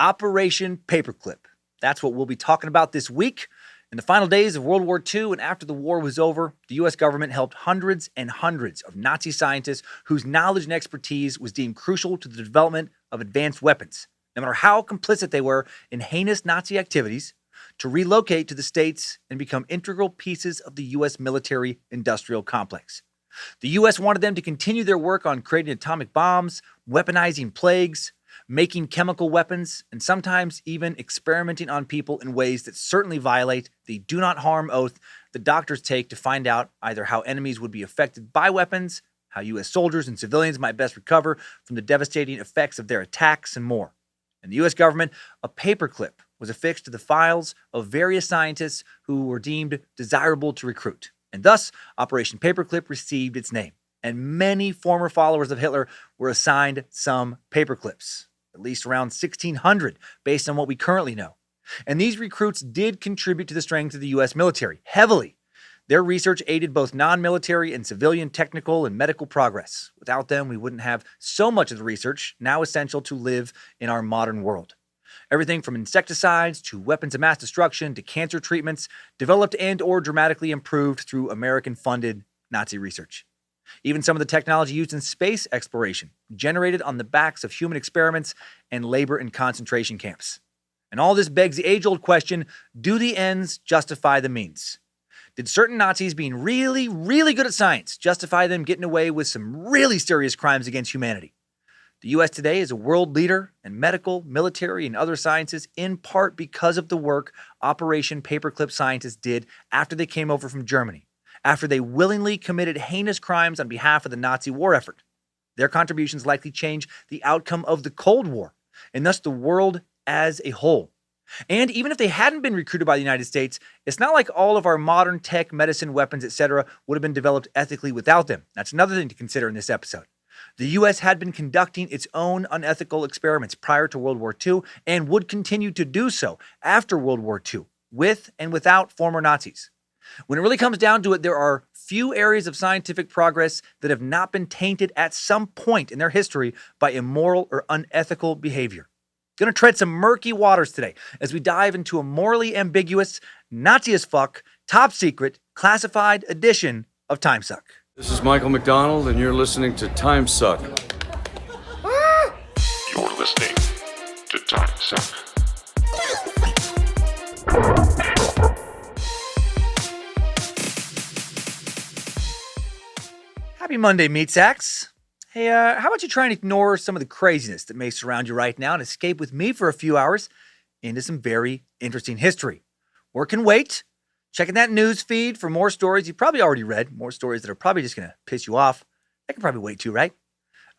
Operation Paperclip. That's what we'll be talking about this week. In the final days of World War II and after the war was over, the U.S. government helped hundreds and hundreds of Nazi scientists whose knowledge and expertise was deemed crucial to the development of advanced weapons, no matter how complicit they were in heinous Nazi activities, to relocate to the States and become integral pieces of the U.S. military-industrial complex. The U.S. wanted them to continue their work on creating atomic bombs, weaponizing plagues, making chemical weapons, and sometimes even experimenting on people in ways that certainly violate the do not harm oath the doctors take to find out either how enemies would be affected by weapons, how U.S. soldiers and civilians might best recover from the devastating effects of their attacks, and more. In the U.S. government, a paperclip was affixed to the files of various scientists who were deemed desirable to recruit, and thus Operation Paperclip received its name. And many former followers of Hitler were assigned some paperclips, at least around 1,600, based on what we currently know. And these recruits did contribute to the strength of the U.S. military, heavily. Their research aided both non-military and civilian technical and medical progress. Without them, we wouldn't have so much of the research now essential to live in our modern world. Everything from insecticides to weapons of mass destruction to cancer treatments developed and or dramatically improved through American-funded Nazi research. Even some of the technology used in space exploration generated on the backs of human experiments and labor in concentration camps. And all this begs the age-old question, do the ends justify the means? Did certain Nazis being really, really good at science justify them getting away with some really serious crimes against humanity? The U.S. today is a world leader in medical, military, and other sciences in part because of the work Operation Paperclip scientists did after they came over from Germany, after they willingly committed heinous crimes on behalf of the Nazi war effort. Their contributions likely changed the outcome of the Cold War, and thus the world as a whole. And even if they hadn't been recruited by the United States, it's not like all of our modern tech, medicine, weapons, etc. would have been developed ethically without them. That's another thing to consider in this episode. The U.S. had been conducting its own unethical experiments prior to World War II and would continue to do so after World War II, with and without former Nazis. When it really comes down to it, there are few areas of scientific progress that have not been tainted at some point in their history by immoral or unethical behavior. Going to tread some murky waters today as we dive into a morally ambiguous, Nazi as fuck, top secret, classified edition of Timesuck. This is Michael McDonald, and you're listening to Timesuck. You're listening to Timesuck. Happy Monday, meat sacks. Hey, how about you try and ignore some of the craziness that may surround you right now and escape with me for a few hours into some very interesting history. Or can wait. Checking that news feed for more stories you probably already read, more stories that are probably just going to piss you off. I can probably wait too, right?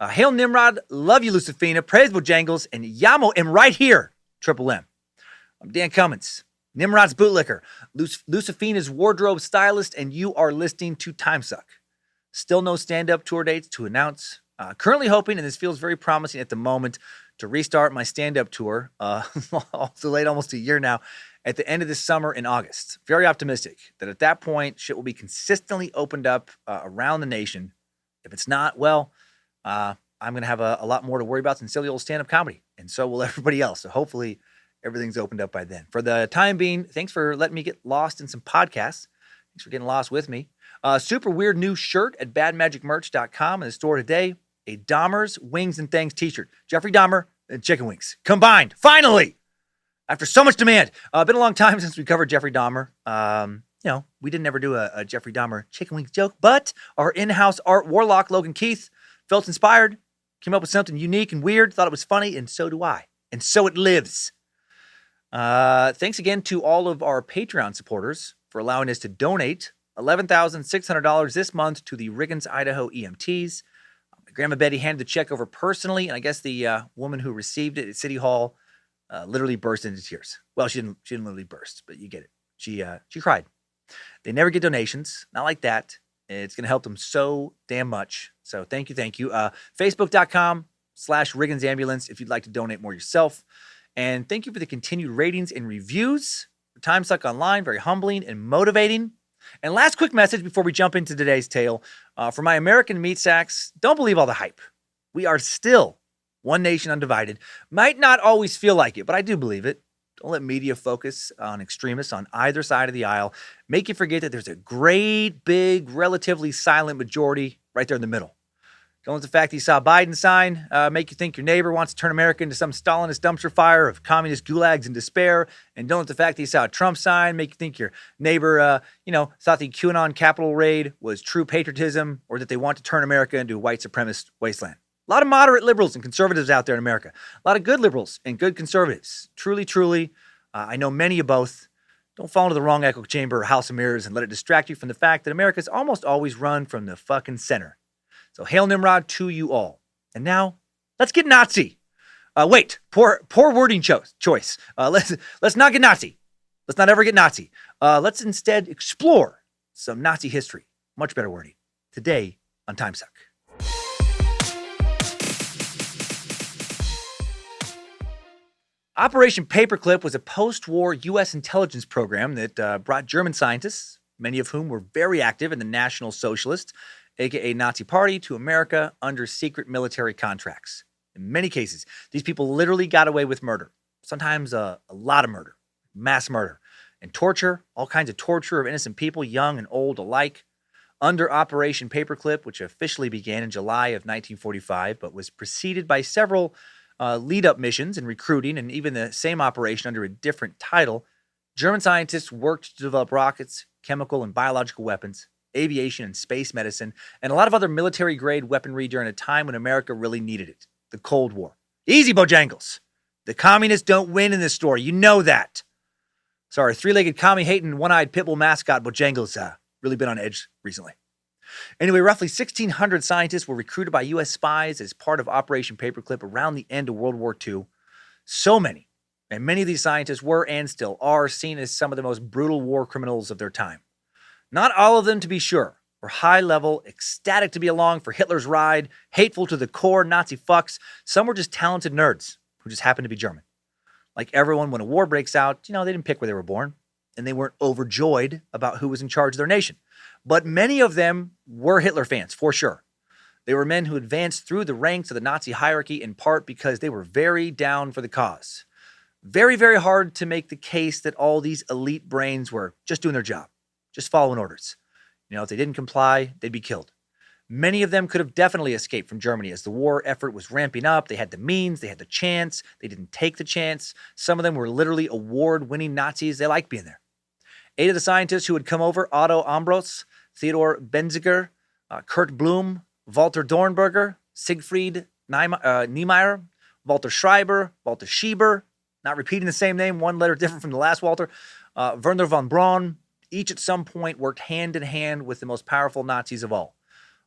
Hail Nimrod, love you, Lucifina, praise Bojangles, and Yamo am right here, Triple M. I'm Dan Cummins, Nimrod's bootlicker, Lucifina's wardrobe stylist, and you are listening to Timesuck. Still no stand-up tour dates to announce. Currently hoping, and this feels very promising at the moment, to restart my stand-up tour, delayed almost a year now, at the end of this summer in August. Very optimistic that at that point, shit will be consistently opened up around the nation. If it's not, well, I'm going to have a lot more to worry about than silly old stand-up comedy, and so will everybody else. So hopefully everything's opened up by then. For the time being, thanks for letting me get lost in some podcasts. Thanks for getting lost with me. Super weird new shirt at badmagicmerch.com in the store today. A Dahmer's Wings and Things t-shirt. Jeffrey Dahmer and chicken wings combined. Finally! After so much demand. Been a long time since we covered Jeffrey Dahmer. We didn't ever do a Jeffrey Dahmer chicken wings joke, but our in-house art warlock, Logan Keith, felt inspired, came up with something unique and weird, thought it was funny, and so do I. And so it lives. Thanks again to all of our Patreon supporters for allowing us to donate $11,600 this month to the Riggins, Idaho EMTs. My grandma Betty handed the check over personally, and I guess the woman who received it at City Hall literally burst into tears. Well, she didn't literally burst, but you get it. She cried. They never get donations, not like that. It's going to help them so damn much. So thank you. Facebook.com/Riggins Ambulance if you'd like to donate more yourself. And thank you for the continued ratings and reviews for Timesuck Online. Very humbling and motivating. And last quick message before we jump into today's tale. For my American meat sacks, don't believe all the hype. We are still One nation undivided. Might not always feel like it, but I do believe it. Don't let media focus on extremists on either side of the aisle. Make you forget that there's a great, big, relatively silent majority right there in the middle. Don't let the fact that you saw Biden sign make you think your neighbor wants to turn America into some Stalinist dumpster fire of communist gulags in despair. And don't let the fact that you saw a Trump sign make you think your neighbor, thought the QAnon Capitol raid was true patriotism or that they want to turn America into a white supremacist wasteland. A lot of moderate liberals and conservatives out there in America. A lot of good liberals and good conservatives. Truly, truly, I know many of both. Don't fall into the wrong echo chamber or house of mirrors and let it distract you from the fact that America's almost always run from the fucking center. So hail Nimrod to you all. And now, let's get Nazi. Wait, poor wording choice. Let's not get Nazi. Let's not ever get Nazi. Let's instead explore some Nazi history. Much better wording. Today on Timesuck. Operation Paperclip was a post-war U.S. intelligence program that brought German scientists, many of whom were very active in the National Socialist, aka Nazi Party, to America under secret military contracts. In many cases, these people literally got away with murder, sometimes a lot of murder, mass murder, and torture, all kinds of torture of innocent people, young and old alike. Under Operation Paperclip, which officially began in July of 1945, but was preceded by several lead-up missions and recruiting, and even the same operation under a different title, German scientists worked to develop rockets, chemical and biological weapons, aviation and space medicine, and a lot of other military-grade weaponry during a time when America really needed it, the Cold War. Easy, Bojangles. The communists don't win in this story. You know that. Sorry, three-legged, commie-hating, one-eyed pitbull mascot Bojangles really been on edge recently. Anyway, roughly 1,600 scientists were recruited by U.S. spies as part of Operation Paperclip around the end of World War II. So many, and many of these scientists were and still are seen as some of the most brutal war criminals of their time. Not all of them, to be sure, were high-level, ecstatic to be along for Hitler's ride, hateful to the core Nazi fucks. Some were just talented nerds who just happened to be German. Like everyone, when a war breaks out, they didn't pick where they were born, and they weren't overjoyed about who was in charge of their nation. But many of them were Hitler fans, for sure. They were men who advanced through the ranks of the Nazi hierarchy in part because they were very down for the cause. Very, very hard to make the case that all these elite brains were just doing their job, just following orders. If they didn't comply, they'd be killed. Many of them could have definitely escaped from Germany as the war effort was ramping up. They had the means, they had the chance, they didn't take the chance. Some of them were literally award-winning Nazis. They liked being there. 8 of the scientists who had come over, Otto Ambros, Theodor Benziger, Kurt Blum, Walter Dornberger, Siegfried Niemeyer, Walter Schreiber, Walter Scheiber, not repeating the same name, one letter different from the last Walter, Werner von Braun, each at some point worked hand in hand with the most powerful Nazis of all.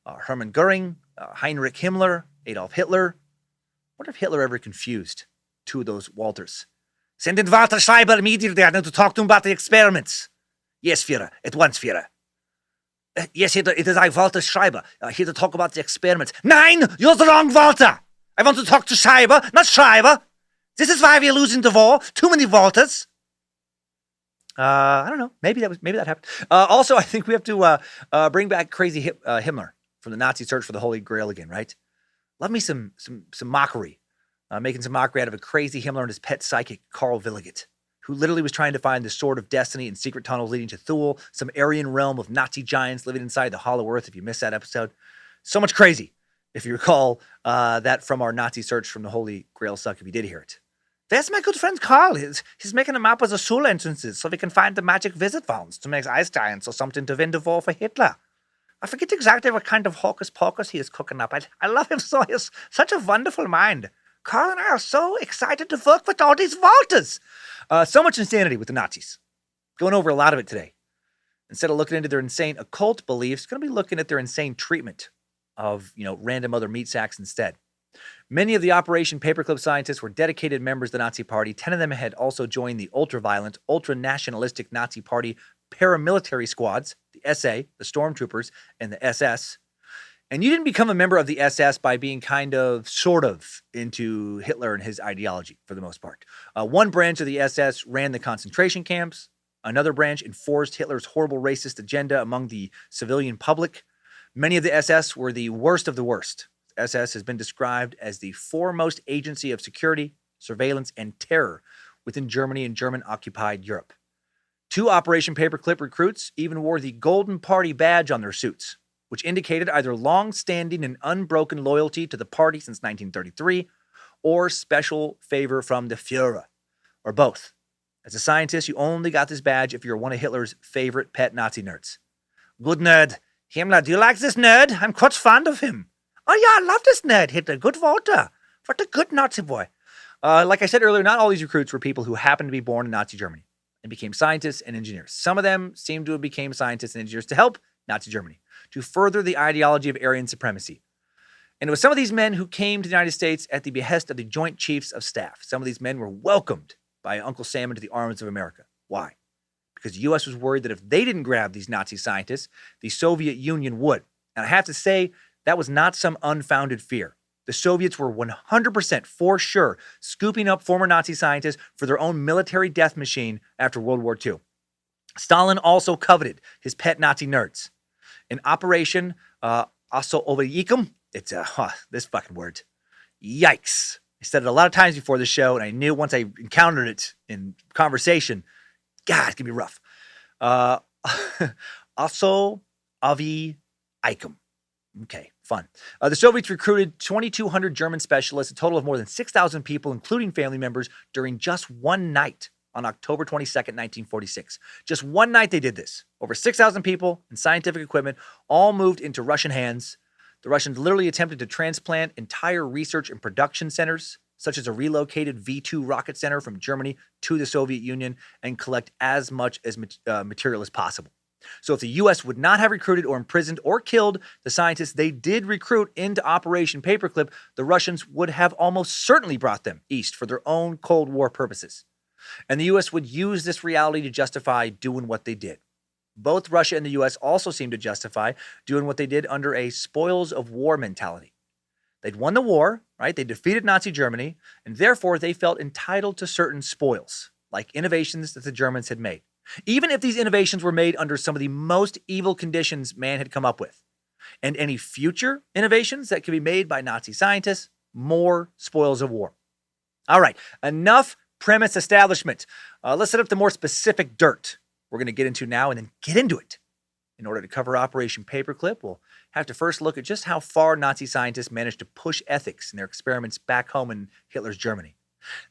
Hermann Goering, Heinrich Himmler, Adolf Hitler. I wonder if Hitler ever confused 2 of those Walters. Send in Walter Schreiber immediately. I need to talk to him about the experiments. Yes, Führer. At once, Führer. Yes, it is I, Walter Schreiber, here to talk about the experiments. Nein, you're the wrong Walter. I want to talk to Schreiber, not Schreiber. This is why we are losing the war. Too many Walters. I don't know. Maybe that happened. Also, I think we have to bring back crazy Himmler from the Nazi search for the Holy Grail again, right? Love me some mockery. Making some mockery out of a crazy Himmler and his pet psychic, Karl Williget, who literally was trying to find the sword of destiny in secret tunnels leading to Thule, some Aryan realm of Nazi giants living inside the Hollow Earth, if you missed that episode. So much crazy, if you recall that from our Nazi search from the Holy Grail suck, if you did hear it. There's my good friend Karl. He's making a map of the Thule entrances so we can find the magic visit wands to make ice giants or something to win the war for Hitler. I forget exactly what kind of hocus pocus he is cooking up. I love him so. He has such a wonderful mind. Karl and I are so excited to work with all these Walters. So much insanity with the Nazis. Going over a lot of it today. Instead of looking into their insane occult beliefs, going to be looking at their insane treatment of, random other meat sacks instead. Many of the Operation Paperclip scientists were dedicated members of the Nazi Party. 10 of them had also joined the ultra-violent, ultra-nationalistic Nazi Party paramilitary squads, the SA, the Stormtroopers, and the SS. And you didn't become a member of the SS by being sort of into Hitler and his ideology, for the most part. One branch of the SS ran the concentration camps. Another branch enforced Hitler's horrible racist agenda among the civilian public. Many of the SS were the worst of the worst. SS has been described as the foremost agency of security, surveillance, and terror within Germany and German-occupied Europe. 2 Operation Paperclip recruits even wore the Golden Party badge on their suits, which indicated either long-standing and unbroken loyalty to the party since 1933 or special favor from the Führer, or both. As a scientist, you only got this badge if you're one of Hitler's favorite pet Nazi nerds. Good nerd. Himmler, do you like this nerd? I'm quite fond of him. Oh yeah, I love this nerd, Hitler. Good voter. What a good Nazi boy. Like I said earlier, not all these recruits were people who happened to be born in Nazi Germany and became scientists and engineers. Some of them seem to have become scientists and engineers to help Nazi Germany, to further the ideology of Aryan supremacy. And it was some of these men who came to the United States at the behest of the Joint Chiefs of Staff. Some of these men were welcomed by Uncle Sam into the arms of America. Why? Because the U.S. was worried that if they didn't grab these Nazi scientists, the Soviet Union would. And I have to say, that was not some unfounded fear. The Soviets were 100% for sure scooping up former Nazi scientists for their own military death machine after World War II. Stalin also coveted his pet Nazi nerds. In Operation Aeromedical, it's this fucking word. Yikes. I said it a lot of times before the show, and I knew once I encountered it in conversation, God, it's going to be rough. Also, Avi Icum. Okay, fun. The Soviets recruited 2,200 German specialists, a total of more than 6,000 people, including family members, during just one night on October 22nd, 1946. Just one night they did this. Over 6,000 people and scientific equipment all moved into Russian hands. The Russians literally attempted to transplant entire research and production centers, such as a relocated V-2 rocket center from Germany to the Soviet Union, and collect as much as material as possible. So if the U.S. would not have recruited or imprisoned or killed the scientists they did recruit into Operation Paperclip, the Russians would have almost certainly brought them east for their own Cold War purposes. And the U.S. would use this reality to justify doing what they did. Both Russia and the U.S. also seem to justify doing what they did under a spoils of war mentality. They'd won the war, right? They defeated Nazi Germany, and therefore they felt entitled to certain spoils, like innovations that the Germans had made, even if these innovations were made under some of the most evil conditions man had come up with. And any future innovations that could be made by Nazi scientists, more spoils of war. All right, enough premise establishment. Let's set up the more specific dirt we're going to get into now and then get into it. In order to cover Operation Paperclip, we'll have to first look at just how far Nazi scientists managed to push ethics in their experiments back home in Hitler's Germany.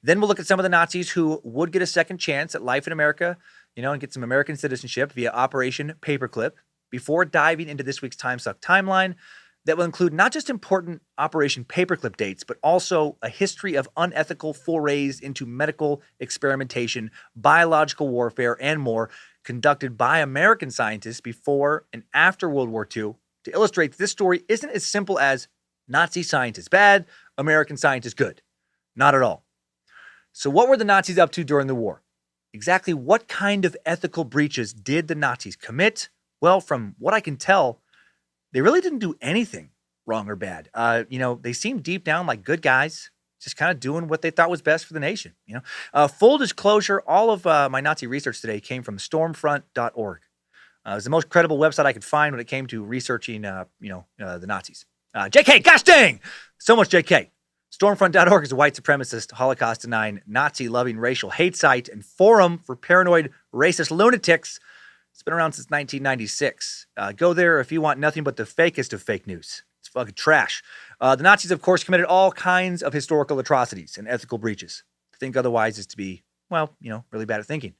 Then we'll look at some of the Nazis who would get a second chance at life in America, and get some American citizenship via Operation Paperclip, before diving into this week's Timesuck timeline that will include not just important Operation Paperclip dates, but also a history of unethical forays into medical experimentation, biological warfare, and more conducted by American scientists before and after World War II to illustrate that this story isn't as simple as Nazi scientists bad, American scientists good. Not at all. So what were the Nazis up to during the war? Exactly what kind of ethical breaches did the Nazis commit? Well, from what I can tell, they really didn't do anything wrong or bad. They seemed deep down like good guys, just kind of doing what they thought was best for the nation. Full disclosure, all of my Nazi research today came from stormfront.org. It was the most credible website I could find when it came to researching, the Nazis. JK, gosh dang! So much JK. Stormfront.org is a white supremacist, Holocaust-denying, Nazi-loving racial hate site and forum for paranoid, racist lunatics. It's been around since 1996. Go there if you want nothing but the fakest of fake news. It's fucking trash. The Nazis, of course, committed all kinds of historical atrocities and ethical breaches. To think otherwise is to be, really bad at thinking.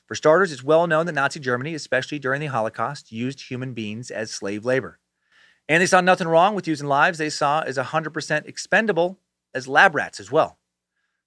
For starters, it's well known that Nazi Germany, especially during the Holocaust, used human beings as slave labor. And they saw nothing wrong with using lives they saw as 100% expendable as lab rats as well.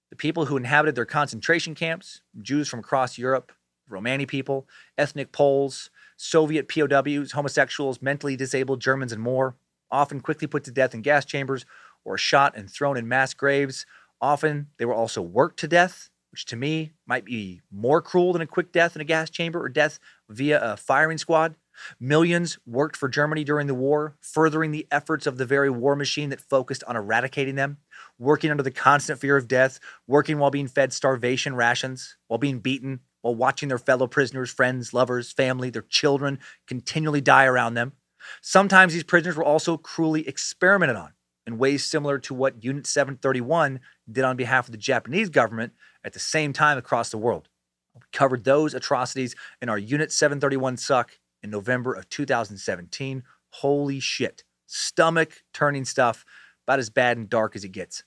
The people who inhabited their concentration camps, Jews from across Europe, Romani people, ethnic Poles, Soviet POWs, homosexuals, mentally disabled Germans, and more, often quickly put to death in gas chambers or shot and thrown in mass graves. Often they were also worked to death, which to me might be more cruel than a quick death in a gas chamber or death via a firing squad. Millions worked for Germany during the war, furthering the efforts of the very war machine that focused on eradicating them, working under the constant fear of death, working while being fed starvation rations, while being beaten, while watching their fellow prisoners, friends, lovers, family, their children continually die around them. Sometimes these prisoners were also cruelly experimented on, in ways similar to what Unit 731 did on behalf of the Japanese government at the same time across the world. We covered those atrocities in our Unit 731 suck in November of 2017. Holy shit. Stomach-turning stuff, about as bad and dark as it gets.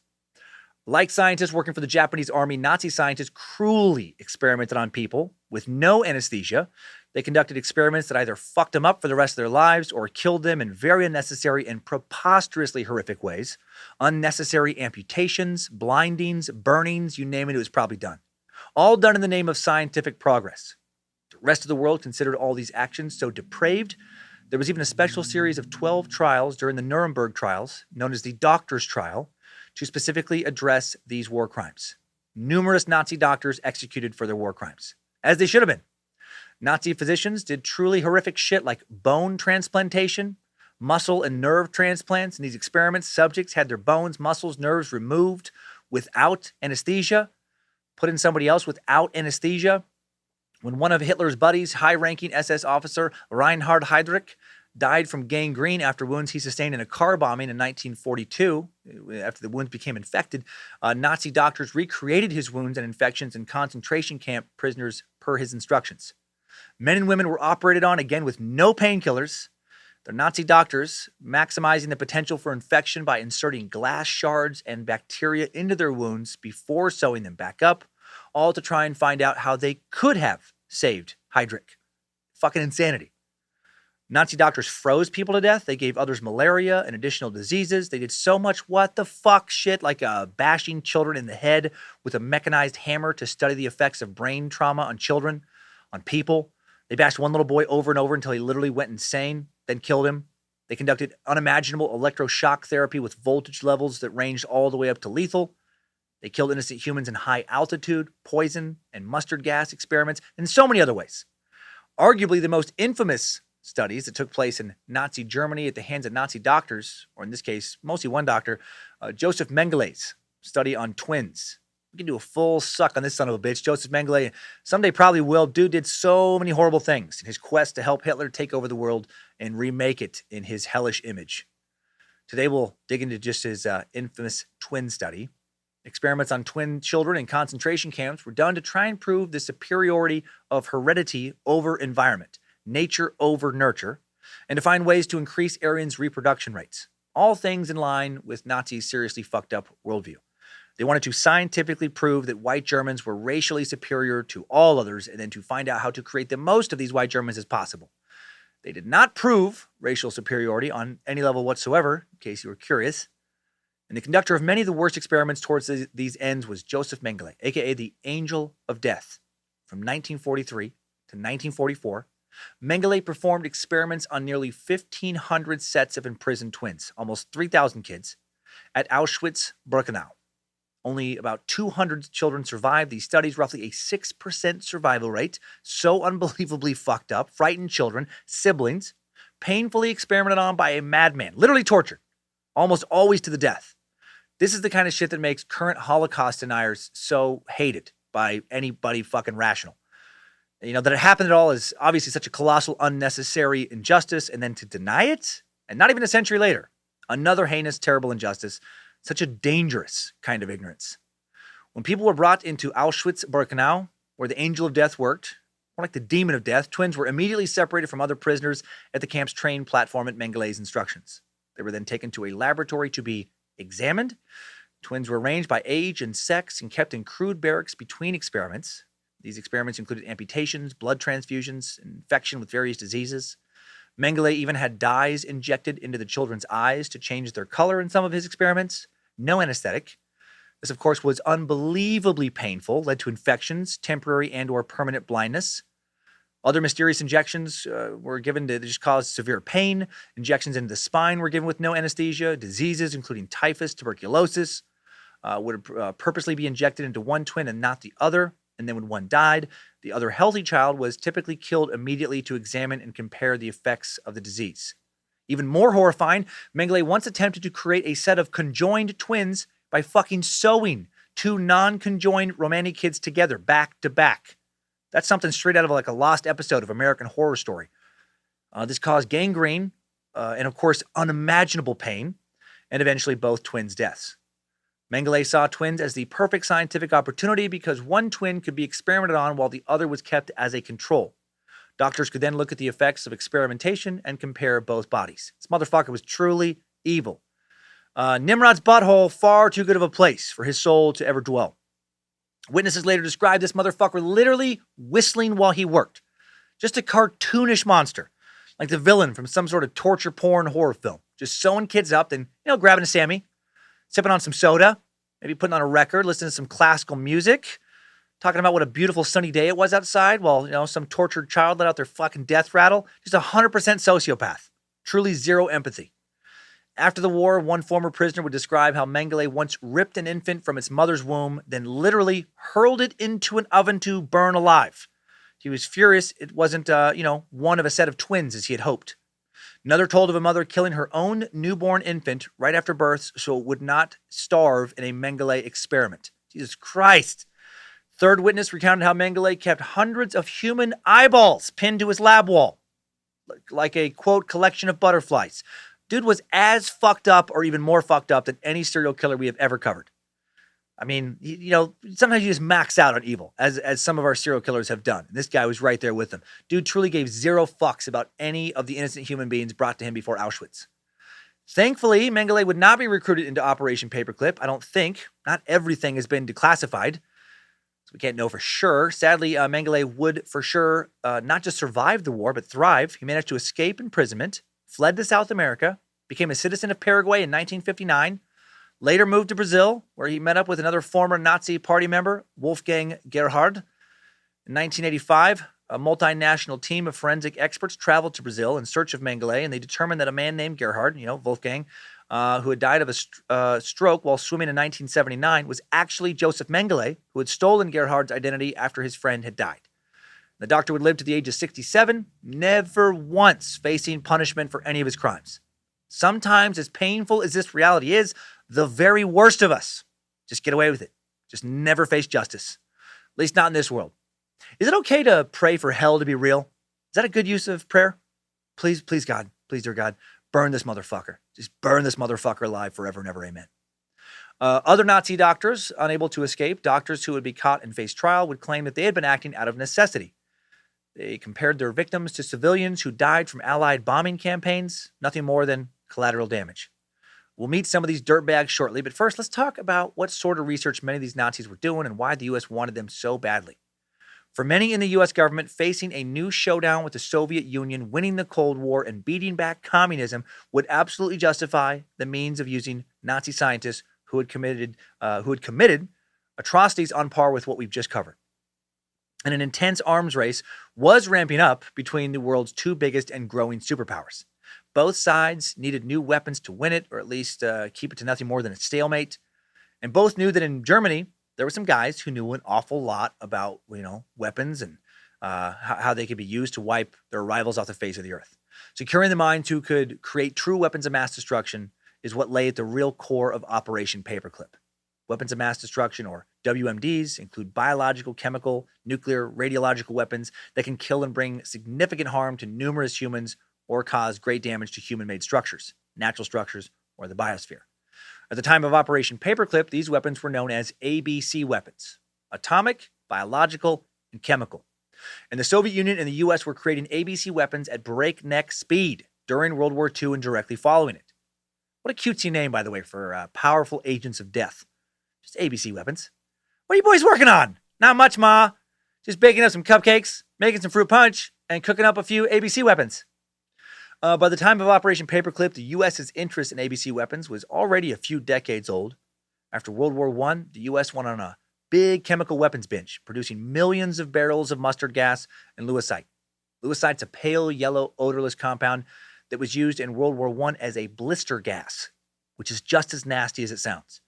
Like scientists working for the Japanese army, Nazi scientists cruelly experimented on people with no anesthesia. They conducted experiments that either fucked them up for the rest of their lives or killed them in very unnecessary and preposterously horrific ways. Unnecessary amputations, blindings, burnings, you name it, it was probably done. All done in the name of scientific progress. The rest of the world considered all these actions so depraved. There was even a special series of 12 trials during the Nuremberg trials, known as the Doctors' Trial, to specifically address these war crimes. Numerous Nazi doctors executed for their war crimes, as they should have been. Nazi physicians did truly horrific shit like bone transplantation, muscle and nerve transplants. In these experiments, subjects had their bones, muscles, nerves removed without anesthesia, put in somebody else without anesthesia. When one of Hitler's buddies, high-ranking SS officer Reinhard Heydrich, died from gangrene after wounds he sustained in a car bombing in 1942. After the wounds became infected, Nazi doctors recreated his wounds and infections in concentration camp prisoners per his instructions. Men and women were operated on, again, with no painkillers. The Nazi doctors maximizing the potential for infection by inserting glass shards and bacteria into their wounds before sewing them back up, all to try and find out how they could have saved Heydrich. Fucking insanity. Nazi doctors froze people to death. They gave others malaria and additional diseases. They did so much what the fuck shit, like bashing children in the head with a mechanized hammer to study the effects of brain trauma on children, on people. They bashed one little boy over and over until he literally went insane, then killed him. They conducted unimaginable electroshock therapy with voltage levels that ranged all the way up to lethal. They killed innocent humans in high altitude, poison, and mustard gas experiments, and so many other ways. Arguably the most infamous studies that took place in Nazi Germany at the hands of Nazi doctors, or in this case, mostly one doctor, Joseph Mengele's study on twins. We can do a full suck on this son of a bitch. Joseph Mengele, someday probably will. Dude did so many horrible things in his quest to help Hitler take over the world and remake it in his hellish image. Today we'll dig into just his infamous twin study. Experiments on twin children in concentration camps were done to try and prove the superiority of heredity over environment, nature over nurture, and to find ways to increase Aryans' reproduction rates. All things in line with Nazis' seriously fucked up worldview. They wanted to scientifically prove that white Germans were racially superior to all others and then to find out how to create the most of these white Germans as possible. They did not prove racial superiority on any level whatsoever, in case you were curious. And the conductor of many of the worst experiments towards these ends was Joseph Mengele, aka the Angel of Death. From 1943 to 1944, Mengele performed experiments on nearly 1,500 sets of imprisoned twins, almost 3,000 kids, at Auschwitz-Birkenau. Only about 200 children survived these studies, roughly a 6% survival rate. So unbelievably fucked up. Frightened children, siblings, painfully experimented on by a madman, literally tortured, almost always to the death. This is the kind of shit that makes current Holocaust deniers so hated by anybody fucking rational. You know, that it happened at all is obviously such a colossal, unnecessary injustice, and then to deny it, and not even a century later, another heinous, terrible injustice, such a dangerous kind of ignorance. When people were brought into Auschwitz-Birkenau, where the Angel of Death worked, more like the Demon of Death, twins were immediately separated from other prisoners at the camp's train platform at Mengele's instructions. They were then taken to a laboratory to be examined. Twins were arranged by age and sex and kept in crude barracks between experiments. These experiments included amputations, blood transfusions, infection with various diseases. Mengele even had dyes injected into the children's eyes to change their color in some of his experiments. No anesthetic. This, of course, was unbelievably painful, led to infections, temporary and or permanent blindness. Other mysterious injections were given to just cause severe pain. Injections into the spine were given with no anesthesia. Diseases, including typhus, tuberculosis, would purposely be injected into one twin and not the other. And then when one died, the other healthy child was typically killed immediately to examine and compare the effects of the disease. Even more horrifying, Mengele once attempted to create a set of conjoined twins by fucking sewing two non-conjoined Romani kids together, back to back. That's something straight out of like a lost episode of American Horror Story. This caused gangrene and, of course, unimaginable pain. and eventually both twins' deaths. Mengele saw twins as the perfect scientific opportunity because one twin could be experimented on while the other was kept as a control. Doctors could then look at the effects of experimentation and compare both bodies. This motherfucker was truly evil. Nimrod's butthole, far too good of a place for his soul to ever dwell. Witnesses later described this motherfucker literally whistling while he worked. Just a cartoonish monster, like the villain from some sort of torture porn horror film. Just sewing kids up, then, grabbing a Sammy, sipping on some soda, maybe putting on a record, listening to some classical music, talking about what a beautiful sunny day it was outside while, some tortured child let out their fucking death rattle. Just 100% sociopath. Truly zero empathy. After the war, one former prisoner would describe how Mengele once ripped an infant from its mother's womb, then literally hurled it into an oven to burn alive. He was furious it wasn't, one of a set of twins as he had hoped. Another told of a mother killing her own newborn infant right after birth so it would not starve in a Mengele experiment. Jesus Christ. Third witness recounted how Mengele kept hundreds of human eyeballs pinned to his lab wall, like a, quote, collection of butterflies. Dude was as fucked up or even more fucked up than any serial killer we have ever covered. I mean, sometimes you just max out on evil, as some of our serial killers have done. And this guy was right there with them. Dude truly gave zero fucks about any of the innocent human beings brought to him before Auschwitz. Thankfully, Mengele would not be recruited into Operation Paperclip. I don't think. Not everything has been declassified, so we can't know for sure. Sadly, Mengele would for sure not just survive the war, but thrive. He managed to escape imprisonment, fled to South America, became a citizen of Paraguay in 1959, later moved to Brazil, where he met up with another former Nazi party member, Wolfgang Gerhard. In 1985, a multinational team of forensic experts traveled to Brazil in search of Mengele, and they determined that a man named Gerhard, Wolfgang, who had died of a stroke while swimming in 1979, was actually Joseph Mengele, who had stolen Gerhard's identity after his friend had died. The doctor would live to the age of 67, never once facing punishment for any of his crimes. Sometimes, as painful as this reality is, the very worst of us just get away with it. Just never face justice. At least not in this world. Is it okay to pray for hell to be real? Is that a good use of prayer? Please, God, please, dear God, burn this motherfucker. Just burn this motherfucker alive forever and ever, amen. Other Nazi doctors, unable to escape, doctors who would be caught and face trial, would claim that they had been acting out of necessity. They compared their victims to civilians who died from Allied bombing campaigns, nothing more than collateral damage. We'll meet some of these dirtbags shortly, but first let's talk about what sort of research many of these Nazis were doing and why the U.S. wanted them so badly. For many in the U.S. government, facing a new showdown with the Soviet Union, winning the Cold War, and beating back communism would absolutely justify the means of using Nazi scientists who had committed atrocities on par with what we've just covered. And an intense arms race was ramping up between the world's two biggest and growing superpowers. Both sides needed new weapons to win it, or at least keep it to nothing more than a stalemate. And both knew that in Germany, there were some guys who knew an awful lot about, weapons and how they could be used to wipe their rivals off the face of the earth. Securing the minds who could create true weapons of mass destruction is what lay at the real core of Operation Paperclip. Weapons of mass destruction, or WMDs, include biological, chemical, nuclear, radiological weapons that can kill and bring significant harm to numerous humans or cause great damage to human-made structures, natural structures, or the biosphere. At the time of Operation Paperclip, these weapons were known as ABC weapons: atomic, biological, and chemical. And the Soviet Union and the U.S. were creating ABC weapons at breakneck speed during World War II and directly following it. What a cutesy name, by the way, for powerful agents of death. Just ABC weapons. What are you boys working on? Not much, Ma. Just baking up some cupcakes, making some fruit punch, and cooking up a few ABC weapons. By the time of Operation Paperclip, the U.S.'s interest in ABC weapons was already a few decades old. After World War I, the U.S. went on a big chemical weapons binge, producing millions of barrels of mustard gas and lewisite. Lewisite's a pale yellow, odorless compound that was used in World War I as a blister gas, which is just as nasty as it sounds.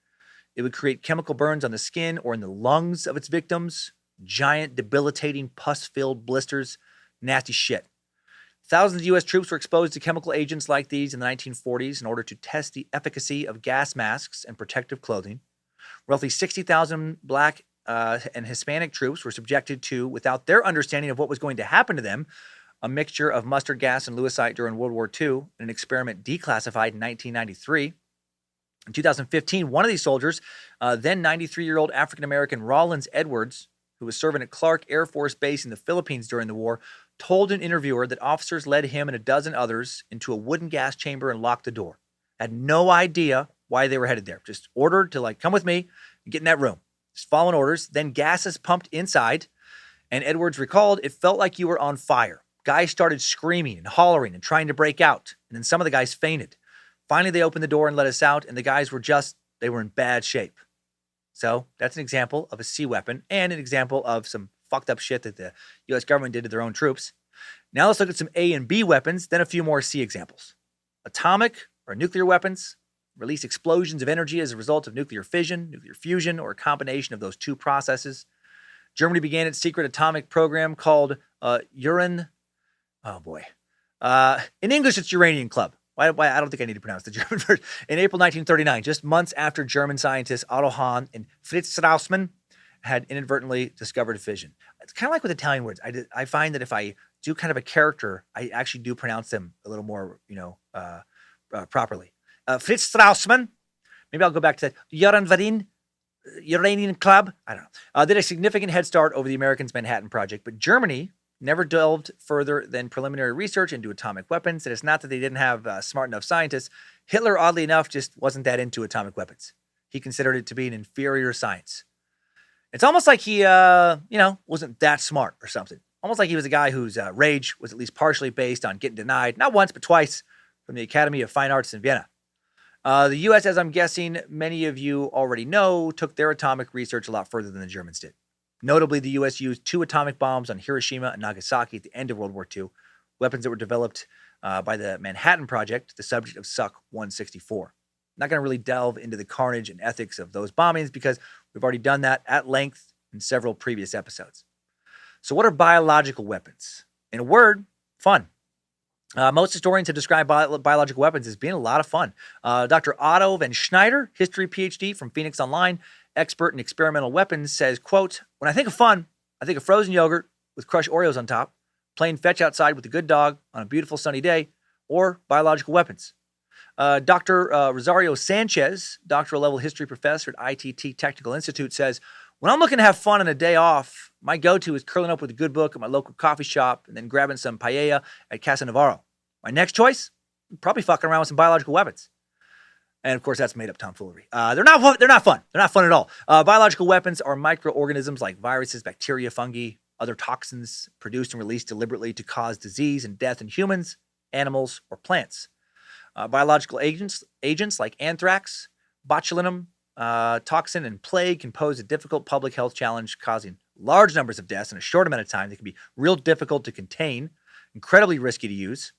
It would create chemical burns on the skin or in the lungs of its victims, giant, debilitating, pus-filled blisters, nasty shit. Thousands of U.S. troops were exposed to chemical agents like these in the 1940s in order to test the efficacy of gas masks and protective clothing. Roughly 60,000 black and Hispanic troops were subjected to, without their understanding of what was going to happen to them, a mixture of mustard gas and lewisite during World War II in an experiment declassified in 1993. In 2015, one of these soldiers, then 93-year-old African-American Rollins Edwards, who was serving at Clark Air Force Base in the Philippines during the war, told an interviewer that officers led him and a dozen others into a wooden gas chamber and locked the door. Had no idea why they were headed there. Just ordered to, come with me and get in that room. Just following orders. Then gas is pumped inside. And Edwards recalled, it felt like you were on fire. Guys started screaming and hollering and trying to break out. And then some of the guys fainted. Finally, they opened the door and let us out. And the guys were they were in bad shape. So that's an example of a C weapon and an example of some fucked up shit that the U.S. government did to their own troops. Now let's look at some A and B weapons, then a few more C examples. Atomic or nuclear weapons release explosions of energy as a result of nuclear fission, nuclear fusion, or a combination of those two processes. Germany began its secret atomic program called Uran. Oh boy. In English, it's Uranium Club. Why? I don't think I need to pronounce the German version. In April 1939, just months after German scientists Otto Hahn and Fritz Strassmann had inadvertently discovered fission. It's kind of like with Italian words. I find that if I do kind of a character, I actually do pronounce them a little more, properly. Fritz Strassmann, maybe I'll go back to that. Uranium Club, I don't know. Did a significant head start over the Americans' Manhattan Project, but Germany never delved further than preliminary research into atomic weapons. And it's not that they didn't have smart enough scientists. Hitler, oddly enough, just wasn't that into atomic weapons. He considered it to be an inferior science. It's almost like he, wasn't that smart or something. Almost like he was a guy whose rage was at least partially based on getting denied, not once, but twice, from the Academy of Fine Arts in Vienna. The U.S., as I'm guessing many of you already know, took their atomic research a lot further than the Germans did. Notably, the U.S. used 2 atomic bombs on Hiroshima and Nagasaki at the end of World War II, weapons that were developed by the Manhattan Project, the subject of Suck 164. I'm not going to really delve into the carnage and ethics of those bombings because we've already done that at length in several previous episodes. So what are biological weapons? In a word, fun. Most historians have described biological weapons as being a lot of fun. Dr. Otto van Schneider, history PhD from Phoenix Online, expert in experimental weapons, says, quote, when I think of fun, I think of frozen yogurt with crushed Oreos on top, playing fetch outside with a good dog on a beautiful sunny day, or biological weapons. Dr. Rosario Sanchez, doctoral level history professor at ITT Technical Institute, says, when I'm looking to have fun on a day off, my go-to is curling up with a good book at my local coffee shop and then grabbing some paella at Casa Navarro. My next choice, probably fucking around with some biological weapons. And of course, that's made up tomfoolery. They're not fun. They're not fun at all. Biological weapons are microorganisms like viruses, bacteria, fungi, other toxins produced and released deliberately to cause disease and death in humans, animals, or plants. Biological agents like anthrax, botulinum toxin, and plague can pose a difficult public health challenge, causing large numbers of deaths in a short amount of time. They can be real difficult to contain, incredibly risky to use.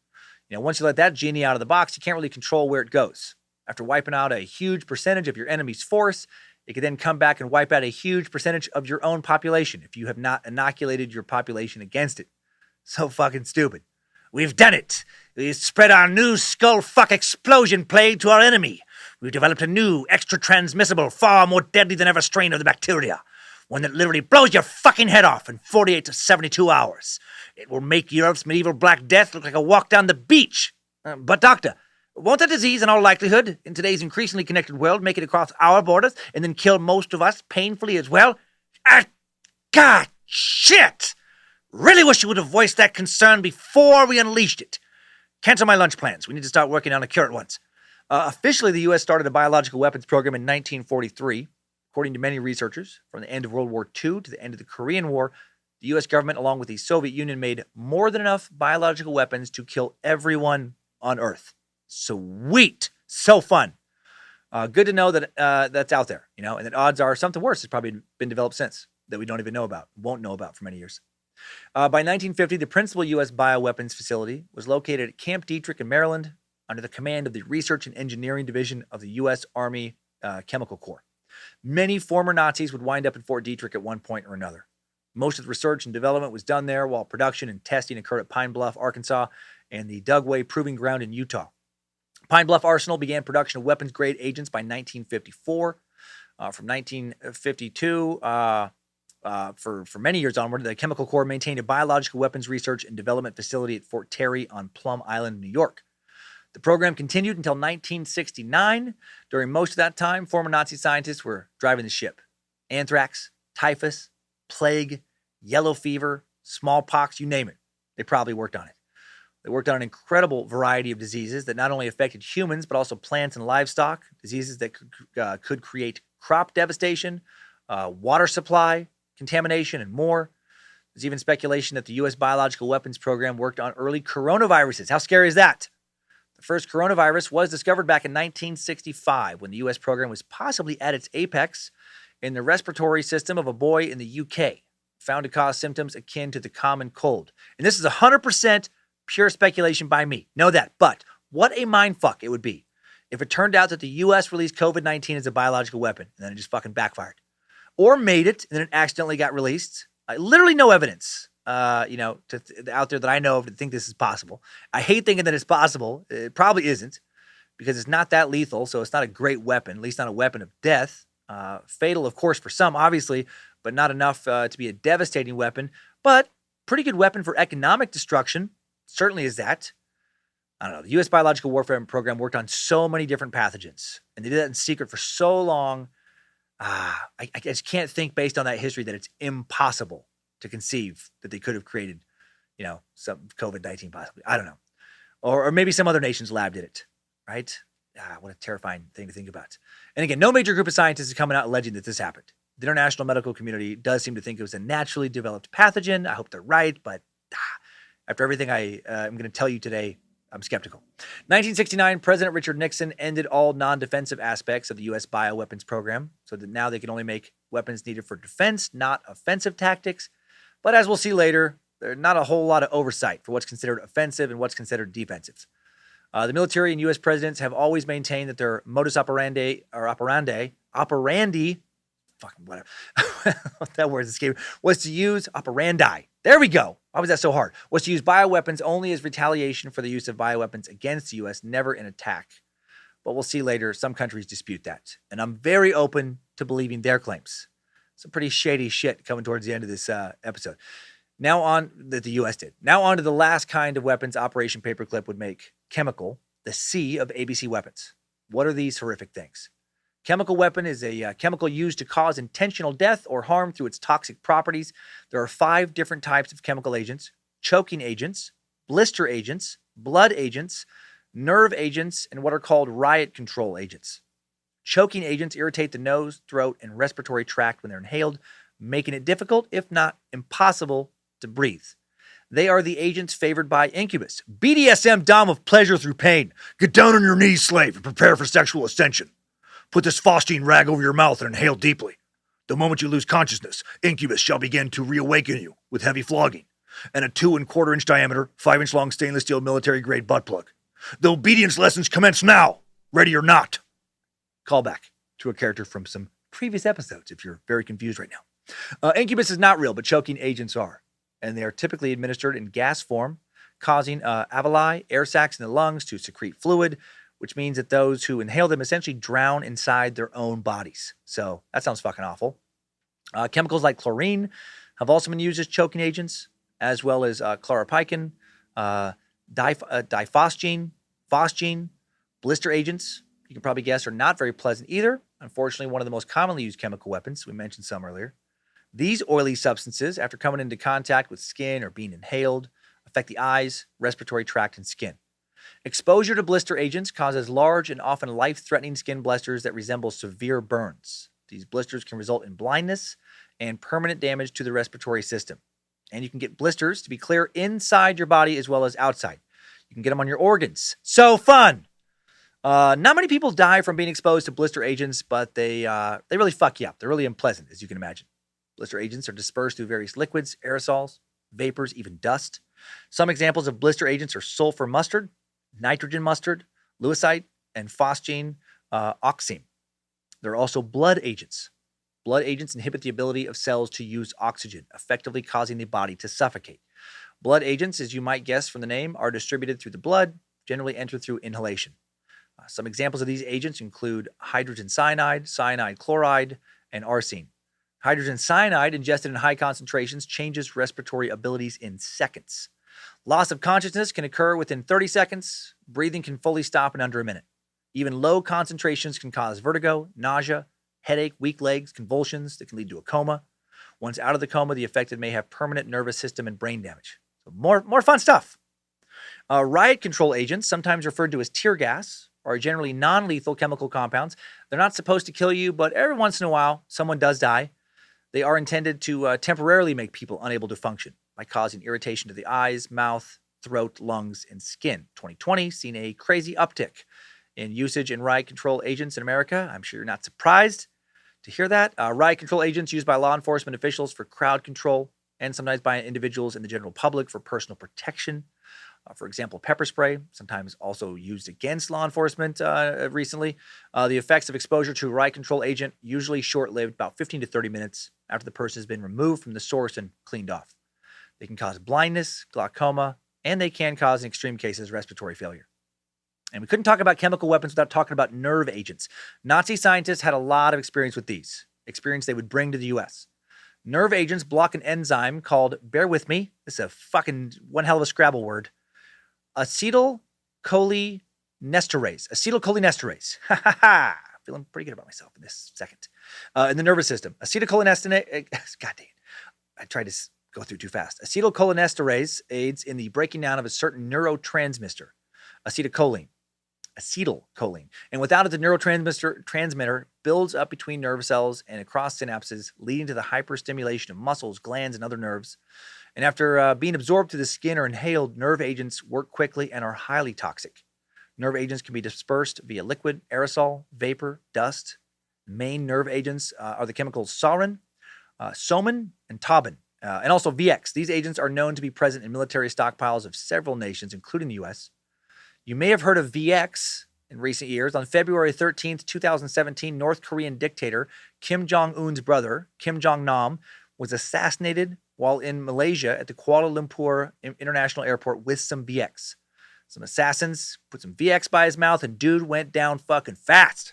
Once you let that genie out of the box, you can't really control where it goes. After wiping out a huge percentage of your enemy's force, it can then come back and wipe out a huge percentage of your own population if you have not inoculated your population against it. So fucking stupid. We've done it. We've spread our new skull fuck explosion plague to our enemy. We've developed a new, extra-transmissible, far more deadly than ever strain of the bacteria. One that literally blows your fucking head off in 48 to 72 hours. It will make Europe's medieval Black Death look like a walk down the beach. But doctor, won't that disease in all likelihood, in today's increasingly connected world, make it across our borders and then kill most of us painfully as well? God, shit! Really wish you would have voiced that concern before we unleashed it. Cancel my lunch plans. We need to start working on a cure at once. Officially, the U.S. started a biological weapons program in 1943. According to many researchers, from the end of World War II to the end of the Korean War, the U.S. government, along with the Soviet Union, made more than enough biological weapons to kill everyone on Earth. Sweet. So fun. Good to know that that's out there, and that odds are something worse has probably been developed since that we don't even know about, won't know about for many years. By 1950, the principal U.S. bioweapons facility was located at Camp Detrick in Maryland under the command of the Research and Engineering Division of the U.S. Army Chemical Corps. Many former Nazis would wind up in Fort Detrick at one point or another. Most of the research and development was done there, while production and testing occurred at Pine Bluff, Arkansas, and the Dugway Proving Ground in Utah. Pine Bluff Arsenal began production of weapons-grade agents by 1954. From 1952, for many years onward, the Chemical Corps maintained a biological weapons research and development facility at Fort Terry on Plum Island, New York. The program continued until 1969. During most of that time, former Nazi scientists were driving the ship. Anthrax, typhus, plague, yellow fever, smallpox, you name it. They probably worked on it. They worked on an incredible variety of diseases that not only affected humans, but also plants and livestock, diseases that could create crop devastation, water supply contamination, and more. There's even speculation that the U.S. biological weapons program worked on early coronaviruses. How scary is that? The first coronavirus was discovered back in 1965 when the U.S. program was possibly at its apex in the respiratory system of a boy in the UK, found to cause symptoms akin to the common cold. And this is 100% pure speculation by me. Know that. But what a mindfuck it would be if it turned out that the U.S. released COVID-19 as a biological weapon and then it just fucking backfired. Or made it and then it accidentally got released. Literally no evidence, out there that I know of to think this is possible. I hate thinking that it's possible. It probably isn't because it's not that lethal, so it's not a great weapon, at least not a weapon of death. Fatal, of course, for some, obviously, but not enough to be a devastating weapon. But pretty good weapon for economic destruction. Certainly is that. I don't know. The U.S. biological warfare program worked on so many different pathogens, and they did that in secret for so long. I just can't think based on that history that it's impossible to conceive that they could have created, some COVID-19 possibly. I don't know. Or maybe some other nation's lab did it, right? What a terrifying thing to think about. And again, no major group of scientists is coming out alleging that this happened. The international medical community does seem to think it was a naturally developed pathogen. I hope they're right, but after everything I'm going to tell you today, I'm skeptical. 1969, President Richard Nixon ended all non-defensive aspects of the U.S. bioweapons program so that now they can only make weapons needed for defense, not offensive tactics. But as we'll see later, there's not a whole lot of oversight for what's considered offensive and what's considered defensive. The military and U.S. presidents have always maintained that their modus operandi, fucking whatever, that word escaped, was to use operandi. There we go. Why was that so hard? Was to use bioweapons only as retaliation for the use of bioweapons against the U.S., never in attack. But we'll see later, some countries dispute that. And I'm very open to believing their claims. Some pretty shady shit coming towards the end of this episode. Now on, that the U.S. did. Now on to the last kind of weapons Operation Paperclip would make chemical, the C of ABC weapons. What are these horrific things? Chemical weapon is a chemical used to cause intentional death or harm through its toxic properties. There are 5 different types of chemical agents: choking agents, blister agents, blood agents, nerve agents, and what are called riot control agents. Choking agents irritate the nose, throat, and respiratory tract when they're inhaled, making it difficult, if not impossible, to breathe. They are the agents favored by Incubus, BDSM dom of pleasure through pain. Get down on your knees, slave, and prepare for sexual ascension. Put this phosgene rag over your mouth and inhale deeply. The moment you lose consciousness, Incubus shall begin to reawaken you with heavy flogging and a 2 1/4 inch diameter, 5 inch long stainless steel military grade butt plug. The obedience lessons commence now, ready or not. Callback to a character from some previous episodes if you're very confused right now. Incubus is not real, but choking agents are. And they are typically administered in gas form, causing alveoli, air sacs in the lungs to secrete fluid, which means that those who inhale them essentially drown inside their own bodies. So that sounds fucking awful. Chemicals like chlorine have also been used as choking agents, as well as chloropycin, diphosgene, phosgene, blister agents. You can probably guess are not very pleasant either. Unfortunately, one of the most commonly used chemical weapons. We mentioned some earlier. These oily substances, after coming into contact with skin or being inhaled, affect the eyes, respiratory tract, and skin. Exposure to blister agents causes large and often life-threatening skin blisters that resemble severe burns. These blisters can result in blindness and permanent damage to the respiratory system. And you can get blisters, to be clear, inside your body as well as outside. You can get them on your organs. So fun! Not many people die from being exposed to blister agents, but they really fuck you up. They're really unpleasant, as you can imagine. Blister agents are dispersed through various liquids, aerosols, vapors, even dust. Some examples of blister agents are sulfur mustard, nitrogen mustard, lewisite, and phosgene oxime. There are also blood agents. Blood agents inhibit the ability of cells to use oxygen, effectively causing the body to suffocate. Blood agents, as you might guess from the name, are distributed through the blood, generally enter through inhalation. Some examples of these agents include hydrogen cyanide, cyanide chloride, and arsine. Hydrogen cyanide ingested in high concentrations changes respiratory abilities in seconds. Loss of consciousness can occur within 30 seconds. Breathing can fully stop in under a minute. Even low concentrations can cause vertigo, nausea, headache, weak legs, convulsions that can lead to a coma. Once out of the coma, the affected may have permanent nervous system and brain damage. So more fun stuff. Riot control agents, sometimes referred to as tear gas, are generally non-lethal chemical compounds. They're not supposed to kill you, but every once in a while, someone does die. They are intended to temporarily make people unable to function by causing irritation to the eyes, mouth, throat, lungs, and skin. 2020 seen a crazy uptick in usage in riot control agents in America. I'm sure you're not surprised to hear that. Riot control agents used by law enforcement officials for crowd control and sometimes by individuals in the general public for personal protection. For example, pepper spray, sometimes also used against law enforcement recently. The effects of exposure to a riot control agent usually short-lived, about 15 to 30 minutes after the person has been removed from the source and cleaned off. They can cause blindness, glaucoma, and they can cause, in extreme cases, respiratory failure. And we couldn't talk about chemical weapons without talking about nerve agents. Nazi scientists had a lot of experience with these, experience they would bring to the U.S. Nerve agents block an enzyme called, bear with me, this is a fucking one hell of a Scrabble word, acetylcholinesterase. Acetylcholinesterase. Ha ha ha. Feeling pretty good about myself in this second. In the nervous system. Acetylcholinesterase. God dang it. I tried to go through too fast. Acetylcholinesterase aids in the breaking down of a certain neurotransmitter, acetylcholine. And without it, the neurotransmitter builds up between nerve cells and across synapses, leading to the hyperstimulation of muscles, glands, and other nerves. And after being absorbed through the skin or inhaled, nerve agents work quickly and are highly toxic. Nerve agents can be dispersed via liquid, aerosol, vapor, dust. Main nerve agents are the chemicals sarin, soman, and tauben, and also VX. These agents are known to be present in military stockpiles of several nations, including the U.S. You may have heard of VX in recent years. On February 13th, 2017, North Korean dictator Kim Jong-un's brother, Kim Jong-nam, was assassinated while in Malaysia at the Kuala Lumpur International Airport with some VX. Some assassins put some VX by his mouth, and dude went down fucking fast.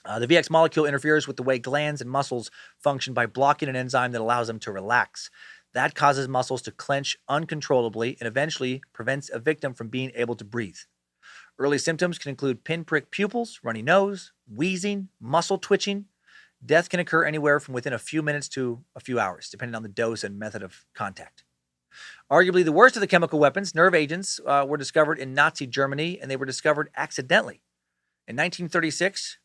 The VX molecule interferes with the way glands and muscles function by blocking an enzyme that allows them to relax. That causes muscles to clench uncontrollably and eventually prevents a victim from being able to breathe. Early symptoms can include pinprick pupils, runny nose, wheezing, muscle twitching. Death can occur anywhere from within a few minutes to a few hours, depending on the dose and method of contact. Arguably the worst of the chemical weapons, nerve agents, were discovered in Nazi Germany, and they were discovered accidentally. In 1936,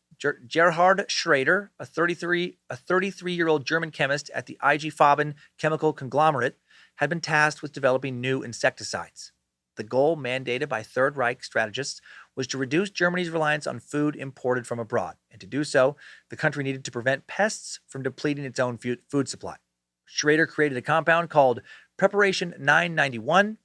Gerhard Schrader, a 33-year-old German chemist at the IG Farben chemical conglomerate, had been tasked with developing new insecticides. The goal, mandated by Third Reich strategists, was to reduce Germany's reliance on food imported from abroad. And to do so, the country needed to prevent pests from depleting its own food supply. Schrader created a compound called Preparation 991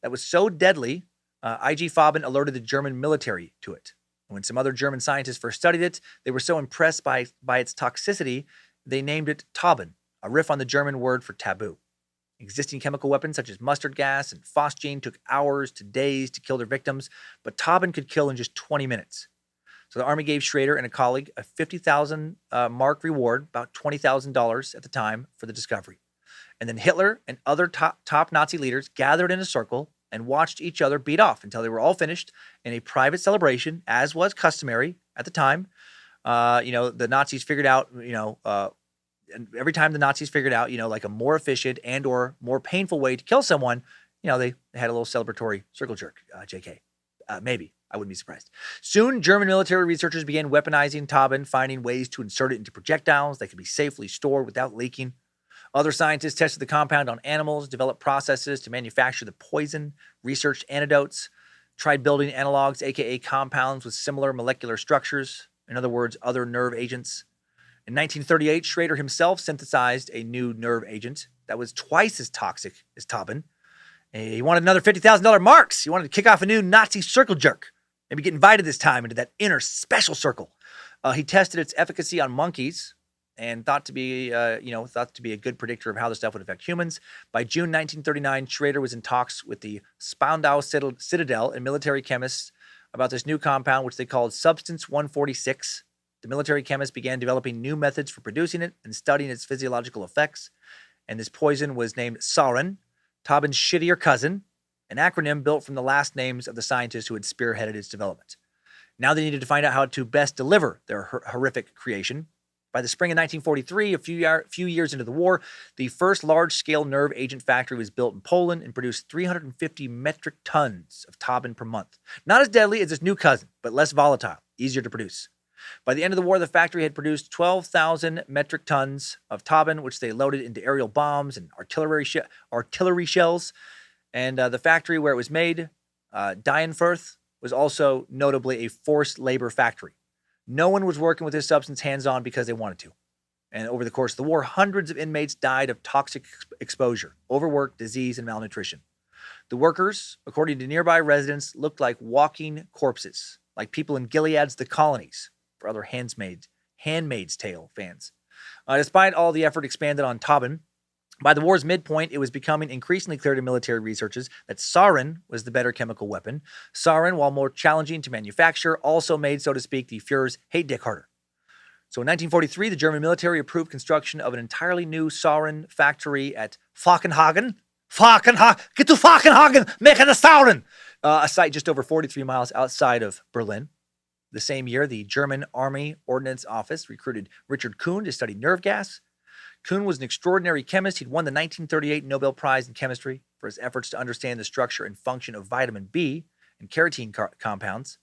that was so deadly, IG Farben alerted the German military to it. When some other German scientists first studied it, they were so impressed by its toxicity, they named it Tauben, a riff on the German word for taboo. Existing chemical weapons such as mustard gas and phosgene took hours to days to kill their victims, but Tauben could kill in just 20 minutes. So the Army gave Schrader and a colleague a 50,000 mark reward, about $20,000 at the time, for the discovery. And then Hitler and other top Nazi leaders gathered in a circle and watched each other beat off until they were all finished in a private celebration, as was customary at the time. The Nazis figured out, and every time the Nazis figured out, like a more efficient and or more painful way to kill someone, they had a little celebratory circle jerk, JK. Maybe. I wouldn't be surprised. Soon, German military researchers began weaponizing Tauben, finding ways to insert it into projectiles that could be safely stored without leaking. Other scientists tested the compound on animals, developed processes to manufacture the poison, researched antidotes, tried building analogs, aka compounds with similar molecular structures, in other words, other nerve agents. In 1938, Schrader himself synthesized a new nerve agent that was twice as toxic as Tauben. He wanted another $50,000 marks. He wanted to kick off a new Nazi circle jerk. Maybe get invited this time into that inner special circle. He tested its efficacy on monkeys and thought to be a good predictor of how the stuff would affect humans. By June 1939, Schrader was in talks with the Spandau Citadel and military chemists about this new compound, which they called Substance 146. The military chemists began developing new methods for producing it and studying its physiological effects. And this poison was named sarin, Tauben's shittier cousin, an acronym built from the last names of the scientists who had spearheaded its development. Now they needed to find out how to best deliver their horrific creation. By the spring of 1943, a few years into the war, the first large-scale nerve agent factory was built in Poland and produced 350 metric tons of Tobin per month. Not as deadly as its new cousin, but less volatile, easier to produce. By the end of the war, the factory had produced 12,000 metric tons of Tobin, which they loaded into aerial bombs and artillery shells. And the factory where it was made, Dienforth, was also notably a forced labor factory. No one was working with this substance hands-on because they wanted to. And over the course of the war, hundreds of inmates died of toxic exposure, overwork, disease, and malnutrition. The workers, according to nearby residents, looked like walking corpses, like people in Gilead's The Colonies, for other Handmaid's Tale fans. Despite all the effort expanded on Tobin, by the war's midpoint, it was becoming increasingly clear to military researchers that sarin was the better chemical weapon. Sarin, while more challenging to manufacture, also made, so to speak, the Fuhrer's hate dick harder. So in 1943, the German military approved construction of an entirely new sarin factory at Falkenhagen. Get to Falkenhagen, making a sarin! A site just over 43 miles outside of Berlin. The same year, the German Army Ordnance Office recruited Richard Kuhn to study nerve gas. Kuhn was an extraordinary chemist. He'd won the 1938 Nobel Prize in Chemistry for his efforts to understand the structure and function of vitamin B and carotene compounds.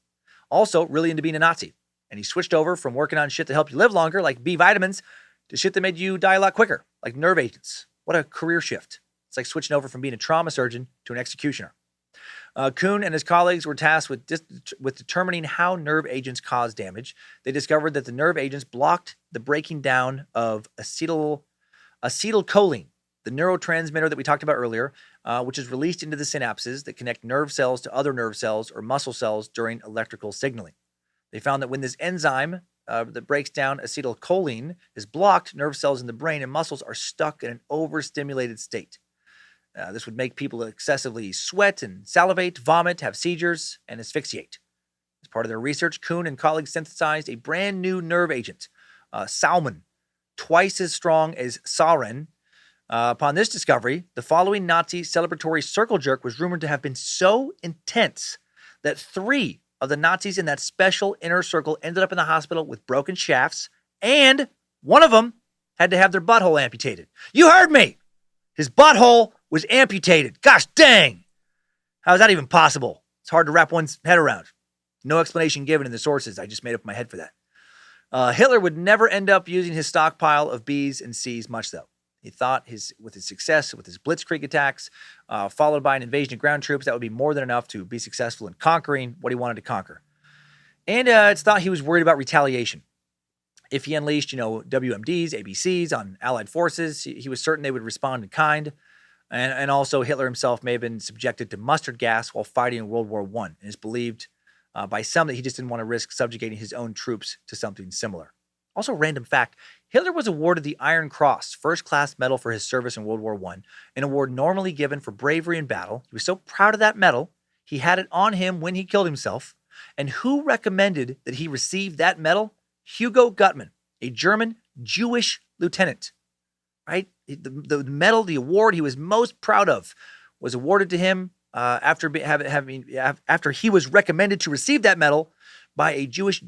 Also, really into being a Nazi. And he switched over from working on shit to help you live longer, like B vitamins, to shit that made you die a lot quicker, like nerve agents. What a career shift. It's like switching over from being a trauma surgeon to an executioner. Kuhn and his colleagues were tasked with determining how nerve agents cause damage. They discovered that the nerve agents blocked the breaking down of acetylcholine, the neurotransmitter that we talked about earlier, which is released into the synapses that connect nerve cells to other nerve cells or muscle cells during electrical signaling. They found that when this enzyme that breaks down acetylcholine is blocked, nerve cells in the brain and muscles are stuck in an overstimulated state. This would make people excessively sweat and salivate, vomit, have seizures, and asphyxiate. As part of their research, Kuhn and colleagues synthesized a brand new nerve agent, Salmon, twice as strong as sarin. Upon this discovery, the following Nazi celebratory circle jerk was rumored to have been so intense that 3 of the Nazis in that special inner circle ended up in the hospital with broken shafts, and one of them had to have their butthole amputated. You heard me! His butthole was amputated. Gosh dang! How is that even possible? It's hard to wrap one's head around. No explanation given in the sources. I just made up my head for that. Hitler would never end up using his stockpile of B's and C's much, though. He thought with his success with his blitzkrieg attacks, followed by an invasion of ground troops, that would be more than enough to be successful in conquering what he wanted to conquer. And it's thought he was worried about retaliation. If he unleashed, WMDs, ABCs on Allied forces, he was certain they would respond in kind. And also Hitler himself may have been subjected to mustard gas while fighting in World War I. And it's believed by some that he just didn't want to risk subjugating his own troops to something similar. Also, random fact, Hitler was awarded the Iron Cross, first-class medal for his service in World War I, an award normally given for bravery in battle. He was so proud of that medal, he had it on him when he killed himself. And who recommended that he receive that medal? Hugo Gutmann, a German Jewish lieutenant. Right? The medal, the award he was most proud of, was awarded to him after he was recommended to receive that medal by a Jewish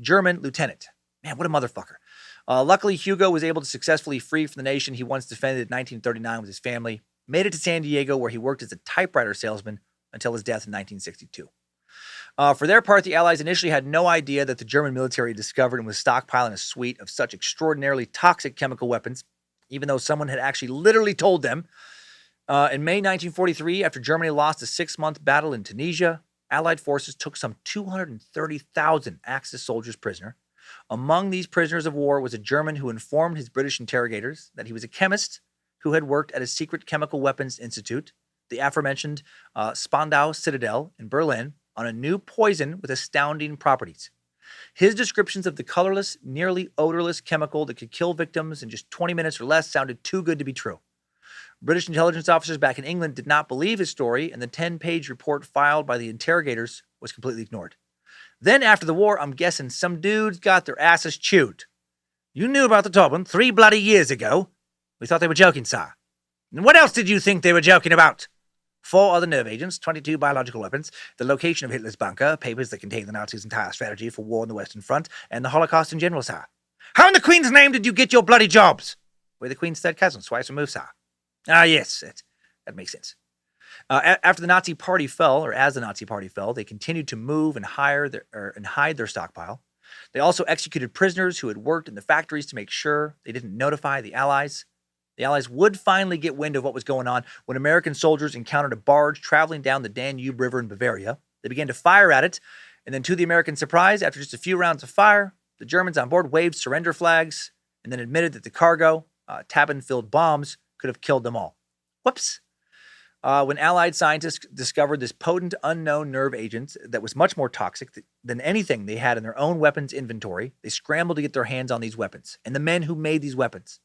German lieutenant. Man, what a motherfucker. Luckily, Hugo was able to successfully flee from the nation he once defended in 1939 with his family, made it to San Diego where he worked as a typewriter salesman until his death in 1962. For their part, the Allies initially had no idea that the German military discovered and was stockpiling a suite of such extraordinarily toxic chemical weapons, even though someone had actually literally told them. In May 1943, after Germany lost a 6-month battle in Tunisia, Allied forces took some 230,000 Axis soldiers prisoner. Among these prisoners of war was a German who informed his British interrogators that he was a chemist who had worked at a secret chemical weapons institute, the aforementioned Spandau Citadel in Berlin, on a new poison with astounding properties. His descriptions of the colorless, nearly odorless chemical that could kill victims in just 20 minutes or less sounded too good to be true. British intelligence officers back in England did not believe his story, and the 10-page report filed by the interrogators was completely ignored. Then, after the war, I'm guessing some dudes got their asses chewed. You knew about the Tobin 3 bloody years ago. We thought they were joking, sir. And what else did you think they were joking about? 4 other nerve agents, 22 biological weapons, the location of Hitler's bunker, papers that contain the Nazis' entire strategy for war on the Western Front, and the Holocaust in general, sir. How in the Queen's name did you get your bloody jobs? We're the Queen's third cousins, twice removed, sir. Ah, yes, that makes sense. After the Nazi Party fell, or as the Nazi Party fell, they continued to move and hide their stockpile. They also executed prisoners who had worked in the factories to make sure they didn't notify the Allies. The Allies would finally get wind of what was going on when American soldiers encountered a barge traveling down the Danube River in Bavaria. They began to fire at it, and then to the American surprise, after just a few rounds of fire, the Germans on board waved surrender flags and then admitted that the cargo, tabun-filled bombs, could have killed them all. Whoops. When Allied scientists discovered this potent unknown nerve agent that was much more toxic than anything they had in their own weapons inventory, they scrambled to get their hands on these weapons and the men who made these weapons.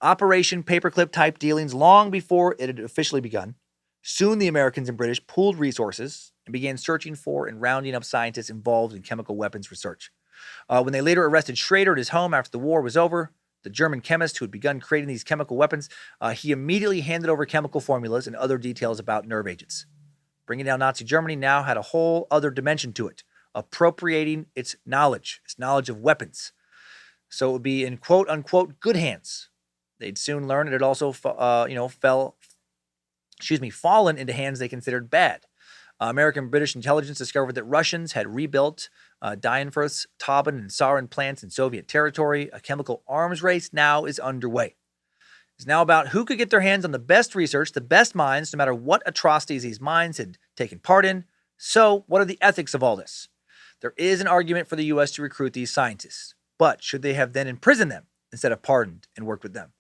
Operation Paperclip type dealings long before it had officially begun. Soon the Americans and British pooled resources and began searching for and rounding up scientists involved in chemical weapons research. When they later arrested Schrader at his home after the war was over, the German chemist who had begun creating these chemical weapons, he immediately handed over chemical formulas and other details about nerve agents. Bringing down Nazi Germany now had a whole other dimension to it, appropriating its knowledge of weapons. So it would be in quote-unquote good hands. They'd soon learn it had also fallen into hands they considered bad. American and British intelligence discovered that Russians had rebuilt Dienforth's, Tauben, and Sarin plants in Soviet territory. A chemical arms race now is underway. It's now about who could get their hands on the best research, the best minds, no matter what atrocities these minds had taken part in. So, what are the ethics of all this? There is an argument for the U.S. to recruit these scientists, but should they have then imprisoned them instead of pardoned and worked with them?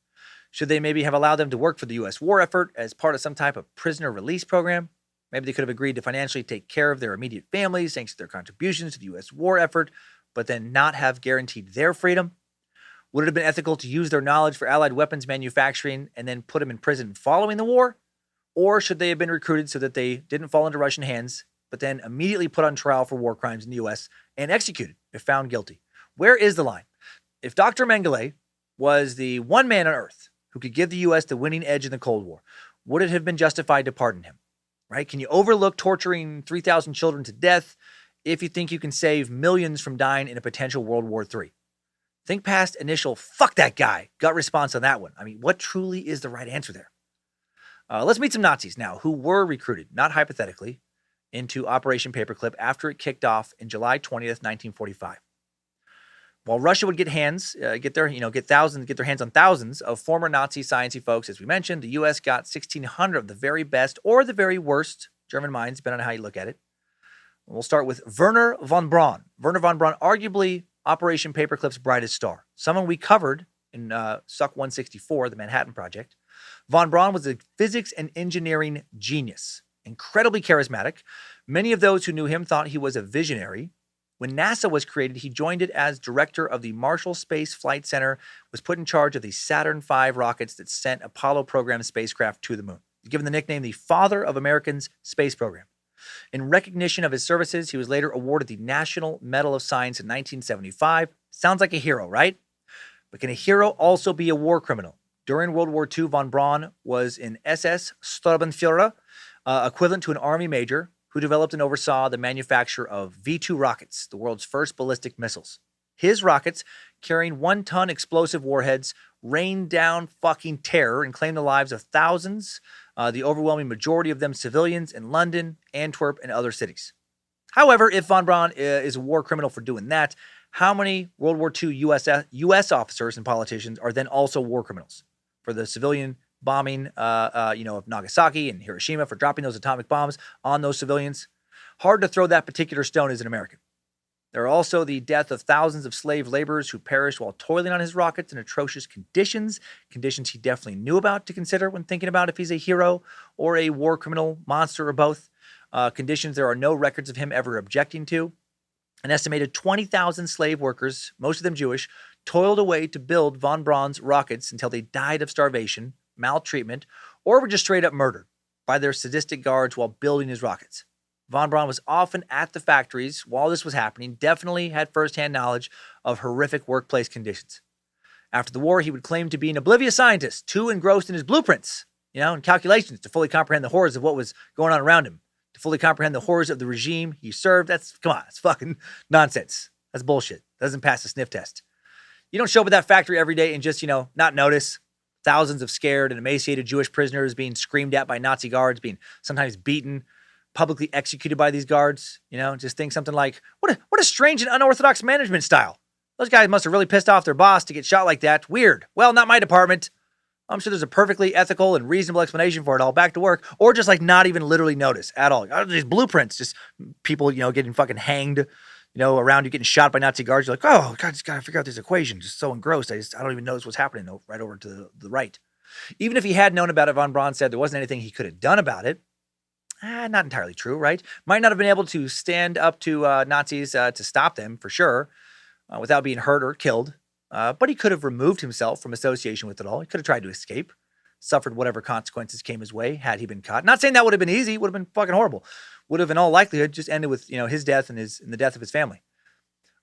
Should they maybe have allowed them to work for the U.S. war effort as part of some type of prisoner release program? Maybe they could have agreed to financially take care of their immediate families thanks to their contributions to the U.S. war effort, but then not have guaranteed their freedom. Would it have been ethical to use their knowledge for Allied weapons manufacturing and then put them in prison following the war? Or should they have been recruited so that they didn't fall into Russian hands, but then immediately put on trial for war crimes in the U.S. and executed if found guilty? Where is the line? If Dr. Mengele was the one man on earth who could give the U.S. the winning edge in the Cold War, would it have been justified to pardon him? Right? Can you overlook torturing 3,000 children to death if you think you can save millions from dying in a potential World War III? Think past initial, fuck that guy, gut response on that one. I mean, what truly is the right answer there? Let's meet some Nazis now who were recruited, not hypothetically, into Operation Paperclip after it kicked off in July 20th, 1945. While Russia would get their hands on thousands of former Nazi sciencey folks, as we mentioned, the U.S. got 1,600 of the very best or the very worst German minds, depending on how you look at it. We'll start with Wernher von Braun. Wernher von Braun, arguably Operation Paperclip's brightest star, someone we covered in Suck 164, the Manhattan Project. Von Braun was a physics and engineering genius, incredibly charismatic. Many of those who knew him thought he was a visionary. When NASA was created, he joined it as director of the Marshall Space Flight Center, was put in charge of the Saturn V rockets that sent Apollo program spacecraft to the moon. He's given the nickname the father of America's space program. In recognition of his services, he was later awarded the National Medal of Science in 1975. Sounds like a hero, right? But can a hero also be a war criminal? During World War II, von Braun was an SS Sturmbannführer, equivalent to an army major, who developed and oversaw the manufacture of V-2 rockets, the world's first ballistic missiles. His rockets, carrying 1-ton explosive warheads, rained down fucking terror and claimed the lives of thousands, the overwhelming majority of them civilians in London, Antwerp, and other cities. However, if von Braun is a war criminal for doing that, how many World War II U.S. officers and politicians are then also war criminals for the civilian bombing, of Nagasaki and Hiroshima, for dropping those atomic bombs on those civilians? Hard to throw that particular stone as an American. There are also the death of thousands of slave laborers who perished while toiling on his rockets in atrocious conditions he definitely knew about to consider when thinking about if he's a hero or a war criminal, monster, or both. Conditions there are no records of him ever objecting to. An estimated 20,000 slave workers, most of them Jewish, toiled away to build von Braun's rockets until they died of starvation, maltreatment, or were just straight up murdered by their sadistic guards while building his rockets. Von Braun was often at the factories while this was happening, definitely had firsthand knowledge of horrific workplace conditions. After the war, he would claim to be an oblivious scientist, too engrossed in his blueprints and calculations to fully comprehend the horrors of what was going on around him, to fully comprehend the horrors of the regime he served. Come on, it's fucking nonsense. That's bullshit. Doesn't pass the sniff test. You don't show up at that factory every day and just, not notice thousands of scared and emaciated Jewish prisoners being screamed at by Nazi guards, being sometimes beaten, publicly executed by these guards. Just think something like, what a strange and unorthodox management style. Those guys must have really pissed off their boss to get shot like that. Weird. Well, not my department. I'm sure there's a perfectly ethical and reasonable explanation for it all. Back to work. Or just not even literally notice at all. These blueprints, just people, getting fucking hanged, around you getting shot by Nazi guards. You're like, oh, God, I just got to figure out this equation. Just so engrossed. I don't even notice what's happening right over to the right. Even if he had known about it, von Braun said there wasn't anything he could have done about it. Not entirely true, right? Might not have been able to stand up to Nazis to stop them, for sure, without being hurt or killed. But he could have removed himself from association with it all. He could have tried to escape, suffered whatever consequences came his way had he been caught. Not saying that would have been easy. Would have been fucking horrible. Would have, in all likelihood, just ended with his death and the death of his family.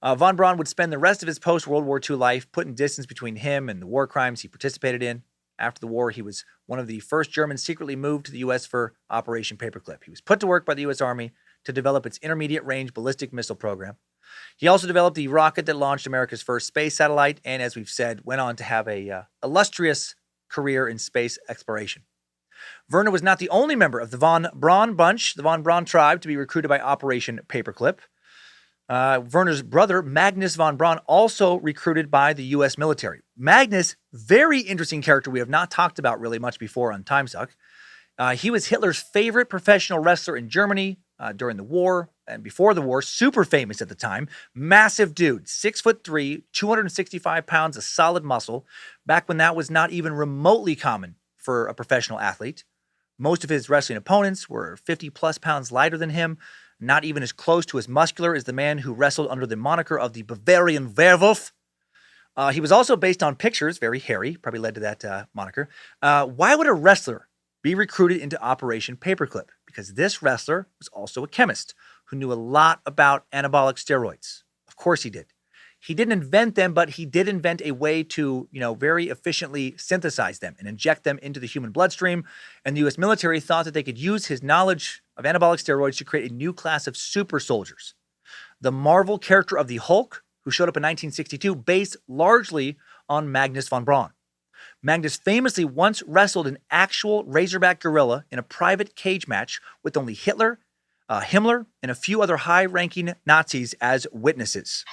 Von Braun would spend the rest of his post-World War II life putting distance between him and the war crimes he participated in. After the war, he was one of the first Germans secretly moved to the U.S. for Operation Paperclip. He was put to work by the U.S. Army to develop its intermediate-range ballistic missile program. He also developed the rocket that launched America's first space satellite, and as we've said, went on to have a illustrious career in space exploration. Werner was not the only member of the von Braun bunch, the von Braun tribe, to be recruited by Operation Paperclip. Werner's brother, Magnus von Braun, also recruited by the U.S. military. Magnus, very interesting character we have not talked about really much before on Timesuck. He was Hitler's favorite professional wrestler in Germany during the war and before the war. Super famous at the time. Massive dude, 6'3", 265 pounds of solid muscle. Back when that was not even remotely common for a professional athlete. Most of his wrestling opponents were 50 plus pounds lighter than him, not even as close to as muscular as the man who wrestled under the moniker of the Bavarian Werewolf. He was also based on pictures, very hairy, probably led to that moniker. Why would a wrestler be recruited into Operation Paperclip? Because this wrestler was also a chemist who knew a lot about anabolic steroids. Of course he did. He didn't invent them, but he did invent a way to, very efficiently synthesize them and inject them into the human bloodstream. And the U.S. military thought that they could use his knowledge of anabolic steroids to create a new class of super soldiers. The Marvel character of the Hulk, who showed up in 1962, based largely on Magnus von Braun. Magnus famously once wrestled an actual Razorback gorilla in a private cage match with only Hitler, Himmler, and a few other high-ranking Nazis as witnesses.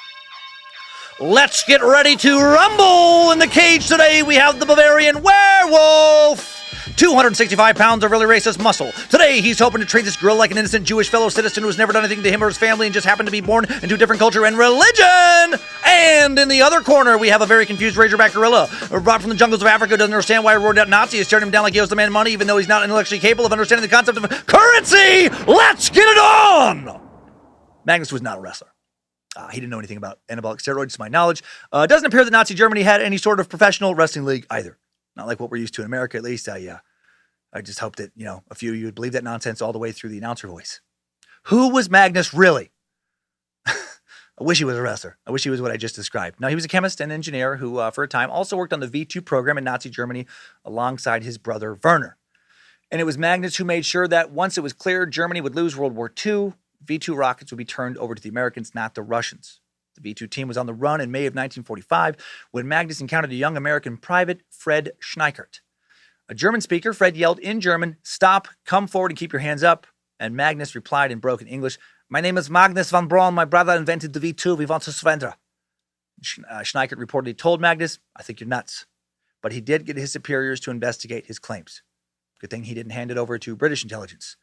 Let's get ready to rumble in the cage today. We have the Bavarian Werewolf. 265 pounds of really racist muscle. Today, he's hoping to treat this gorilla like an innocent Jewish fellow citizen who's never done anything to him or his family and just happened to be born into a different culture and religion. And in the other corner, we have a very confused Razorback gorilla brought from the jungles of Africa, doesn't understand why a roared out Nazi is staring him down like he owes the man money, even though he's not intellectually capable of understanding the concept of currency. Let's get it on! Magnus was not a wrestler. He didn't know anything about anabolic steroids, to my knowledge. It doesn't appear that Nazi Germany had any sort of professional wrestling league either. Not like what we're used to in America, at least. I just hope that, a few of you would believe that nonsense all the way through the announcer voice. Who was Magnus really? I wish he was a wrestler. I wish he was what I just described. No, he was a chemist and engineer who, for a time, also worked on the V2 program in Nazi Germany alongside his brother Werner. And it was Magnus who made sure that once it was clear Germany would lose World War II, V2 rockets would be turned over to the Americans, not the Russians. The V2 team was on the run in May of 1945 when Magnus encountered a young American private, Fred Schneikert. A German speaker, Fred yelled in German, "Stop, come forward and keep your hands up." And Magnus replied in broken English, "My name is Magnus von Braun. My brother invented the V2. We want to surrender." Schneikert reportedly told Magnus, "I think you're nuts." But he did get his superiors to investigate his claims. Good thing he didn't hand it over to British intelligence.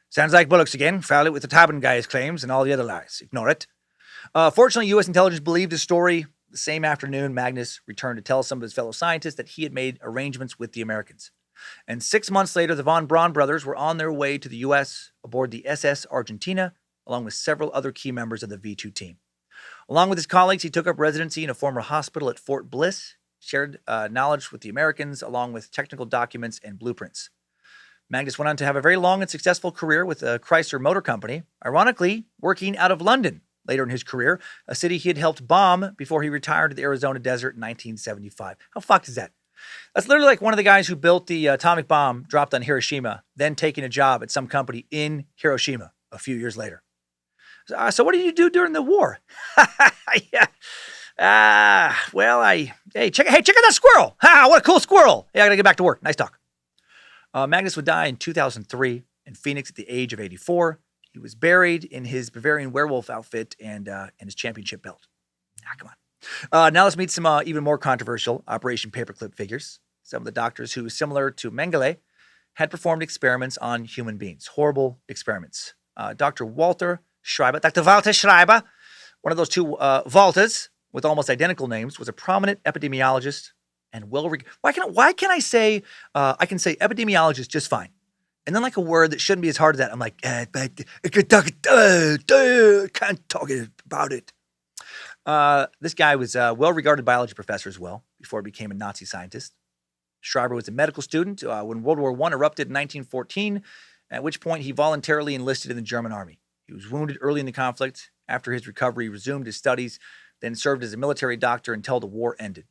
Sounds like Bullocks again. File it with the Taban guy's claims and all the other lies. Ignore it. Fortunately, U.S. intelligence believed his story. The same afternoon, Magnus returned to tell some of his fellow scientists that he had made arrangements with the Americans. And 6 months later, the von Braun brothers were on their way to the U.S. aboard the SS Argentina, along with several other key members of the V2 team. Along with his colleagues, he took up residency in a former hospital at Fort Bliss, shared knowledge with the Americans, along with technical documents and blueprints. Magnus went on to have a very long and successful career with the Chrysler Motor Company, ironically working out of London later in his career, a city he had helped bomb before he retired to the Arizona desert in 1975. How fucked is that? That's literally like one of the guys who built the atomic bomb dropped on Hiroshima, then taking a job at some company in Hiroshima a few years later. So what did you do during the war? Yeah. Check out that squirrel. What a cool squirrel. Yeah, I gotta get back to work. Nice talk. Magnus would die in 2003 in Phoenix at the age of 84. He was buried in his Bavarian werewolf outfit and his championship belt. Come on. Now let's meet some even more controversial Operation Paperclip figures. Some of the doctors who, similar to Mengele, had performed experiments on human beings. Horrible experiments. Dr. Walter Schreiber, one of those two Walters with almost identical names, was a prominent epidemiologist and why can't I say I can say epidemiologist just fine, and then like a word that shouldn't be as hard as that, I'm like can't talk about it. This guy was a well-regarded biology professor as well before he became a Nazi scientist. Schreiber was a medical student when World War I erupted in 1914, at which point he voluntarily enlisted in the German army. He was wounded early in the conflict. After his recovery, he resumed his studies, then served as a military doctor until the war ended.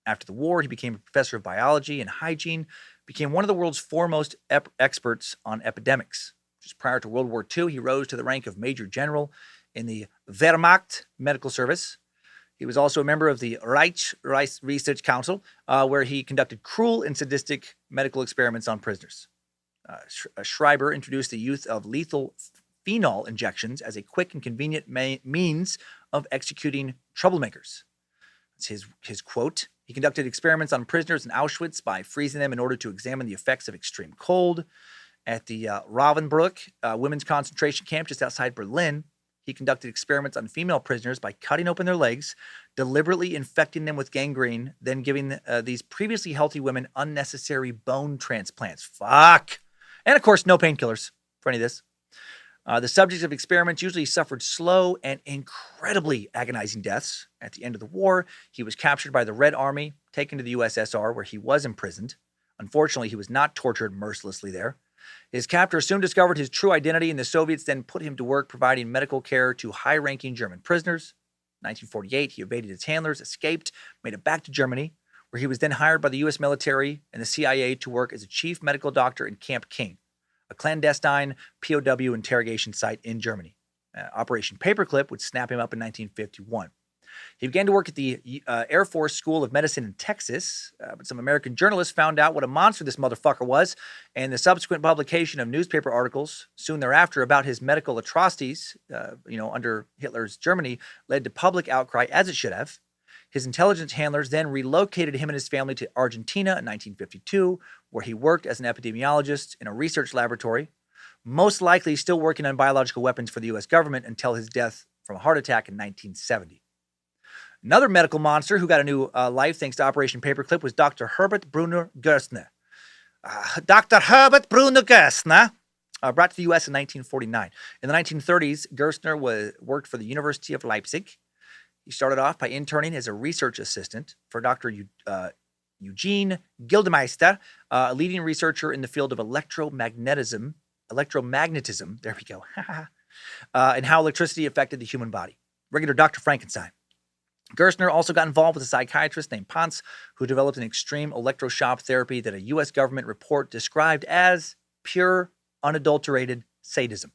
After the war, he became a professor of biology and hygiene, became one of the world's foremost experts on epidemics. Just prior to World War II, he rose to the rank of Major General in the Wehrmacht Medical Service. He was also a member of the Reich Research Council, where he conducted cruel and sadistic medical experiments on prisoners. Schreiber introduced the use of lethal phenol injections as a quick and convenient means of executing troublemakers. It's his quote. He conducted experiments on prisoners in Auschwitz by freezing them in order to examine the effects of extreme cold. At the Ravensbrück women's concentration camp just outside Berlin, he conducted experiments on female prisoners by cutting open their legs, deliberately infecting them with gangrene, then giving these previously healthy women unnecessary bone transplants. Fuck! And of course, no painkillers for any of this. The subjects of experiments usually suffered slow and incredibly agonizing deaths. At the end of the war, he was captured by the Red Army, taken to the USSR, where he was imprisoned. Unfortunately, he was not tortured mercilessly there. His captors soon discovered his true identity, and the Soviets then put him to work providing medical care to high-ranking German prisoners. In 1948, he evaded his handlers, escaped, made it back to Germany, where he was then hired by the U.S. military and the CIA to work as a chief medical doctor in Camp King, a clandestine POW interrogation site in Germany. Operation Paperclip would snap him up in 1951. He began to work at the Air Force School of Medicine in Texas, but some American journalists found out what a monster this motherfucker was, and the subsequent publication of newspaper articles soon thereafter about his medical atrocities, under Hitler's Germany, led to public outcry, as it should have. His intelligence handlers then relocated him and his family to Argentina in 1952, where he worked as an epidemiologist in a research laboratory, most likely still working on biological weapons for the U.S. government until his death from a heart attack in 1970. Another medical monster who got a new life thanks to Operation Paperclip was Dr. Herbert Bruner Gerstner. Dr. Herbert Bruner Gerstner, brought to the U.S. in 1949. In the 1930s, Gerstner worked for the University of Leipzig. He started off by interning as a research assistant for Dr. Eugene Gildemeister, a leading researcher in the field of electromagnetism, there we go, and how electricity affected the human body. Regular Dr. Frankenstein. Gerstner also got involved with a psychiatrist named Ponce, who developed an extreme electroshock therapy that a U.S. government report described as pure, unadulterated sadism.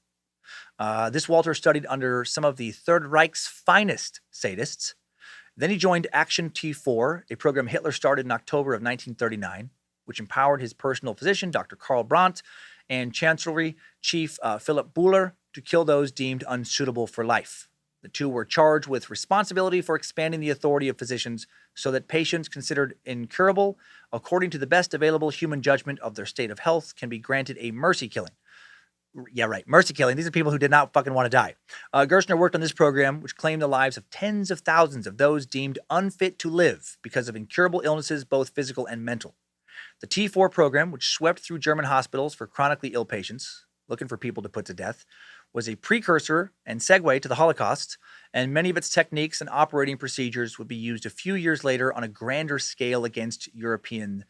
This Walter studied under some of the Third Reich's finest sadists. Then he joined Action T4, a program Hitler started in October of 1939, which empowered his personal physician, Dr. Karl Brandt, and Chancellery Chief Philip Buhler to kill those deemed unsuitable for life. The two were charged with responsibility for expanding the authority of physicians so that patients considered incurable, according to the best available human judgment of their state of health, can be granted a mercy killing. Yeah, right. Mercy killing. These are people who did not fucking want to die. Gerstner worked on this program, which claimed the lives of tens of thousands of those deemed unfit to live because of incurable illnesses, both physical and mental. The T4 program, which swept through German hospitals for chronically ill patients, looking for people to put to death, was a precursor and segue to the Holocaust, and many of its techniques and operating procedures would be used a few years later on a grander scale against Europe's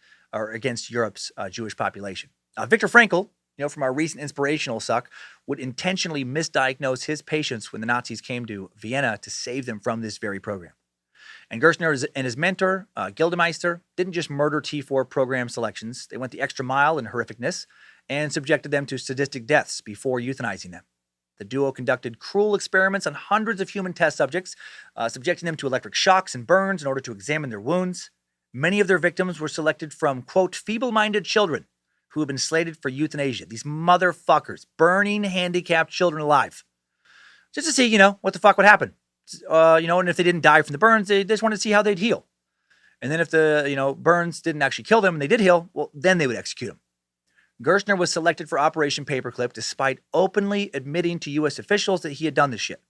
Jewish population. Viktor Frankl, from our recent inspirational suck, would intentionally misdiagnose his patients when the Nazis came to Vienna to save them from this very program. And Gerstner and his mentor, Gildemeister, didn't just murder T4 program selections. They went the extra mile in horrificness and subjected them to sadistic deaths before euthanizing them. The duo conducted cruel experiments on hundreds of human test subjects, subjecting them to electric shocks and burns in order to examine their wounds. Many of their victims were selected from, quote, feeble-minded children who had been slated for euthanasia. These motherfuckers, burning handicapped children alive. Just to see, what the fuck would happen. And if they didn't die from the burns, they just wanted to see how they'd heal. And then if the, burns didn't actually kill them and they did heal, well, then they would execute them. Gerstner was selected for Operation Paperclip despite openly admitting to U.S. officials that he had done this shit.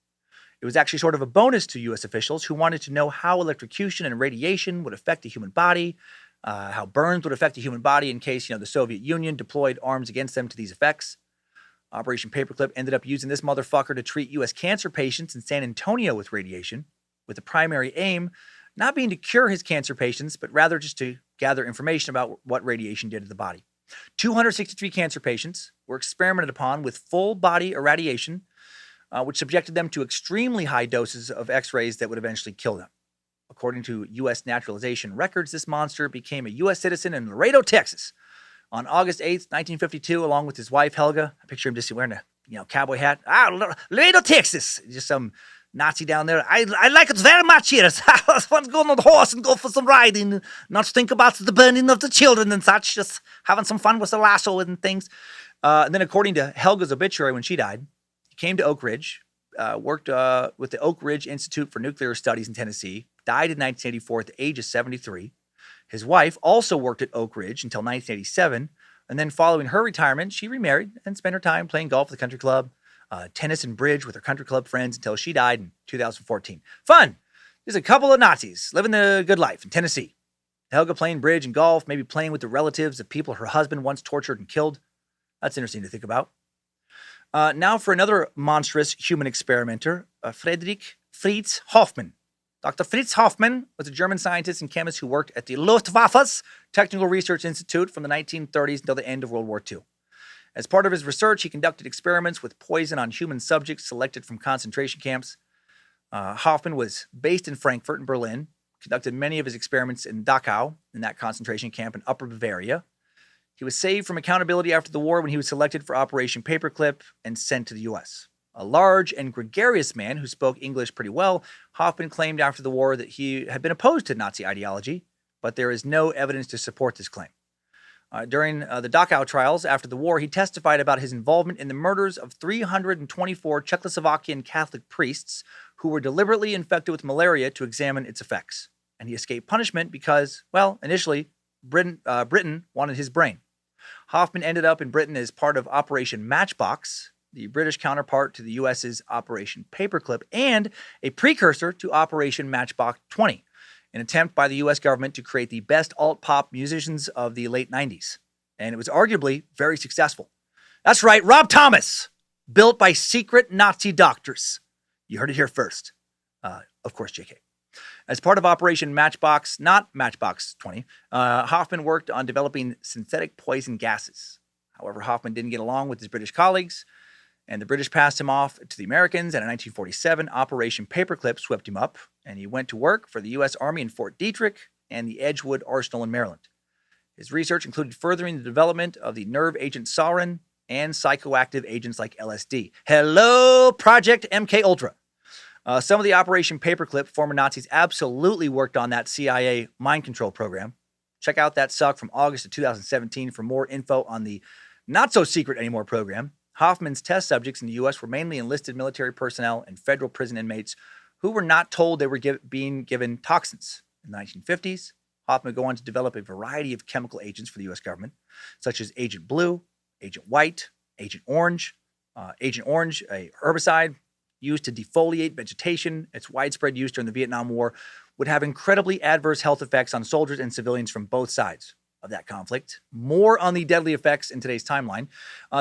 It was actually sort of a bonus to U.S. officials who wanted to know how electrocution and radiation would affect the human body, how burns would affect the human body in case, the Soviet Union deployed arms against them to these effects. Operation Paperclip ended up using this motherfucker to treat U.S. cancer patients in San Antonio with radiation, with the primary aim not being to cure his cancer patients, but rather just to gather information about what radiation did to the body. 263 cancer patients were experimented upon with full body irradiation, which subjected them to extremely high doses of X-rays that would eventually kill them. According to U.S. naturalization records, this monster became a U.S. citizen in Laredo, Texas, on August 8th, 1952, along with his wife, Helga. I picture him just wearing a cowboy hat. Laredo, Texas. Just some Nazi down there. I like it very much here. I want to go on the horse and go for some riding, not think about the burning of the children and such, just having some fun with the lasso and things. And then according to Helga's obituary when she died, he came to Oak Ridge, worked with the Oak Ridge Institute for Nuclear Studies in Tennessee, died in 1984 at the age of 73. His wife also worked at Oak Ridge until 1987, and then following her retirement, she remarried and spent her time playing golf at the country club, tennis and bridge with her country club friends until she died in 2014. Fun! There's a couple of Nazis living the good life in Tennessee. Helga playing bridge and golf, maybe playing with the relatives of people her husband once tortured and killed. That's interesting to think about. Now for another monstrous human experimenter, Friedrich Fritz Hoffman. Dr. Fritz Hoffman was a German scientist and chemist who worked at the Luftwaffe's Technical Research Institute from the 1930s until the end of World War II. As part of his research, he conducted experiments with poison on human subjects selected from concentration camps. Hoffman was based in Frankfurt and Berlin, conducted many of his experiments in Dachau, in that concentration camp in Upper Bavaria. He was saved from accountability after the war when he was selected for Operation Paperclip and sent to the U.S. A large and gregarious man who spoke English pretty well, Hoffman claimed after the war that he had been opposed to Nazi ideology, but there is no evidence to support this claim. During the Dachau trials after the war, he testified about his involvement in the murders of 324 Czechoslovakian Catholic priests who were deliberately infected with malaria to examine its effects. And he escaped punishment because, initially, Britain wanted his brain. Hoffman ended up in Britain as part of Operation Matchbox, the British counterpart to the U.S.'s Operation Paperclip, and a precursor to Operation Matchbox 20, an attempt by the U.S. government to create the best alt-pop musicians of the late 90s. And it was arguably very successful. That's right, Rob Thomas, built by secret Nazi doctors. You heard it here first. Of course, JK. As part of Operation Matchbox, not Matchbox 20, Hoffman worked on developing synthetic poison gases. However, Hoffman didn't get along with his British colleagues, and the British passed him off to the Americans, and in 1947, Operation Paperclip swept him up, and he went to work for the U.S. Army in Fort Detrick and the Edgewood Arsenal in Maryland. His research included furthering the development of the nerve agent sarin and psychoactive agents like LSD. Hello, Project MK Ultra. Some of the Operation Paperclip former Nazis absolutely worked on that CIA mind control program. Check out that suck from August of 2017 for more info on the not-so-secret anymore program. Hoffman's test subjects in the U.S. were mainly enlisted military personnel and federal prison inmates who were not told they were being given toxins. In the 1950s, Hoffman would go on to develop a variety of chemical agents for the U.S. government, such as Agent Blue, Agent White, Agent Orange. Agent Orange, a herbicide used to defoliate vegetation. Its widespread use during the Vietnam War would have incredibly adverse health effects on soldiers and civilians from both sides of that conflict. More on the deadly effects in today's timeline.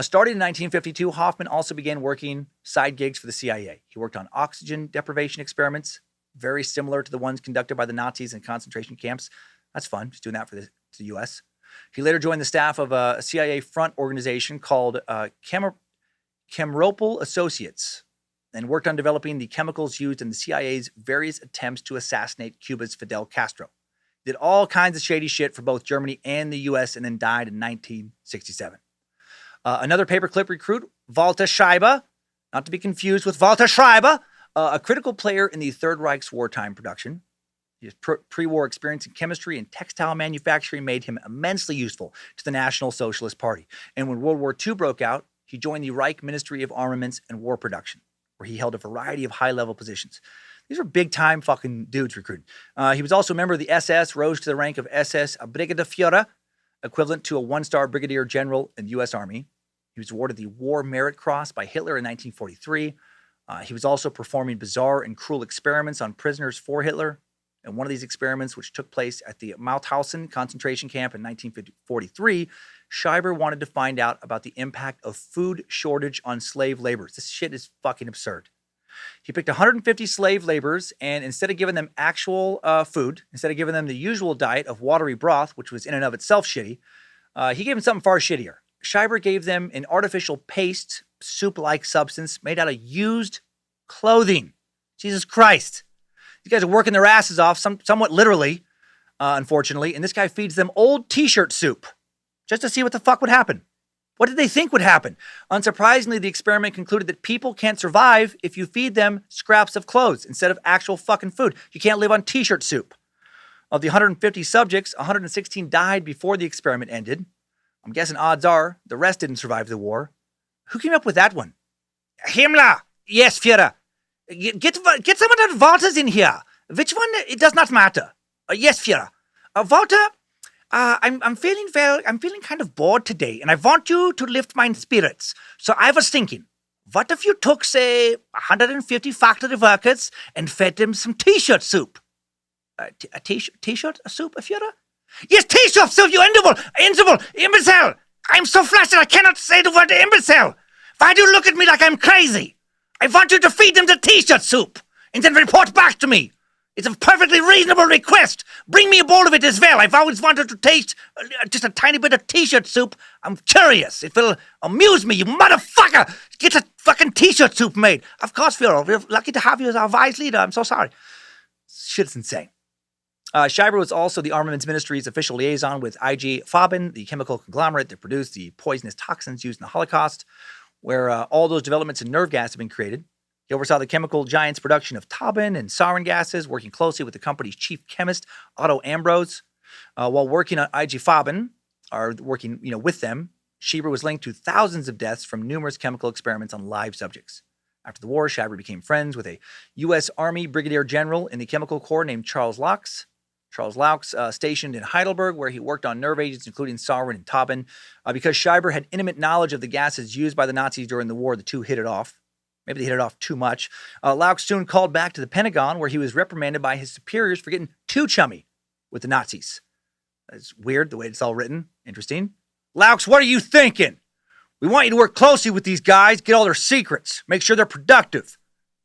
Starting in 1952, Hoffman also began working side gigs for the CIA. He worked on oxygen deprivation experiments, very similar to the ones conducted by the Nazis in concentration camps. That's fun, just doing that for the U.S. He later joined the staff of a CIA front organization called Chemropol Associates. and worked on developing the chemicals used in the CIA's various attempts to assassinate Cuba's Fidel Castro. Did all kinds of shady shit for both Germany and the U.S. and then died in 1967. Another paperclip recruit, Walter Scheiber, not to be confused with Walter Schreiber, a critical player in the Third Reich's wartime production. His pre-war experience in chemistry and textile manufacturing made him immensely useful to the National Socialist Party. And when World War II broke out, he joined the Reich Ministry of Armaments and War Production, where he held a variety of high-level positions. These were big-time fucking dudes recruited. He was also a member of the SS, rose to the rank of SS Brigadeführer, equivalent to a one-star brigadier general in the U.S. Army. He was awarded the War Merit Cross by Hitler in 1943. He was also performing bizarre and cruel experiments on prisoners for Hitler. And one of these experiments, which took place at the Mauthausen concentration camp in 1943, Scheiber wanted to find out about the impact of food shortage on slave laborers. This shit is fucking absurd. He picked 150 slave laborers, and instead of giving them actual food, instead of giving them the usual diet of watery broth, which was in and of itself shitty, he gave them something far shittier. Scheiber gave them an artificial paste, soup-like substance made out of used clothing. Jesus Christ. These guys are working their asses off, somewhat literally, unfortunately, and this guy feeds them old t-shirt soup just to see what the fuck would happen. What did they think would happen? Unsurprisingly, the experiment concluded that people can't survive if you feed them scraps of clothes instead of actual fucking food. You can't live on t-shirt soup. Of the 150 subjects, 116 died before the experiment ended. I'm guessing odds are the rest didn't survive the war. Who came up with that one? Himmler! Yes, Führer. Get some of the Walters in here. Which one? It does not matter. Yes, Führer. Walter, I'm feeling kind of bored today, and I want you to lift my spirits. So I was thinking, what if you took, say, 150 factory workers and fed them some t-shirt soup? A t-shirt soup, Führer? Yes, t-shirt soup, you imbecile! I'm so flustered I cannot say the word imbecile. Why do you look at me like I'm crazy? I want you to feed them the t-shirt soup and then report back to me. It's a perfectly reasonable request. Bring me a bowl of it as well. I've always wanted to taste just a tiny bit of t-shirt soup. I'm curious. It will amuse me, you motherfucker. Get a fucking t-shirt soup made. Of course, Führer. We're lucky to have you as our vice leader. I'm so sorry. Shit's insane. Scheiber was also the Armaments Ministry's official liaison with IG Farben, the chemical conglomerate that produced the poisonous toxins used in the Holocaust, where all those developments in nerve gas have been created. He oversaw the chemical giant's production of Tauben and sarin gases, working closely with the company's chief chemist, Otto Ambros. While working on IG Farben, or working with them, Scheiber was linked to thousands of deaths from numerous chemical experiments on live subjects. After the war, Scheiber became friends with a U.S. Army Brigadier General in the Chemical Corps named Charles Laux. Charles Laux, stationed in Heidelberg, where he worked on nerve agents, including sarin and Tauben. Because Scheiber had intimate knowledge of the gases used by the Nazis during the war, the two hit it off. Maybe they hit it off too much. Laux soon called back to the Pentagon, where he was reprimanded by his superiors for getting too chummy with the Nazis. That's weird, the way it's all written. Interesting. Laux, what are you thinking? We want you to work closely with these guys, get all their secrets, make sure they're productive.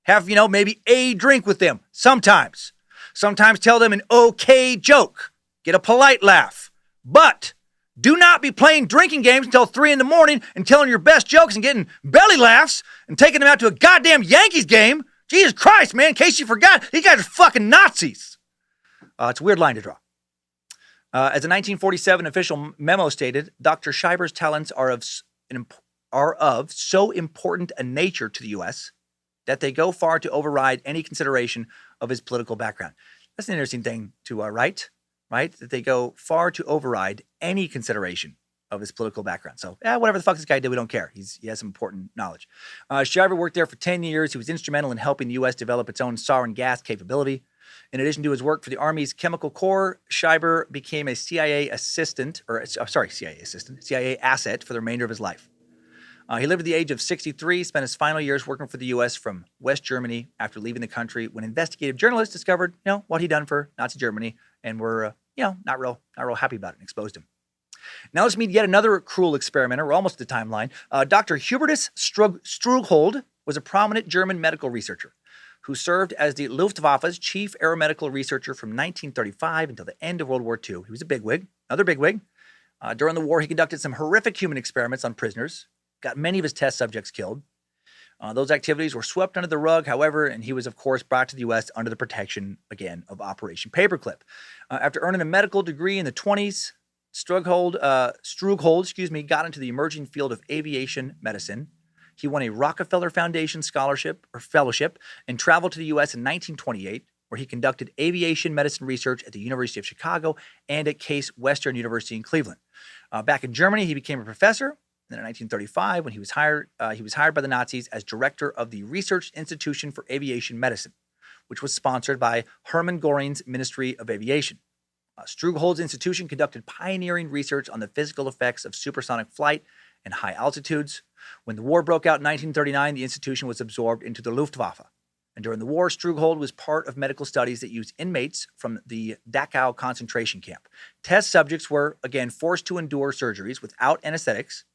Have, maybe a drink with them sometimes. Sometimes tell them an okay joke. Get a polite laugh. But do not be playing drinking games until 3 a.m. and telling your best jokes and getting belly laughs and taking them out to a goddamn Yankees game. Jesus Christ, man, in case you forgot, these guys are fucking Nazis. It's a weird line to draw. As a 1947 official memo stated, Dr. Scheiber's talents are of so important a nature to the U.S. that they go far to override any consideration of his political background. That's an interesting thing to write, right? That they go far to override any consideration of his political background. So, whatever the fuck this guy did, we don't care. He has some important knowledge. Scheiber worked there for 10 years. He was instrumental in helping the U.S. develop its own sarin gas capability. In addition to his work for the Army's Chemical Corps, Scheiber became a CIA asset for the remainder of his life. He lived at the age of 63, spent his final years working for the U.S. from West Germany after leaving the country when investigative journalists discovered, what he'd done for Nazi Germany and were, not real happy about it and exposed him. Now let's meet yet another cruel experimenter. We're almost at the timeline. Dr. Hubertus Strughold was a prominent German medical researcher who served as the Luftwaffe's chief aeromedical researcher from 1935 until the end of World War II. He was a bigwig, another bigwig. During the war, he conducted some horrific human experiments on prisoners, got many of his test subjects killed. Those activities were swept under the rug, however, and he was, of course, brought to the U.S. under the protection, again, of Operation Paperclip. After earning a medical degree in the 20s, Strughold, got into the emerging field of aviation medicine. He won a Rockefeller Foundation scholarship or fellowship and traveled to the U.S. in 1928, where he conducted aviation medicine research at the University of Chicago and at Case Western University in Cleveland. Back in Germany, he became a professor. Then in 1935, when he was hired by the Nazis as director of the Research Institution for Aviation Medicine, which was sponsored by Hermann Göring's Ministry of Aviation. Strughold's institution conducted pioneering research on the physical effects of supersonic flight and high altitudes. When the war broke out in 1939, the institution was absorbed into the Luftwaffe. And during the war, Strughold was part of medical studies that used inmates from the Dachau concentration camp. Test subjects were, again, forced to endure surgeries without anesthetics.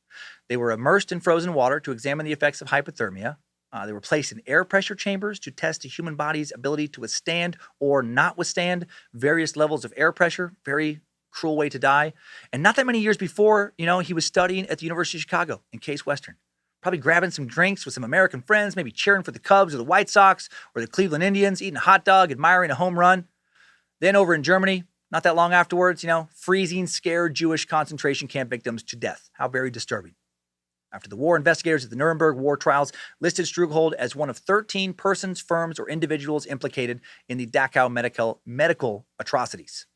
They were immersed in frozen water to examine the effects of hypothermia. They were placed in air pressure chambers to test the human body's ability to withstand or not withstand various levels of air pressure. Very cruel way to die. And not that many years before, he was studying at the University of Chicago in Case Western. Probably grabbing some drinks with some American friends, maybe cheering for the Cubs or the White Sox or the Cleveland Indians, eating a hot dog, admiring a home run. Then over in Germany, not that long afterwards, freezing scared Jewish concentration camp victims to death. How very disturbing. After the war, investigators at the Nuremberg war trials listed Strughold as one of 13 persons, firms, or individuals implicated in the Dachau medical atrocities.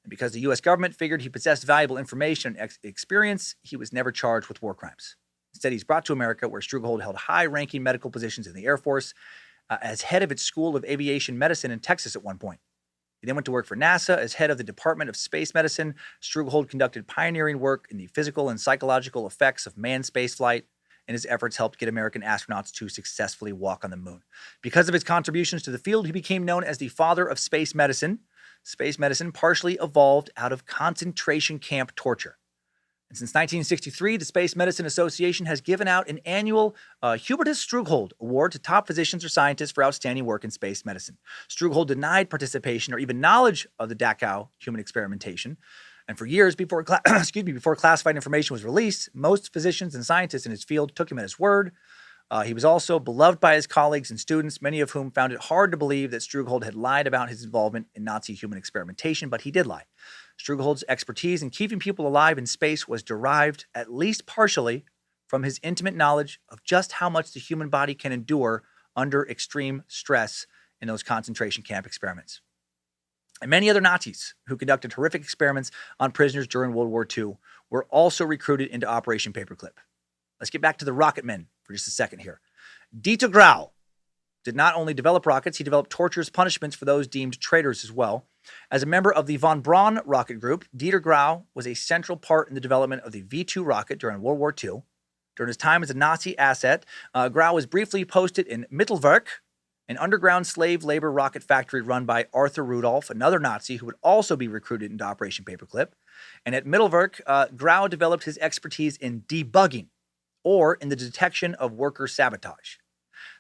And because the U.S. government figured he possessed valuable information and experience, he was never charged with war crimes. Instead, he's brought to America, where Strughold held high-ranking medical positions in the Air Force as head of its School of Aviation Medicine in Texas at one point. He then went to work for NASA as head of the Department of Space Medicine. Strughold conducted pioneering work in the physical and psychological effects of manned spaceflight, and his efforts helped get American astronauts to successfully walk on the moon. Because of his contributions to the field, he became known as the father of space medicine. Space medicine partially evolved out of concentration camp torture. And since 1963, the Space Medicine Association has given out an annual Hubertus Strughold Award to top physicians or scientists for outstanding work in space medicine. Strughold denied participation or even knowledge of the Dachau human experimentation. And for years before classified information was released, most physicians and scientists in his field took him at his word. He was also beloved by his colleagues and students, many of whom found it hard to believe that Strughold had lied about his involvement in Nazi human experimentation, but he did lie. Strughold's expertise in keeping people alive in space was derived, at least partially, from his intimate knowledge of just how much the human body can endure under extreme stress in those concentration camp experiments. And many other Nazis who conducted horrific experiments on prisoners during World War II were also recruited into Operation Paperclip. Let's get back to the rocket men for just a second here. Dieter Grau did not only develop rockets, he developed torturous punishments for those deemed traitors as well. As a member of the von Braun rocket group, Dieter Grau was a central part in the development of the V-2 rocket during World War II. During his time as a Nazi asset, Grau was briefly posted in Mittelwerk, an underground slave labor rocket factory run by Arthur Rudolph, another Nazi who would also be recruited into Operation Paperclip. And at Mittelwerk, Grau developed his expertise in debugging, or in the detection of worker sabotage.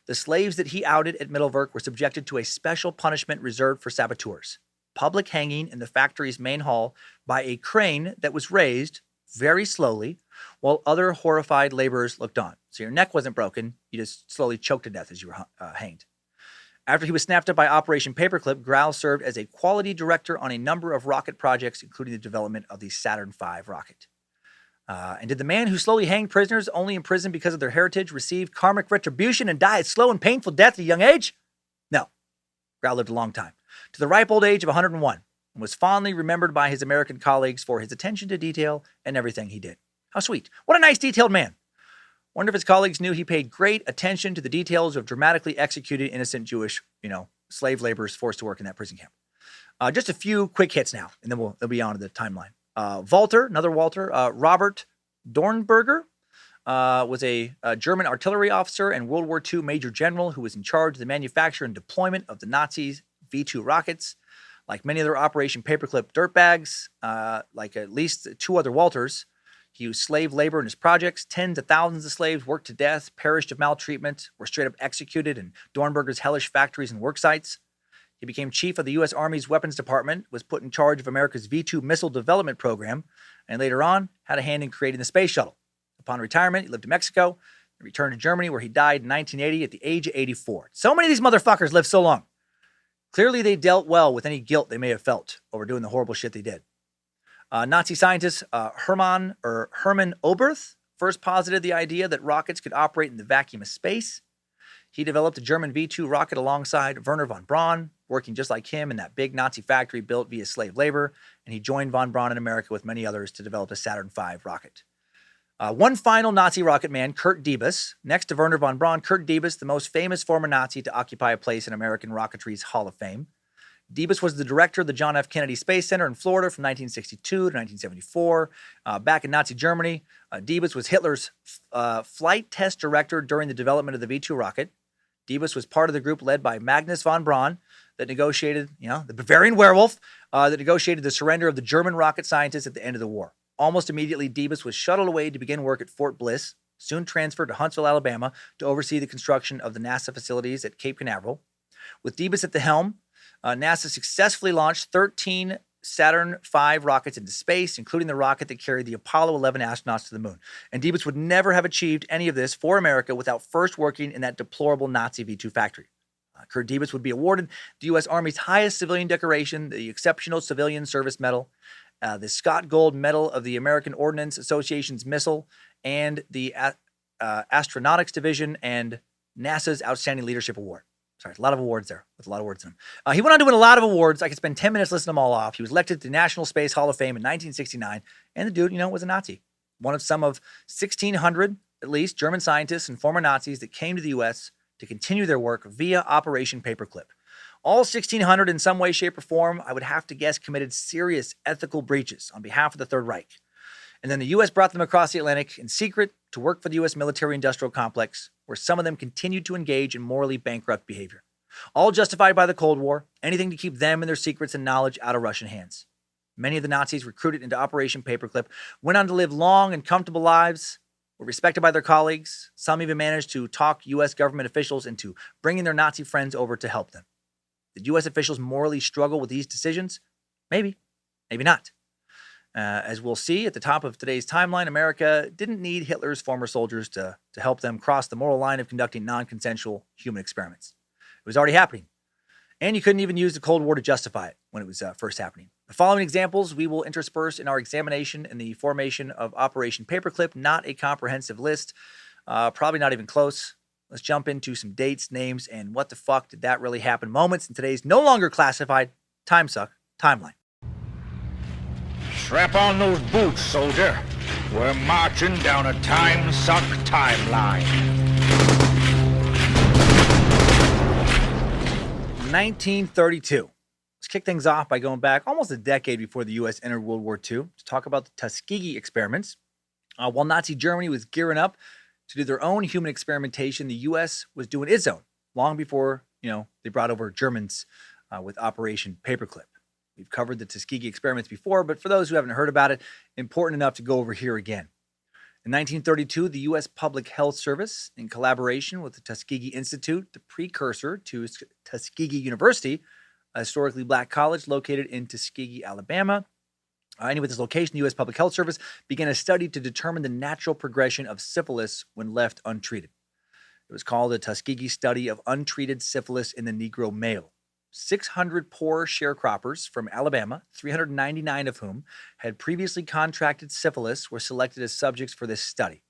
The slaves that he outed at Mittelwerk were subjected to a special punishment reserved for saboteurs: public hanging in the factory's main hall by a crane that was raised very slowly while other horrified laborers looked on. So your neck wasn't broken, you just slowly choked to death as you were hanged. After he was snapped up by Operation Paperclip, Grau served as a quality director on a number of rocket projects, including the development of the Saturn V rocket. And did the man who slowly hanged prisoners only in prison because of their heritage receive karmic retribution and die a slow and painful death at a young age? No. Grau lived a long time, to the ripe old age of 101, and was fondly remembered by his American colleagues for his attention to detail and everything he did. How sweet. What a nice, detailed man. Wonder if his colleagues knew he paid great attention to the details of dramatically executed innocent Jewish, slave laborers forced to work in that prison camp. Just a few quick hits now, and then we'll be on to the timeline. Another Walter, Robert Dornberger, was a German artillery officer and World War II Major General who was in charge of the manufacture and deployment of the Nazis' V-2 rockets. Like many other Operation Paperclip dirtbags, like at least two other Walters, he used slave labor in his projects. Tens of thousands of slaves worked to death, perished of maltreatment, were straight up executed in Dornberger's hellish factories and work sites. He became chief of the U.S. Army's Weapons Department, was put in charge of America's V-2 missile development program, and later on had a hand in creating the space shuttle. Upon retirement, he lived in Mexico, He returned to Germany, where he died in 1980 at the age of 84. So many of these motherfuckers lived so long. Clearly, they dealt well with any guilt they may have felt over doing the horrible shit they did. Nazi scientist Hermann Oberth first posited the idea that rockets could operate in the vacuum of space. He developed a German V-2 rocket alongside Werner von Braun, working just like him in that big Nazi factory built via slave labor, and he joined von Braun in America with many others to develop a Saturn V rocket. One final Nazi rocket man, Kurt Diebus. Next to Werner von Braun, Kurt Diebus, the most famous former Nazi to occupy a place in American rocketry's Hall of Fame. Diebus was the director of the John F. Kennedy Space Center in Florida from 1962 to 1974. Back in Nazi Germany, Diebus was Hitler's flight test director during the development of the V-2 rocket. Diebus was part of the group led by Magnus von Braun that negotiated, the Bavarian werewolf, that negotiated the surrender of the German rocket scientists at the end of the war. Almost immediately, Diebus was shuttled away to begin work at Fort Bliss, soon transferred to Huntsville, Alabama, to oversee the construction of the NASA facilities at Cape Canaveral. With Diebus at the helm, NASA successfully launched 13 Saturn V rockets into space, including the rocket that carried the Apollo 11 astronauts to the moon. And Diebus would never have achieved any of this for America without first working in that deplorable Nazi V-2 factory. Kurt Diebus would be awarded the U.S. Army's highest civilian decoration, the Exceptional Civilian Service Medal, the Scott Gold Medal of the American Ordnance Association's Missile, and the Astronautics Division and NASA's Outstanding Leadership Award. Sorry, a lot of awards there, with a lot of words in them. He went on to win a lot of awards. I could spend 10 minutes listing them all off. He was elected to the National Space Hall of Fame in 1969, and the dude, was a Nazi. One of some of 1,600, at least, German scientists and former Nazis that came to the U.S. to continue their work via Operation Paperclip. All 1,600 in some way, shape, or form, I would have to guess, committed serious ethical breaches on behalf of the Third Reich. And then the U.S. brought them across the Atlantic in secret to work for the U.S. military-industrial complex, where some of them continued to engage in morally bankrupt behavior. All justified by the Cold War, anything to keep them and their secrets and knowledge out of Russian hands. Many of the Nazis recruited into Operation Paperclip went on to live long and comfortable lives, were respected by their colleagues. Some even managed to talk U.S. government officials into bringing their Nazi friends over to help them. Did U.S. officials morally struggle with these decisions? Maybe. Maybe not. As we'll see at the top of today's timeline, America didn't need Hitler's former soldiers to help them cross the moral line of conducting non-consensual human experiments. It was already happening. And you couldn't even use the Cold War to justify it when it was first happening. The following examples we will intersperse in our examination in the formation of Operation Paperclip, not a comprehensive list, probably not even close. Let's jump into some dates, names, and what the fuck did that really happen moments in today's no longer classified Timesuck timeline. Strap on those boots, soldier. We're marching down a Timesuck timeline. 1932. Let's kick things off by going back almost a decade before the U.S. entered World War II to talk about the Tuskegee experiments. While Nazi Germany was gearing up to do their own human experimentation, the U.S. was doing its own long before, they brought over Germans with Operation Paperclip. We've covered the Tuskegee experiments before, but for those who haven't heard about it, important enough to go over here again. In 1932, the U.S. Public Health Service, in collaboration with the Tuskegee Institute, the precursor to Tuskegee University, a historically black college located in Tuskegee, Alabama. With this location, the U.S. Public Health Service began a study to determine the natural progression of syphilis when left untreated. It was called the Tuskegee Study of Untreated Syphilis in the Negro Male. 600 poor sharecroppers from Alabama, 399 of whom had previously contracted syphilis, were selected as subjects for this study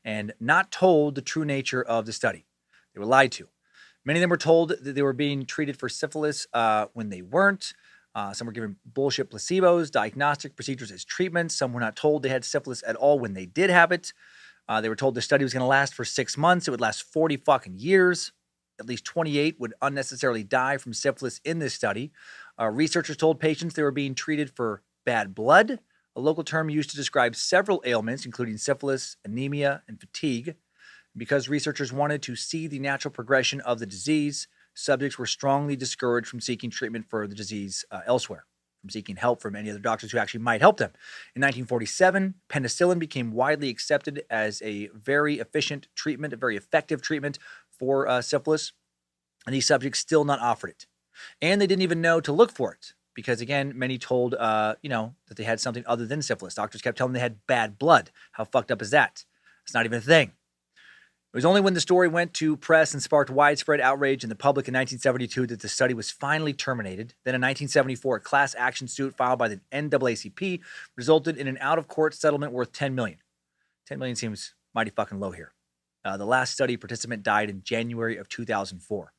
and not told the true nature of the study. They were lied to. Many of them were told that they were being treated for syphilis when they weren't. Some were given bullshit placebos, diagnostic procedures as treatments. Some were not told they had syphilis at all when they did have it. They were told the study was going to last for 6 months. It would last 40 fucking years. At least 28 would unnecessarily die from syphilis in this study. Researchers told patients they were being treated for bad blood, a local term used to describe several ailments, including syphilis, anemia, and fatigue. Because researchers wanted to see the natural progression of the disease, subjects were strongly discouraged from seeking treatment for the disease elsewhere, from seeking help from any other doctors who actually might help them. In 1947, penicillin became widely accepted as a very efficient treatment, a very effective treatment for syphilis, and these subjects still not offered it. And they didn't even know to look for it because, again, many told, that they had something other than syphilis. Doctors kept telling them they had bad blood. How fucked up is that? It's not even a thing. It was only when the story went to press and sparked widespread outrage in the public in 1972 that the study was finally terminated. Then in 1974, a class action suit filed by the NAACP resulted in an out-of-court settlement worth $10 million. $10 million seems mighty fucking low here. The last study participant died in January of 2004.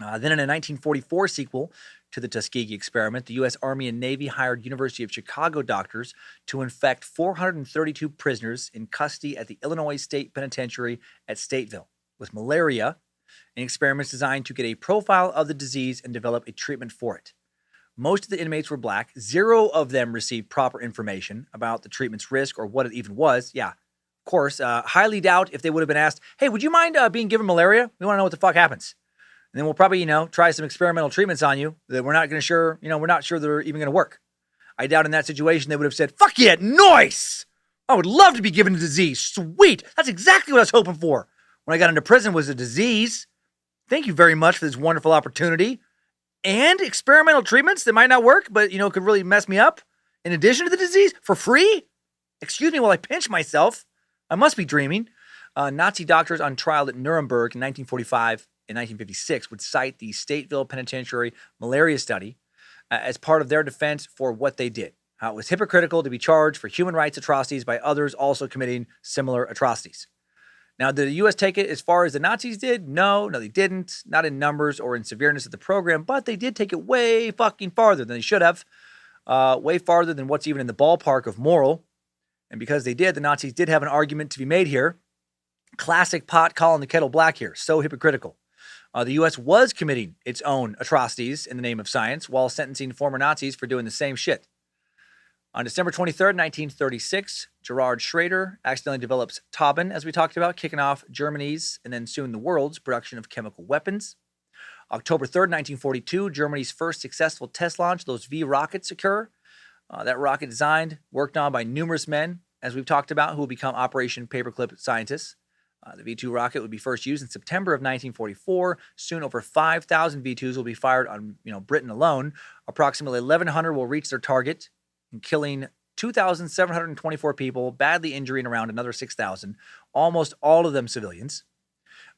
Then in a 1944 sequel to the Tuskegee experiment, the U.S. Army and Navy hired University of Chicago doctors to infect 432 prisoners in custody at the Illinois State Penitentiary at Stateville with malaria, in experiments designed to get a profile of the disease and develop a treatment for it. Most of the inmates were black. 0 of them received proper information about the treatment's risk or what it even was. Yeah, of course. Highly doubt if they would have been asked, hey, would you mind being given malaria? We want to know what the fuck happens. And then we'll probably, try some experimental treatments on you that we're not sure they're even going to work. I doubt in that situation they would have said, fuck yeah, nice! I would love to be given a disease. Sweet! That's exactly what I was hoping for when I got into prison was a disease. Thank you very much for this wonderful opportunity. And experimental treatments that might not work, but, could really mess me up. In addition to the disease, for free? Excuse me while I pinch myself. I must be dreaming. Nazi doctors on trial at Nuremberg in 1945 and 1956 would cite the Stateville Penitentiary malaria study as part of their defense for what they did. How it was hypocritical to be charged for human rights atrocities by others also committing similar atrocities. Now, did the U.S. take it as far as the Nazis did? No, they didn't. Not in numbers or in severeness of the program, but they did take it way fucking farther than they should have. Way farther than what's even in the ballpark of moral. And because they did, the Nazis did have an argument to be made here. Classic pot calling the kettle black here. So hypocritical. The U.S. was committing its own atrocities in the name of science while sentencing former Nazis for doing the same shit. On December 23rd, 1936, Gerhard Schrader accidentally develops Tauben, as we talked about, kicking off Germany's and then soon the world's production of chemical weapons. October 3rd, 1942, Germany's first successful test launch, those V rockets occur. That rocket designed, worked on by numerous men, as we've talked about, who will become Operation Paperclip scientists. The V-2 rocket would be first used in September of 1944. Soon, over 5,000 V-2s will be fired on, Britain alone. Approximately 1,100 will reach their target, killing 2,724 people, badly injuring around another 6,000, almost all of them civilians.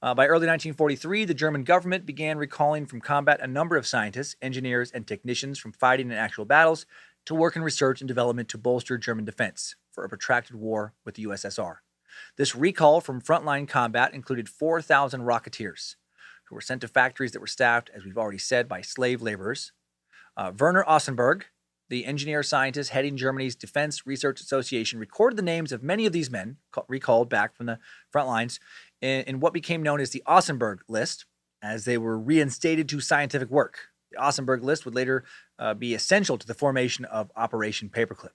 By early 1943, the German government began recalling from combat a number of scientists, engineers, and technicians from fighting in actual battles to work in research and development to bolster German defense for a protracted war with the USSR. This recall from frontline combat included 4,000 rocketeers who were sent to factories that were staffed, as we've already said, by slave laborers. Werner Ossenberg, the engineer-scientist heading Germany's Defense Research Association, recorded the names of many of these men recalled back from the front lines in what became known as the Ossenberg List, as they were reinstated to scientific work. The Ossenberg List would later be essential to the formation of Operation Paperclip.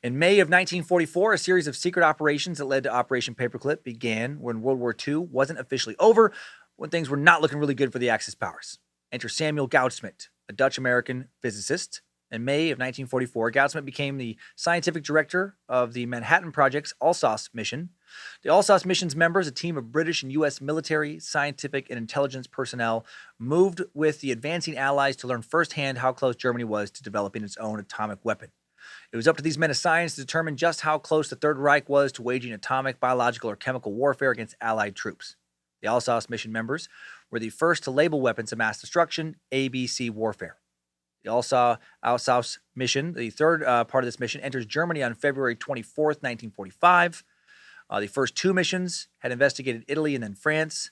In May of 1944, a series of secret operations that led to Operation Paperclip began when World War II wasn't officially over, when things were not looking really good for the Axis powers. Enter Samuel Goudsmit, a Dutch-American physicist. In May of 1944, Goudsmit became the scientific director of the Manhattan Project's Alsace mission. The Alsace mission's members, a team of British and U.S. military, scientific, and intelligence personnel, moved with the advancing Allies to learn firsthand how close Germany was to developing its own atomic weapon. It was up to these men of science to determine just how close the Third Reich was to waging atomic, biological, or chemical warfare against Allied troops. The Alsace mission members were the first to label weapons of mass destruction ABC warfare. The Alsace mission, the third part of this mission, enters Germany on February 24th, 1945. The first 2 missions had investigated Italy and then France.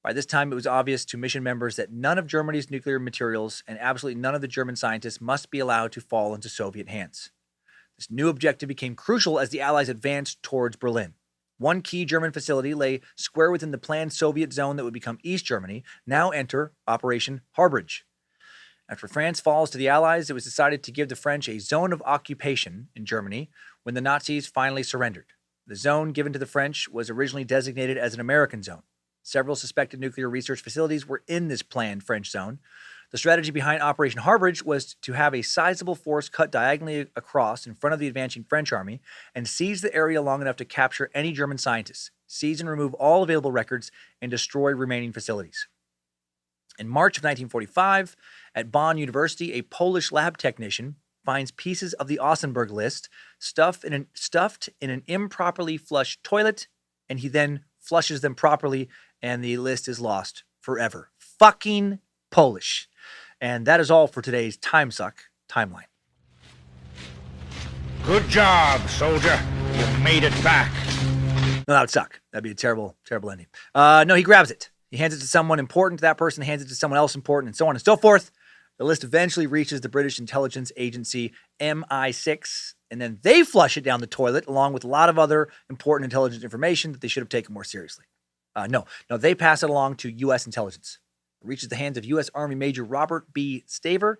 By this time, it was obvious to mission members that none of Germany's nuclear materials and absolutely none of the German scientists must be allowed to fall into Soviet hands. This new objective became crucial as the Allies advanced towards Berlin. One key German facility lay square within the planned Soviet zone that would become East Germany. Now enter Operation Harbridge. After France falls to the Allies, it was decided to give the French a zone of occupation in Germany when the Nazis finally surrendered. The zone given to the French was originally designated as an American zone. Several suspected nuclear research facilities were in this planned French zone. The strategy behind Operation Harbridge was to have a sizable force cut diagonally across in front of the advancing French army and seize the area long enough to capture any German scientists, seize and remove all available records, and destroy remaining facilities. In March of 1945, at Bonn University, a Polish lab technician finds pieces of the Ossenberg list stuffed in an improperly flushed toilet, and he then flushes them properly, and the list is lost forever. Fucking Polish. And that is all for today's Timesuck timeline. Good job, soldier. You made it back. No, that would suck. That'd be a terrible, terrible ending. No, he grabs it. He hands it to someone important. That person hands it to someone else important, and so on and so forth. The list eventually reaches the British intelligence agency MI6, and then they flush it down the toilet along with a lot of other important intelligence information that they should have taken more seriously. No, they pass it along to U.S. intelligence. It reaches the hands of U.S. Army Major Robert B. Staver,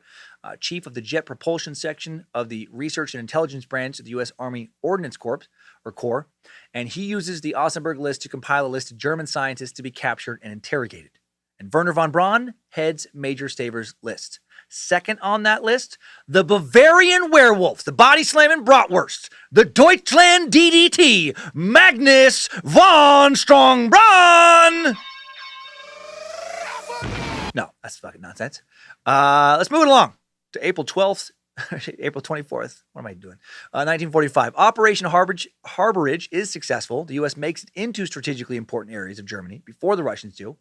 chief of the Jet Propulsion Section of the Research and Intelligence Branch of the U.S. Army Ordnance Corps, and he uses the Ossenberg list to compile a list of German scientists to be captured and interrogated. And Werner von Braun heads Major Staver's list. Second on that list, the Bavarian werewolf, the body-slamming bratwurst, the Deutschland DDT, Magnus von Strongbraun. No, that's fucking nonsense. Let's move it along to April 12th, April 24th. What am I doing? 1945. Operation Harborage is successful. The U.S. makes it into strategically important areas of Germany before the Russians do.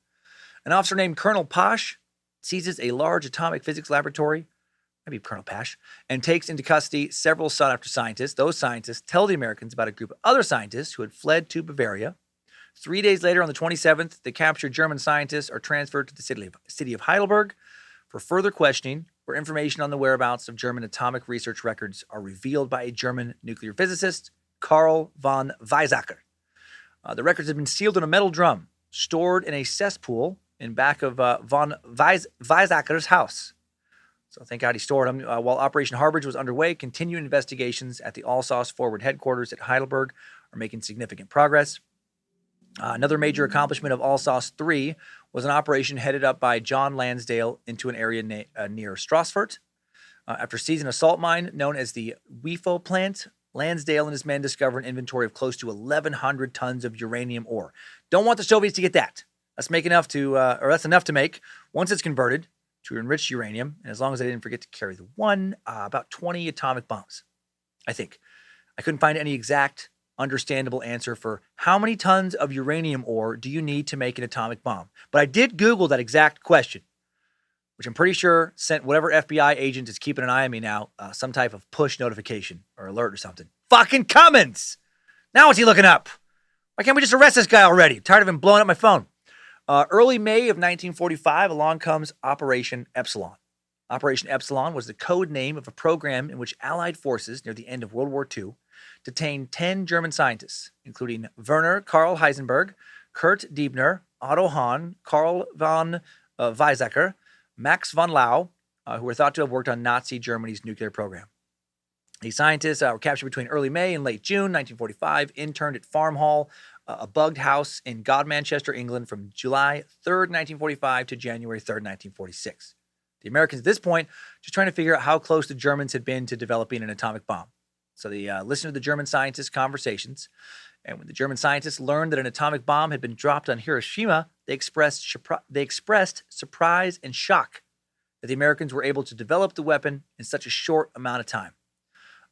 An officer named Colonel Pasch seizes a large atomic physics laboratory, maybe Colonel Pasch, and takes into custody several sought-after scientists. Those scientists tell the Americans about a group of other scientists who had fled to Bavaria. 3 days later, on the 27th, the captured German scientists are transferred to the city of Heidelberg for further questioning, where information on the whereabouts of German atomic research records are revealed by a German nuclear physicist, Karl von Weizsäcker. The records had been sealed in a metal drum, stored in a cesspool in back of von Weizsäcker's house. So thank God he stored them. While Operation Harborage was underway, continuing investigations at the Alsace Forward Headquarters at Heidelberg are making significant progress. Another major accomplishment of Alsace 3 was an operation headed up by John Lansdale into an area near Stassfurt. After seizing a salt mine known as the WIFO plant, Lansdale and his men discovered an inventory of close to 1,100 tons of uranium ore. Don't want the Soviets to get that. That's enough to make, once it's converted, to enriched uranium, and as long as they didn't forget to carry about 20 atomic bombs, I think. I couldn't find any exact understandable answer for how many tons of uranium ore do you need to make an atomic bomb. But I did Google that exact question, which I'm pretty sure sent whatever FBI agent is keeping an eye on me now some type of push notification or alert or something. Fucking Cummins! Now what's he looking up? Why can't we just arrest this guy already? I'm tired of him blowing up my phone. Early May of 1945, along comes Operation Epsilon. Operation Epsilon was the code name of a program in which Allied forces near the end of World War II detained 10 German scientists, including Werner Karl Heisenberg, Kurt Diebner, Otto Hahn, Karl von Weizsäcker, Max von Laue, who were thought to have worked on Nazi Germany's nuclear program. These scientists were captured between early May and late June 1945, interned at Farm Hall, a bugged house in Godmanchester, England, from July 3rd, 1945 to January 3rd, 1946. The Americans at this point just trying to figure out how close the Germans had been to developing an atomic bomb. So they listened to the German scientists' conversations, and when the German scientists learned that an atomic bomb had been dropped on Hiroshima, they expressed surprise and shock that the Americans were able to develop the weapon in such a short amount of time.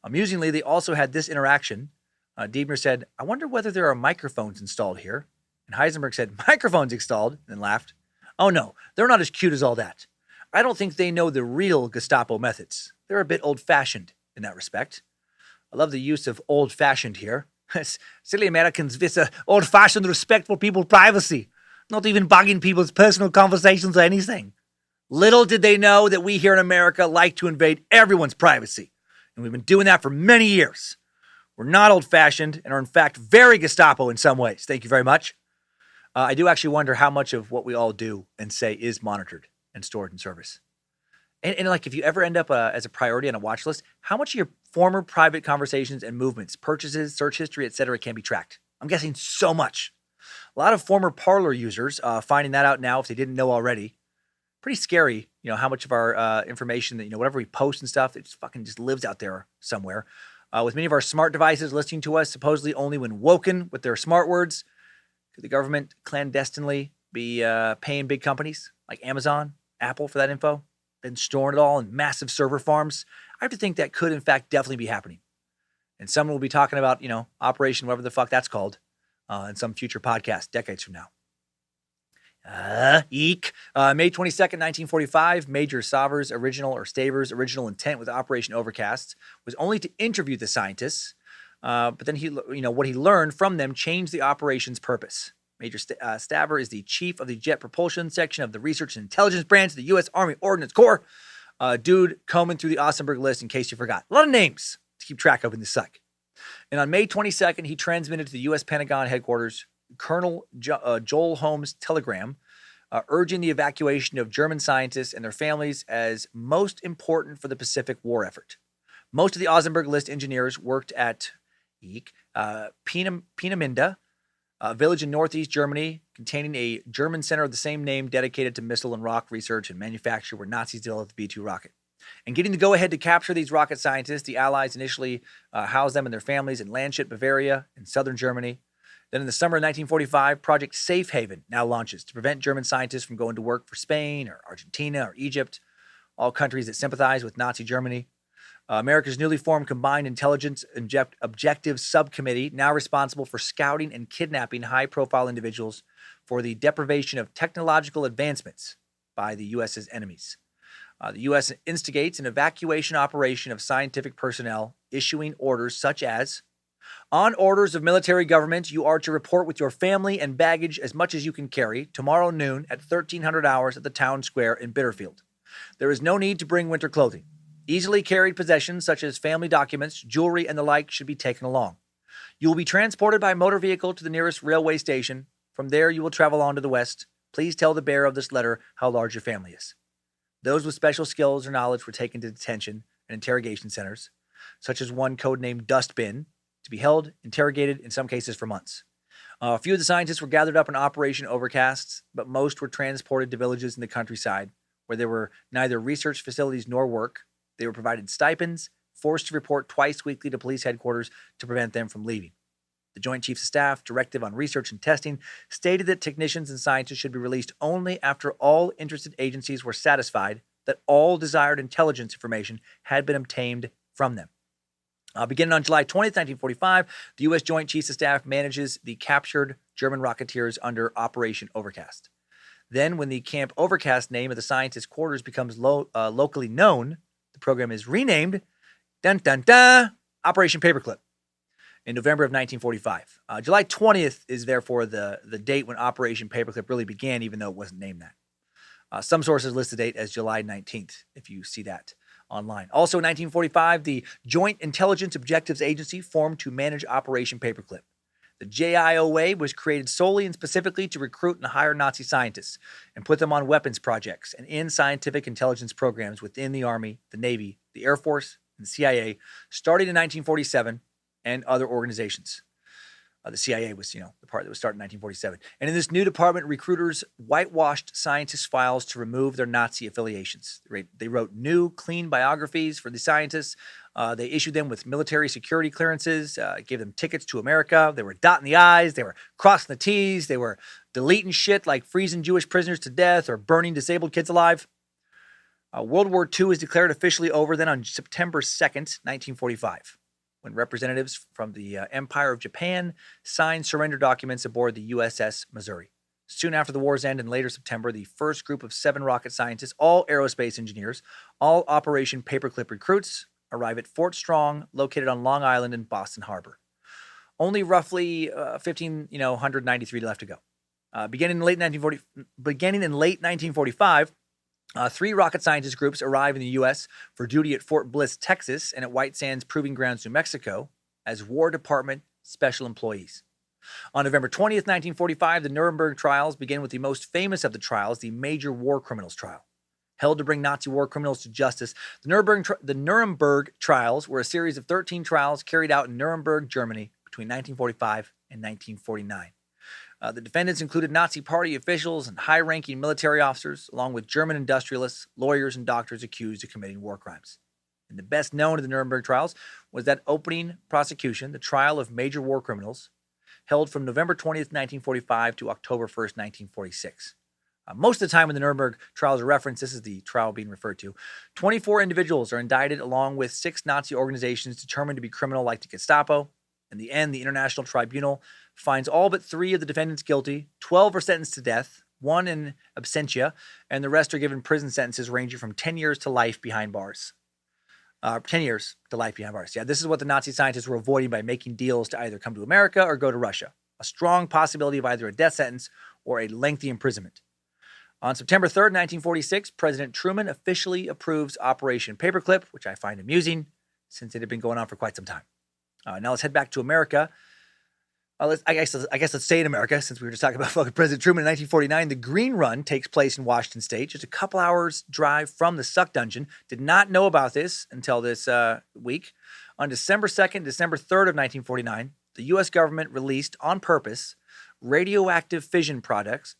Amusingly, they also had this interaction. Diebner said, "I wonder whether there are microphones installed here." And Heisenberg said, "Microphones installed," and laughed. "Oh no, they're not as cute as all that. I don't think they know the real Gestapo methods. They're a bit old-fashioned in that respect." I love the use of old-fashioned here. Silly Americans with old-fashioned respect for people's privacy, not even bugging people's personal conversations or anything. Little did they know that we here in America like to invade everyone's privacy, and we've been doing that for many years. We're not old-fashioned and are in fact very Gestapo in some ways. Thank you very much. I do actually wonder how much of what we all do and say is monitored and stored in service. And like, if you ever end up as a priority on a watch list, how much of your former private conversations and movements, purchases, search history, etc., can be tracked? I'm guessing so much. A lot of former Parler users finding that out now if they didn't know already. Pretty scary, how much of our information that, whatever we post and stuff, it just lives out there somewhere. With many of our smart devices listening to us supposedly only when woken with their smart words, could the government clandestinely be paying big companies like Amazon, Apple for that info, then storing it all in massive server farms? I have to think that could, in fact, definitely be happening. And someone will be talking about, Operation whatever the fuck that's called, in some future podcast decades from now. May 22nd, 1945, Major Staver's original intent with Operation Overcast was only to interview the scientists, but then what he learned from them changed the operation's purpose. Major Staver is the chief of the Jet Propulsion Section of the Research and Intelligence Branch of the U.S. Army Ordnance Corps. Dude combing through the Ostenburg list in case you forgot. A lot of names to keep track of in the psych. And on May 22nd, he transmitted to the U.S. Pentagon headquarters Colonel Joel Holmes' telegram urging the evacuation of German scientists and their families as most important for the Pacific War effort. Most of the Ostenburg list engineers worked at Peenemünde, a village in northeast Germany containing a German center of the same name dedicated to missile and rocket research and manufacture where Nazis developed the B-2 rocket. And getting the go-ahead to capture these rocket scientists, the Allies initially housed them and their families in Landshut, Bavaria, in southern Germany. Then in the summer of 1945, Project Safe Haven now launches to prevent German scientists from going to work for Spain or Argentina or Egypt, all countries that sympathize with Nazi Germany. America's newly formed Combined Intelligence Objectives Subcommittee, now responsible for scouting and kidnapping high-profile individuals for the deprivation of technological advancements by the U.S.'s enemies. The U.S. instigates an evacuation operation of scientific personnel, issuing orders such as, on orders of military government, you are to report with your family and baggage as much as you can carry tomorrow noon at 1300 hours at the town square in Bitterfield. There is no need to bring winter clothing. Easily carried possessions such as family documents, jewelry, and the like should be taken along. You will be transported by motor vehicle to the nearest railway station. From there, you will travel on to the west. Please tell the bearer of this letter how large your family is. Those with special skills or knowledge were taken to detention and interrogation centers, such as one codenamed Dustbin, to be held, interrogated, in some cases for months. A few of the scientists were gathered up in Operation Overcast, but most were transported to villages in the countryside where there were neither research facilities nor work. They were provided stipends, forced to report twice weekly to police headquarters to prevent them from leaving. The Joint Chiefs of Staff Directive on Research and Testing stated that technicians and scientists should be released only after all interested agencies were satisfied that all desired intelligence information had been obtained from them. Beginning on July 20th, 1945, the U.S. Joint Chiefs of Staff manages the captured German rocketeers under Operation Overcast. Then, when the Camp Overcast name of the scientists' quarters becomes locally known, the program is renamed, Operation Paperclip, in November of 1945. July 20th is therefore the date when Operation Paperclip really began, even though it wasn't named that. Some sources list the date as July 19th, if you see that online. Also in 1945, the Joint Intelligence Objectives Agency formed to manage Operation Paperclip. The JIOA was created solely and specifically to recruit and hire Nazi scientists and put them on weapons projects and in scientific intelligence programs within the Army, the Navy, the Air Force, and the CIA, starting in 1947, and other organizations. The CIA was, the part that was started in 1947. And in this new department, recruiters whitewashed scientists' files to remove their Nazi affiliations. They wrote new, clean biographies for the scientists. They issued them with military security clearances, gave them tickets to America. They were dotting the I's. They were crossing the T's. They were deleting shit like freezing Jewish prisoners to death or burning disabled kids alive. World War II is declared officially over then on September 2nd, 1945. When representatives from the Empire of Japan signed surrender documents aboard the USS Missouri. Soon after the war's end in later September, the first group of 7 rocket scientists, all aerospace engineers, all Operation Paperclip recruits, arrive at Fort Strong, located on Long Island in Boston Harbor. Only roughly 1,593 left to go. Beginning in late 1945, 3 rocket scientist groups arrive in the U.S. for duty at Fort Bliss, Texas, and at White Sands Proving Grounds, New Mexico, as War Department special employees. On November 20th, 1945, the Nuremberg trials begin with the most famous of the trials, the Major War Criminals Trial. Held to bring Nazi war criminals to justice, the Nuremberg trials were a series of 13 trials carried out in Nuremberg, Germany, between 1945 and 1949. The defendants included Nazi party officials and high-ranking military officers, along with German industrialists, lawyers, and doctors accused of committing war crimes. And the best known of the Nuremberg trials was that opening prosecution, the trial of major war criminals, held from November 20th, 1945 to October 1st, 1946. Most of the time when the Nuremberg trials are referenced, this is the trial being referred to, 24 individuals are indicted along with 6 Nazi organizations determined to be criminal like the Gestapo. In the end, the International Tribunal finds all but 3 of the defendants guilty, 12 are sentenced to death, 1 in absentia, and the rest are given prison sentences ranging from 10 years to life behind bars. 10 years to life behind bars. Yeah, this is what the Nazi scientists were avoiding by making deals to either come to America or go to Russia. A strong possibility of either a death sentence or a lengthy imprisonment. On September 3rd, 1946, President Truman officially approves Operation Paperclip, which I find amusing since it had been going on for quite some time. Now let's head back to America. I guess let's stay in America since we were just talking about fucking President Truman. In 1949, the Green Run takes place in Washington State, just a couple hours drive from the Suck Dungeon. Did not know about this until this week. On December 2nd, December 3rd of 1949, the U.S. government released on purpose radioactive fission products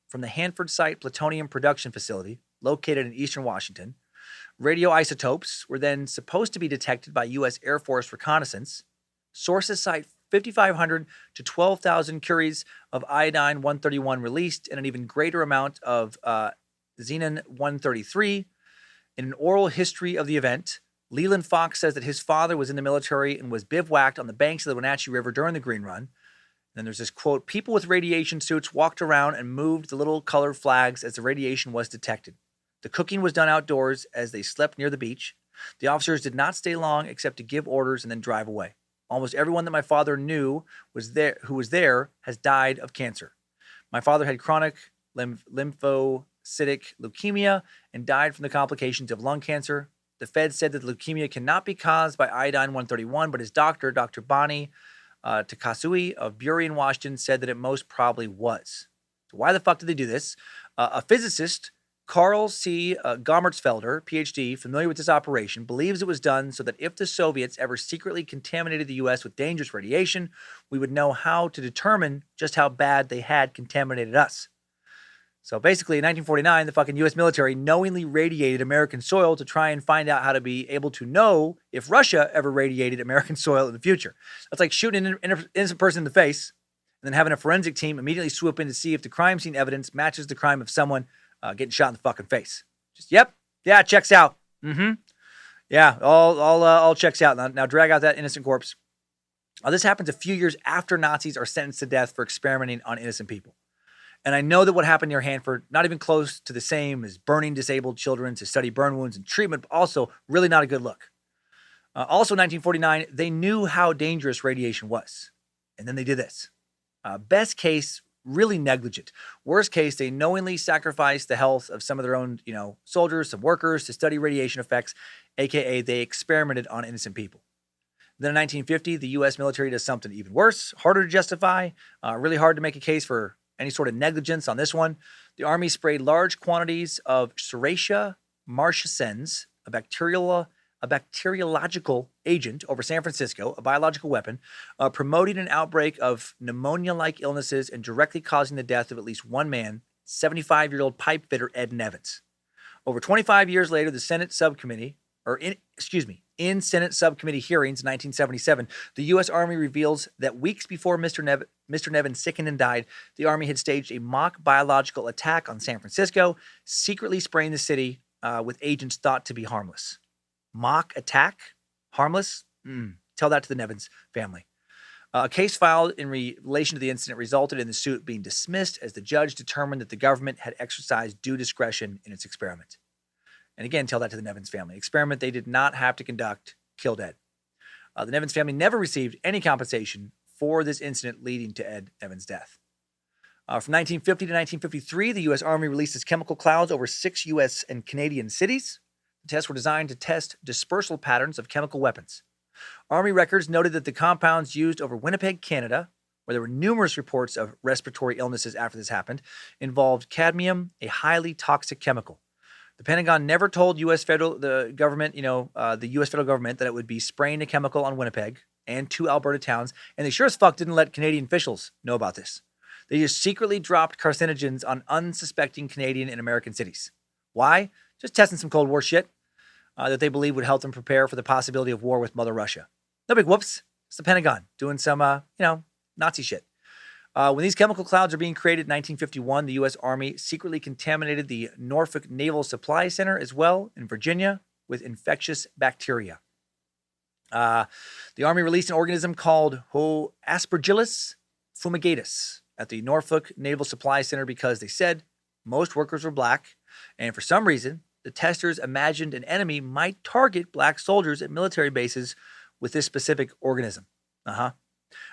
from the Hanford Site Plutonium Production Facility located in eastern Washington. Radioisotopes were then supposed to be detected by U.S. Air Force reconnaissance. Sources cite 5,500 to 12,000 curies of iodine-131 released and an even greater amount of xenon-133. In an oral history of the event, Leland Fox says that his father was in the military and was bivouacked on the banks of the Wenatchee River during the Green Run. And then there's this quote, people with radiation suits walked around and moved the little colored flags as the radiation was detected. The cooking was done outdoors as they slept near the beach. The officers did not stay long except to give orders and then drive away. Almost everyone that my father knew who was there has died of cancer. My father had chronic lymphocytic leukemia and died from the complications of lung cancer. The Fed said that leukemia cannot be caused by iodine-131, but his doctor, Dr. Bonnie Takasui of Burien, Washington, said that it most probably was. So why the fuck did they do this? A physicist, Carl C. Gommertsfelder, PhD, familiar with this operation, believes it was done so that if the Soviets ever secretly contaminated the U.S. with dangerous radiation, we would know how to determine just how bad they had contaminated us. So basically, in 1949, the fucking U.S. military knowingly radiated American soil to try and find out how to be able to know if Russia ever radiated American soil in the future. That's like shooting an innocent person in the face and then having a forensic team immediately swoop in to see if the crime scene evidence matches the crime of someone getting shot in the fucking face. Just, yep, yeah, checks out. Yeah, all checks out. Now drag out that innocent corpse. This happens a few years after Nazis are sentenced to death for experimenting on innocent people. And I know that what happened near Hanford, not even close to the same as burning disabled children to study burn wounds and treatment, but also really not a good look. Also in 1949, they knew how dangerous radiation was. And then they did this. Best case, really negligent. Worst case, they knowingly sacrificed the health of some of their own, soldiers, some workers to study radiation effects, aka they experimented on innocent people. Then in 1950, the U.S. military does something even worse, harder to justify, really hard to make a case for any sort of negligence on this one. The Army sprayed large quantities of Serratia marcescens, a bacteriological agent over San Francisco, a biological weapon, promoting an outbreak of pneumonia-like illnesses and directly causing the death of at least one man, 75-year-old pipe fitter Ed Nevins. Over 25 years later, the Senate subcommittee, in Senate subcommittee hearings in 1977, the U.S. Army reveals that weeks before Mr. Nevins sickened and died, the Army had staged a mock biological attack on San Francisco, secretly spraying the city with agents thought to be harmless. Mock attack? Harmless? Tell that to the Nevins family. A case filed in relation to the incident resulted in the suit being dismissed as the judge determined that the government had exercised due discretion in its experiment. And again, tell that to the Nevins family. Experiment they did not have to conduct killed Ed. The Nevins family never received any compensation for this incident leading to Ed Nevins' death. From 1950 to 1953, the U.S. Army released its chemical clouds over 6 U.S. and Canadian cities. The tests were designed to test dispersal patterns of chemical weapons. Army records noted that the compounds used over Winnipeg, Canada, where there were numerous reports of respiratory illnesses after this happened, involved cadmium, a highly toxic chemical. The Pentagon never told the U.S. federal government that it would be spraying a chemical on Winnipeg and 2 Alberta towns, and they sure as fuck didn't let Canadian officials know about this. They just secretly dropped carcinogens on unsuspecting Canadian and American cities. Why? Just testing some Cold War shit that they believe would help them prepare for the possibility of war with Mother Russia. No big whoops. It's the Pentagon doing some, Nazi shit. When these chemical clouds are being created in 1951, the U.S. Army secretly contaminated the Norfolk Naval Supply Center as well in Virginia with infectious bacteria. The Army released an organism called Aspergillus fumigatus at the Norfolk Naval Supply Center because they said most workers were black, and for some reason, the testers imagined an enemy might target black soldiers at military bases with this specific organism. A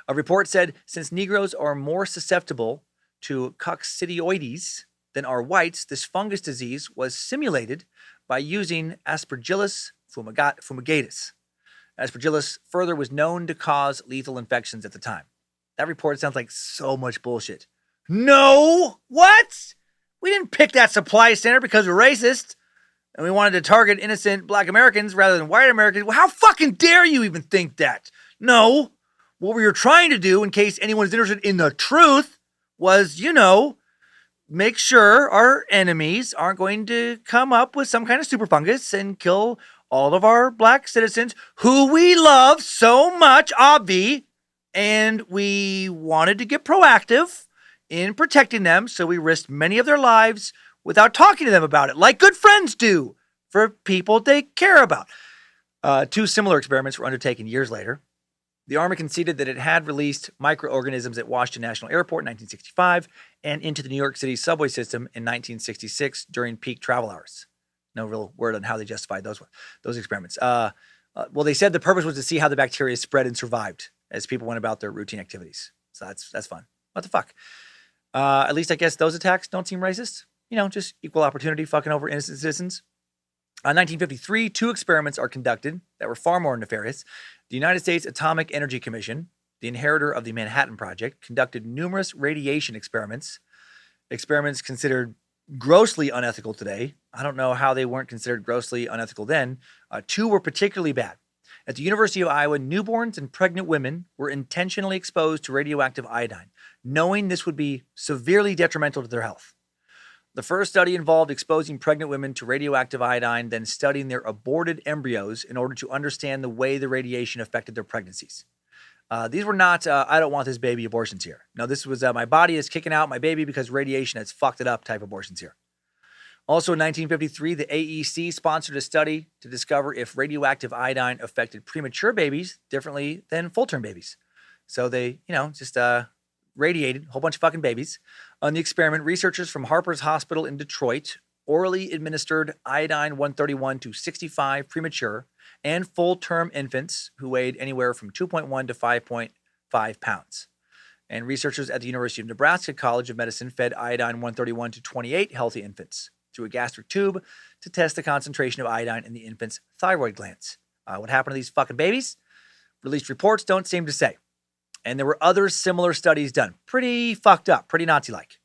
report said since Negroes are more susceptible to coccidioides than are whites, this fungus disease was simulated by using Aspergillus fumigatus. Aspergillus further was known to cause lethal infections at the time. That report sounds like so much bullshit. No! What? We didn't pick that supply center because we're racist and we wanted to target innocent black Americans rather than white Americans. Well, how fucking dare you even think that? No. What we were trying to do, in case anyone's interested in the truth, was, make sure our enemies aren't going to come up with some kind of super fungus and kill all of our black citizens who we love so much, obvi, and we wanted to get proactive in protecting them, so we risked many of their lives without talking to them about it, like good friends do for people they care about. Two similar experiments were undertaken years later. The Army conceded that it had released microorganisms at Washington National Airport in 1965 and into the New York City subway system in 1966 during peak travel hours. No real word on how they justified those experiments. Well, they said the purpose was to see how the bacteria spread and survived as people went about their routine activities. So that's fun. What the fuck? At least I guess those attacks don't seem racist. Just equal opportunity fucking over innocent citizens. In 1953, two experiments are conducted that were far more nefarious. The United States Atomic Energy Commission, the inheritor of the Manhattan Project, conducted numerous radiation experiments. Experiments considered grossly unethical today. I don't know how they weren't considered grossly unethical then. Two were particularly bad. At the University of Iowa, newborns and pregnant women were intentionally exposed to radioactive iodine, knowing this would be severely detrimental to their health. The first study involved exposing pregnant women to radioactive iodine, then studying their aborted embryos in order to understand the way the radiation affected their pregnancies. These were not, I don't want this baby abortions here. No, this was, my body is kicking out my baby because radiation has fucked it up type abortions here. Also in 1953, the AEC sponsored a study to discover if radioactive iodine affected premature babies differently than full-term babies. So they, just radiated a whole bunch of fucking babies. On the experiment, researchers from Harper's Hospital in Detroit orally administered iodine-131 to 65 premature and full-term infants who weighed anywhere from 2.1 to 5.5 pounds. And researchers at the University of Nebraska College of Medicine fed iodine-131 to 28 healthy infants through a gastric tube to test the concentration of iodine in the infant's thyroid glands. What happened to these fucking babies? Released reports don't seem to say. And there were other similar studies done. Pretty fucked up, pretty Nazi-like.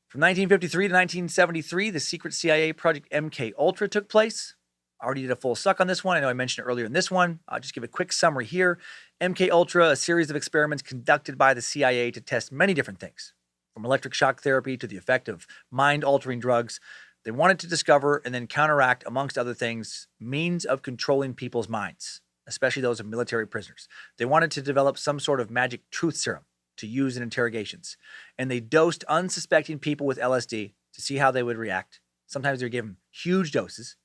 From 1953 to 1973, the secret CIA Project MK Ultra took place. I already did a full suck on this one. I know I mentioned it earlier in this one. I'll just give a quick summary here. MK Ultra, a series of experiments conducted by the CIA to test many different things, from electric shock therapy to the effect of mind-altering drugs. They wanted to discover and then counteract, amongst other things, means of controlling people's minds, especially those of military prisoners. They wanted to develop some sort of magic truth serum to use in interrogations. And they dosed unsuspecting people with LSD to see how they would react. Sometimes they were given huge doses.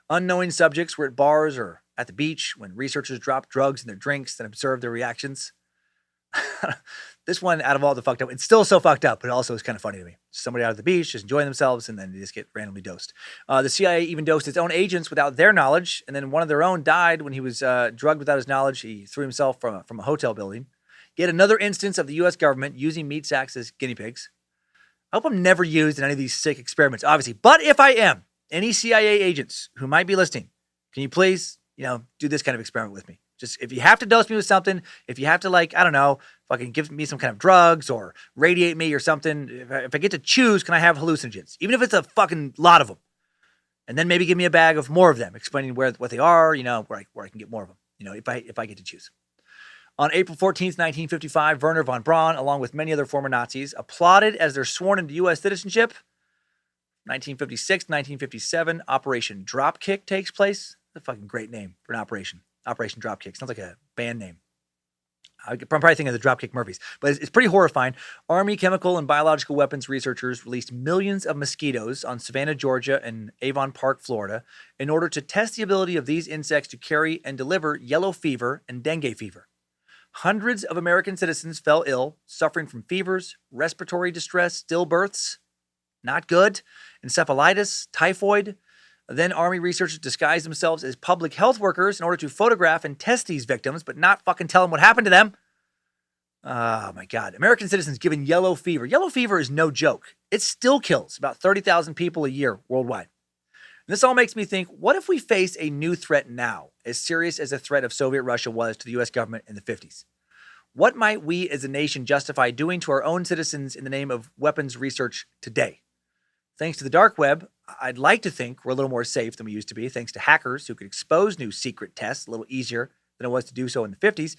Unknowing subjects were at bars or at the beach when researchers dropped drugs in their drinks and observed their reactions. This one, out of all the fucked up, it's still so fucked up, but it also is kind of funny to me. Somebody out at the beach just enjoying themselves, and then they just get randomly dosed. The CIA even dosed its own agents without their knowledge, and then one of their own died when he was drugged without his knowledge. He threw himself from a hotel building. Yet another instance of the U.S. government using meat sacks as guinea pigs. I hope I'm never used in any of these sick experiments, obviously. But if I am, any CIA agents who might be listening, can you please, do this kind of experiment with me? Just if you have to dose me with something, if you have to fucking give me some kind of drugs or radiate me or something, if I get to choose, can I have hallucinogens? Even if it's a fucking lot of them. And then maybe give me a bag of more of them, explaining what they are, where I can get more of them, if I get to choose. On April 14th, 1955, Werner von Braun, along with many other former Nazis, applauded as they're sworn into U.S. citizenship. 1956, 1957, Operation Dropkick takes place. That's a fucking great name for an operation. Operation Dropkick. Sounds like a band name. I'm probably thinking of the Dropkick Murphys, but it's pretty horrifying. Army chemical and biological weapons researchers released millions of mosquitoes on Savannah, Georgia and Avon Park, Florida, in order to test the ability of these insects to carry and deliver yellow fever and dengue fever. Hundreds of American citizens fell ill, suffering from fevers, respiratory distress, stillbirths, not good, encephalitis, typhoid. Then Army researchers disguised themselves as public health workers in order to photograph and test these victims, but not fucking tell them what happened to them. Oh my God. American citizens given yellow fever. Yellow fever is no joke. It still kills about 30,000 people a year worldwide. And this all makes me think, what if we face a new threat now, as serious as the threat of Soviet Russia was to the U.S. government in the 50s? What might we as a nation justify doing to our own citizens in the name of weapons research today? Thanks to the dark web, I'd like to think we're a little more safe than we used to be, thanks to hackers who could expose new secret tests a little easier than it was to do so in the 50s.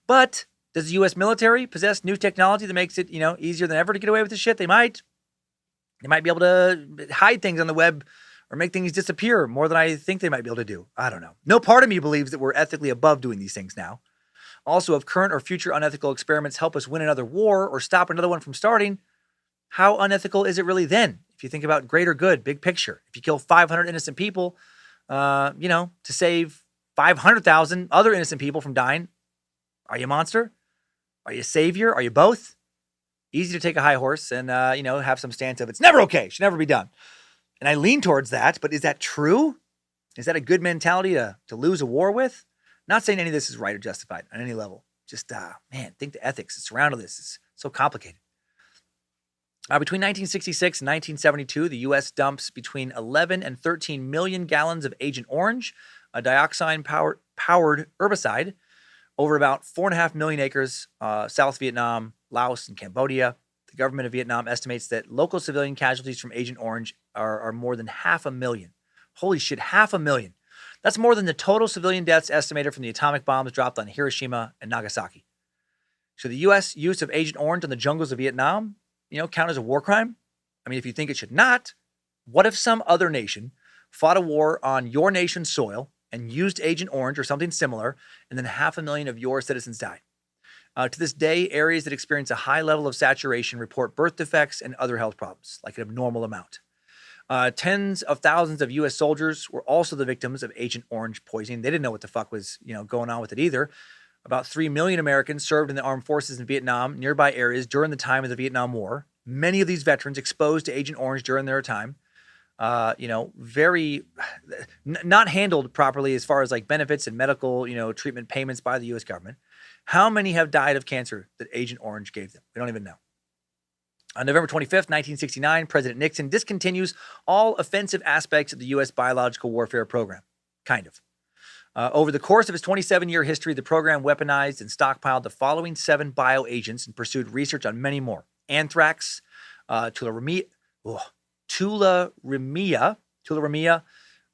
But does the U.S. military possess new technology that makes it, easier than ever to get away with this shit? They might. They might be able to hide things on the web or make things disappear more than I think they might be able to do. I don't know. No part of me believes that we're ethically above doing these things now. Also, if current or future unethical experiments help us win another war or stop another one from starting, how unethical is it really then? If you think about greater good, big picture, if you kill 500 innocent people, to save 500,000 other innocent people from dying, are you a monster? Are you a savior? Are you both? Easy to take a high horse and, have some stance of it's never okay, should never be done. And I lean towards that, but is that true? Is that a good mentality to lose a war with? Not saying any of this is right or justified on any level. Just, think the ethics that surround this is so complicated. Between 1966 and 1972, the U.S. dumps between 11 and 13 million gallons of Agent Orange, a dioxin-powered herbicide, over about 4.5 million acres, South Vietnam, Laos, and Cambodia. The government of Vietnam estimates that local civilian casualties from Agent Orange are more than 500,000. Holy shit, 500,000. That's more than the total civilian deaths estimated from the atomic bombs dropped on Hiroshima and Nagasaki. Should the U.S. use of Agent Orange in the jungles of Vietnam, count as a war crime? I mean, if you think it should not, what if some other nation fought a war on your nation's soil and used Agent Orange or something similar, and then 500,000 of your citizens died? To this day, areas that experience a high level of saturation report birth defects and other health problems, like an abnormal amount. Tens of thousands of U.S. soldiers were also the victims of Agent Orange poisoning. They didn't know what the fuck was, going on with it either. About 3 million Americans served in the armed forces in Vietnam, nearby areas during the time of the Vietnam War. Many of these veterans exposed to Agent Orange during their time. Very not handled properly as far as like benefits and medical, treatment payments by the U.S. government. How many have died of cancer that Agent Orange gave them? We don't even know. On November 25th, 1969, President Nixon discontinues all offensive aspects of the U.S. biological warfare program. Kind of. Over the course of its 27-year history, the program weaponized and stockpiled the following 7 bioagents and pursued research on many more. Anthrax, tularemia,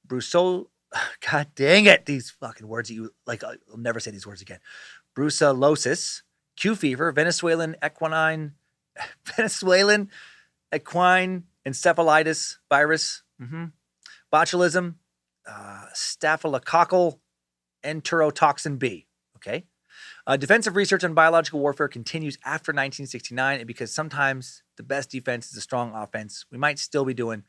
brucell. God dang it! These fucking words that you like. I'll never say these words again. Brucellosis, Q fever, Venezuelan equine encephalitis virus, botulism, staphylococcal enterotoxin B. Okay. Defensive research on biological warfare continues after 1969, and because sometimes the best defense is a strong offense, we might still be doing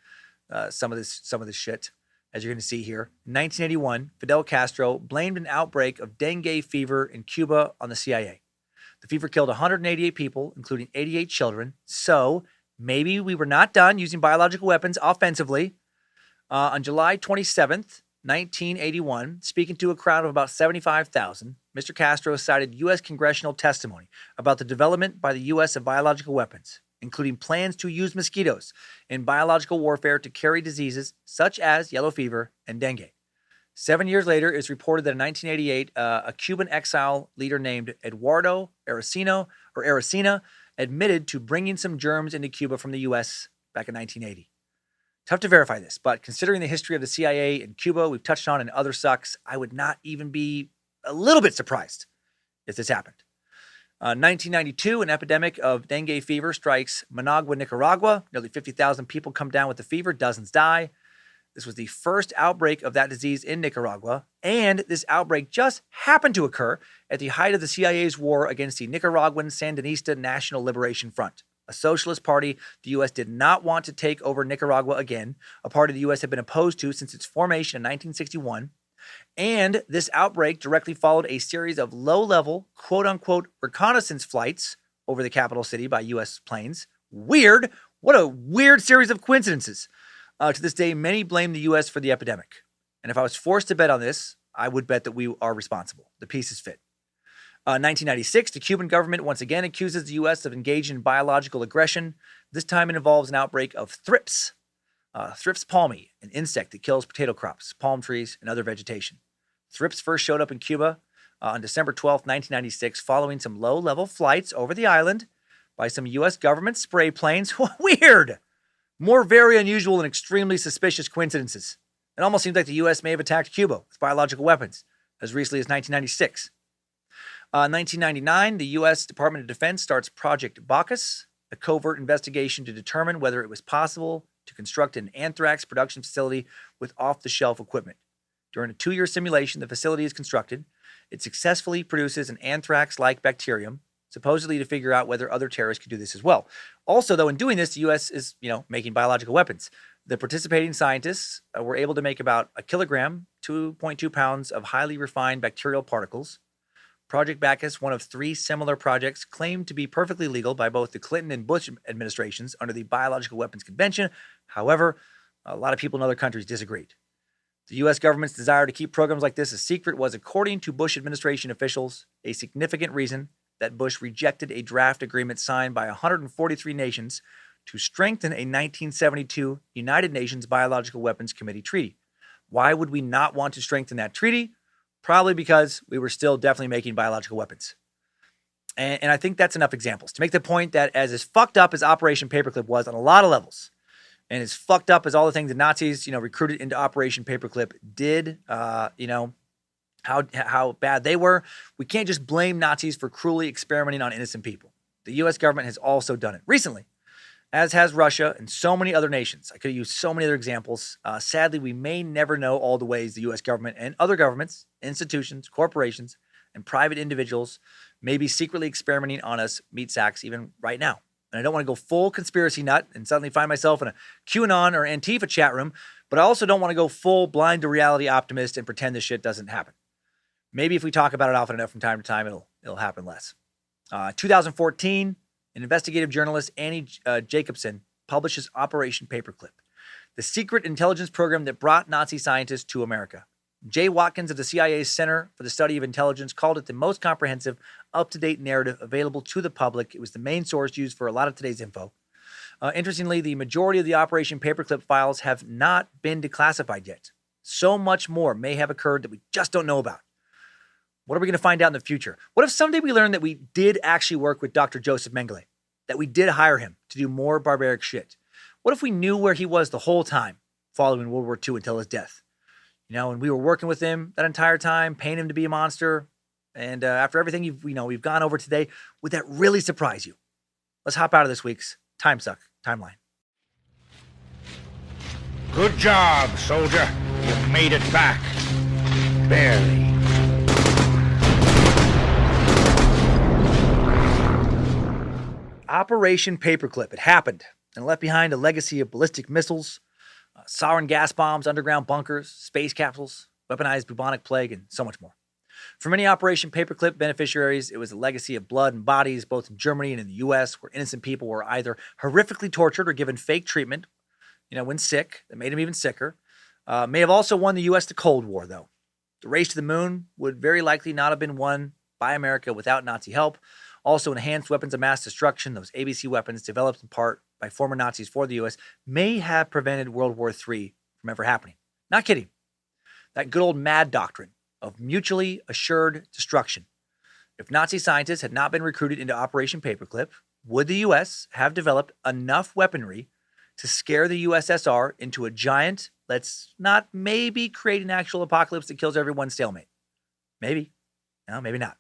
some of this shit, as you're going to see here. In 1981, Fidel Castro blamed an outbreak of dengue fever in Cuba on the CIA. The fever killed 188 people, including 88 children. So maybe we were not done using biological weapons offensively. On July 27th, 1981, speaking to a crowd of about 75,000, Mr. Castro cited U.S. congressional testimony about the development by the U.S. of biological weapons, including plans to use mosquitoes in biological warfare to carry diseases such as yellow fever and dengue. 7 years later, it's reported that in 1988, a Cuban exile leader named Eduardo Aracena admitted to bringing some germs into Cuba from the U.S. back in 1980. Tough to verify this, but considering the history of the CIA in Cuba we've touched on in other sucks, I would not even be a little bit surprised if this happened. 1992, an epidemic of dengue fever strikes Managua, Nicaragua. Nearly 50,000 people come down with the fever, dozens die. This was the first outbreak of that disease in Nicaragua, and this outbreak just happened to occur at the height of the CIA's war against the Nicaraguan Sandinista National Liberation Front, a socialist party the U.S. did not want to take over Nicaragua again, a party the U.S. had been opposed to since its formation in 1961. And this outbreak directly followed a series of low-level, quote-unquote, reconnaissance flights over the capital city by U.S. planes. Weird. What a weird series of coincidences. To this day, many blame the U.S. for the epidemic. And if I was forced to bet on this, I would bet that we are responsible. The pieces fit. 1996, the Cuban government once again accuses the U.S. of engaging in biological aggression. This time it involves an outbreak of thrips. Thrips palmae, an insect that kills potato crops, palm trees, and other vegetation. Thrips first showed up in Cuba on December 12, 1996, following some low-level flights over the island by some U.S. government spray planes. Weird! More very unusual and extremely suspicious coincidences. It almost seems like the U.S. may have attacked Cuba with biological weapons as recently as 1996. 1999, the U.S. Department of Defense starts Project Bacchus, a covert investigation to determine whether it was possible to construct an anthrax production facility with off-the-shelf equipment. During a 2-year simulation, the facility is constructed. It successfully produces an anthrax-like bacterium, supposedly to figure out whether other terrorists could do this as well. Also, though, in doing this, the U.S. is, making biological weapons. The participating scientists were able to make about a kilogram, 2.2 pounds of highly refined bacterial particles. Project Bacchus, one of 3 similar projects claimed to be perfectly legal by both the Clinton and Bush administrations under the Biological Weapons Convention. However, a lot of people in other countries disagreed. The U.S. government's desire to keep programs like this a secret was, according to Bush administration officials, a significant reason that Bush rejected a draft agreement signed by 143 nations to strengthen a 1972 United Nations Biological Weapons Committee treaty. Why would we not want to strengthen that treaty? Probably because we were still definitely making biological weapons. And I think that's enough examples to make the point that as fucked up as Operation Paperclip was on a lot of levels, and as fucked up as all the things the Nazis, recruited into Operation Paperclip did, how bad they were, we can't just blame Nazis for cruelly experimenting on innocent people. The U.S. government has also done it recently, as has Russia and so many other nations. I could use so many other examples. Sadly, we may never know all the ways the U.S. government and other governments, institutions, corporations, and private individuals may be secretly experimenting on us meat sacks even right now. And I don't want to go full conspiracy nut and suddenly find myself in a QAnon or Antifa chat room, but I also don't want to go full blind to reality optimist and pretend this shit doesn't happen. Maybe if we talk about it often enough from time to time, it'll happen less. 2014, an investigative journalist, Annie Jacobson, publishes Operation Paperclip, the secret intelligence program that brought Nazi scientists to America. Jay Watkins of the CIA's Center for the Study of Intelligence called it the most comprehensive, up-to-date narrative available to the public. It was the main source used for a lot of today's info. Interestingly, the majority of the Operation Paperclip files have not been declassified yet. So much more may have occurred that we just don't know about. What are we going to find out in the future? What if someday we learn that we did actually work with Dr. Joseph Mengele, that we did hire him to do more barbaric shit? What if we knew where he was the whole time following World War II until his death? And we were working with him that entire time, paying him to be a monster. And after everything we've gone over today, would that really surprise you? Let's hop out of this week's Timesuck timeline. Good job, soldier. You made it back. Barely. Operation Paperclip. It happened and left behind a legacy of ballistic missiles, sarin gas bombs, underground bunkers, space capsules, weaponized bubonic plague, and so much more. For many Operation Paperclip beneficiaries, it was a legacy of blood and bodies, both in Germany and in the U.S., where innocent people were either horrifically tortured or given fake treatment, when sick, that made them even sicker. May have also won the U.S. the Cold War, though. The race to the moon would very likely not have been won by America without Nazi help. Also, enhanced weapons of mass destruction, those ABC weapons developed in part by former Nazis for the U.S., may have prevented World War III from ever happening. Not kidding. That good old MAD doctrine of mutually assured destruction. If Nazi scientists had not been recruited into Operation Paperclip, would the U.S. have developed enough weaponry to scare the USSR into a giant, let's not maybe create an actual apocalypse that kills everyone stalemate? Maybe. No, maybe not.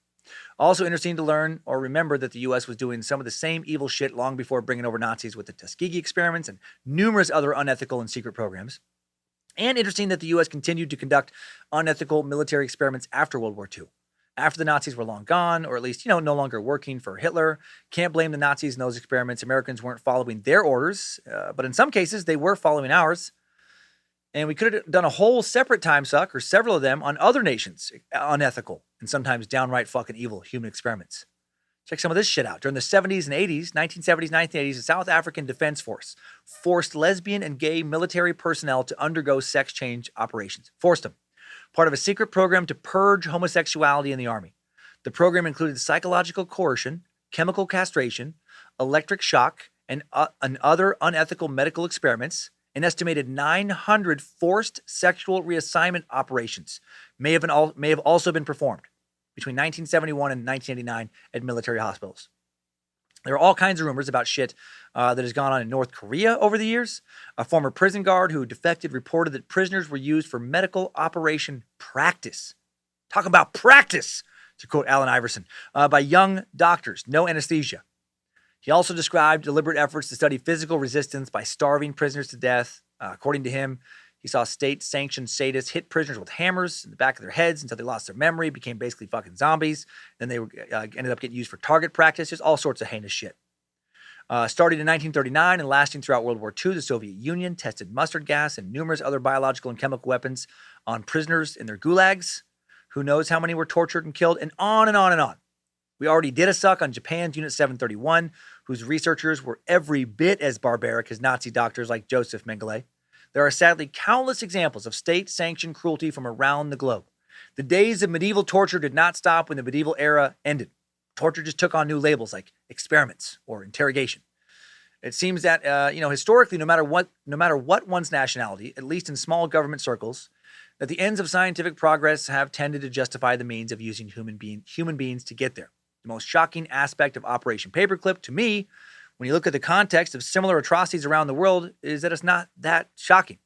Also interesting to learn or remember that the U.S. was doing some of the same evil shit long before bringing over Nazis with the Tuskegee experiments and numerous other unethical and secret programs. And interesting that the U.S. continued to conduct unethical military experiments after World War II. After the Nazis were long gone, or at least, no longer working for Hitler. Can't blame the Nazis in those experiments. Americans weren't following their orders, but in some cases, they were following ours. And we could have done a whole separate time suck, or several of them, on other nations' unethical and sometimes downright fucking evil human experiments. Check some of this shit out. During the 70s and 80s, 1970s, 1980s, the South African Defense Force forced lesbian and gay military personnel to undergo sex change operations. Forced them. Part of a secret program to purge homosexuality in the Army. The program included psychological coercion, chemical castration, electric shock, and other unethical medical experiments. An estimated 900 forced sexual reassignment operations may have also been performed between 1971 and 1989 at military hospitals. There are all kinds of rumors about shit that has gone on in North Korea over the years. A former prison guard who defected reported that prisoners were used for medical operation practice. Talk about practice, to quote Allen Iverson, by young doctors, no anesthesia. He also described deliberate efforts to study physical resistance by starving prisoners to death. According to him, he saw state-sanctioned sadists hit prisoners with hammers in the back of their heads until they lost their memory, became basically fucking zombies. Then they ended up getting used for target practice, just all sorts of heinous shit. Starting in 1939 and lasting throughout World War II, the Soviet Union tested mustard gas and numerous other biological and chemical weapons on prisoners in their gulags. Who knows how many were tortured and killed, and on and on and on. We already did a suck on Japan's Unit 731, whose researchers were every bit as barbaric as Nazi doctors like Joseph Mengele. There are sadly countless examples of state-sanctioned cruelty from around the globe. The days of medieval torture did not stop when the medieval era ended. Torture just took on new labels like experiments or interrogation. It seems that, historically, no matter what one's nationality, at least in small government circles, that the ends of scientific progress have tended to justify the means of using human beings to get there. The most shocking aspect of Operation Paperclip, to me, when you look at the context of similar atrocities around the world, is that it's not that shocking.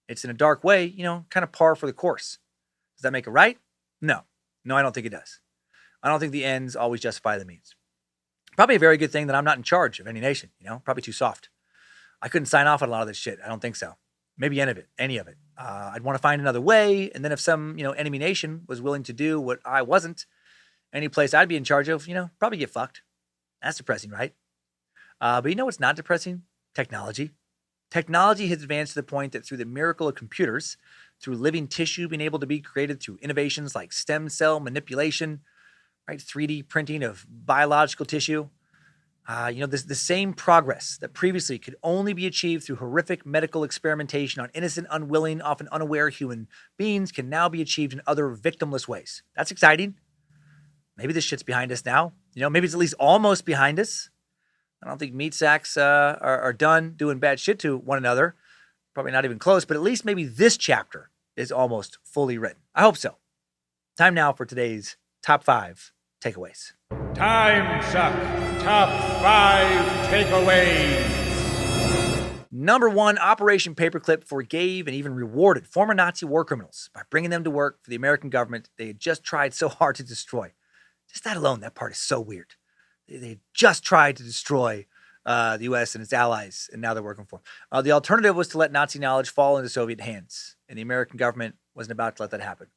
It's in a dark way, kind of par for the course. Does that make it right? No, I don't think it does. I don't think the ends always justify the means. Probably a very good thing that I'm not in charge of any nation, probably too soft. I couldn't sign off on a lot of this shit. I don't think so. Maybe any of it. I'd want to find another way. And then if some, enemy nation was willing to do what I wasn't, any place I'd be in charge of, probably get fucked. That's depressing, right? But you know what's not depressing? Technology. Technology has advanced to the point that through the miracle of computers, through living tissue being able to be created through innovations like stem cell manipulation, right? 3D printing of biological tissue. The same progress that previously could only be achieved through horrific medical experimentation on innocent, unwilling, often unaware human beings can now be achieved in other victimless ways. That's exciting. Maybe this shit's behind us now. Maybe it's at least almost behind us. I don't think meat sacks are done doing bad shit to one another. Probably not even close, but at least maybe this chapter is almost fully written. I hope so. Time now for today's top 5 takeaways. Timesuck Top 5 Takeaways. Number 1, Operation Paperclip forgave and even rewarded former Nazi war criminals by bringing them to work for the American government they had just tried so hard to destroy. Just that alone, that part is so weird. They just tried to destroy the U.S. and its allies, and now they're working for them. The alternative was to let Nazi knowledge fall into Soviet hands, and the American government wasn't about to let that happen.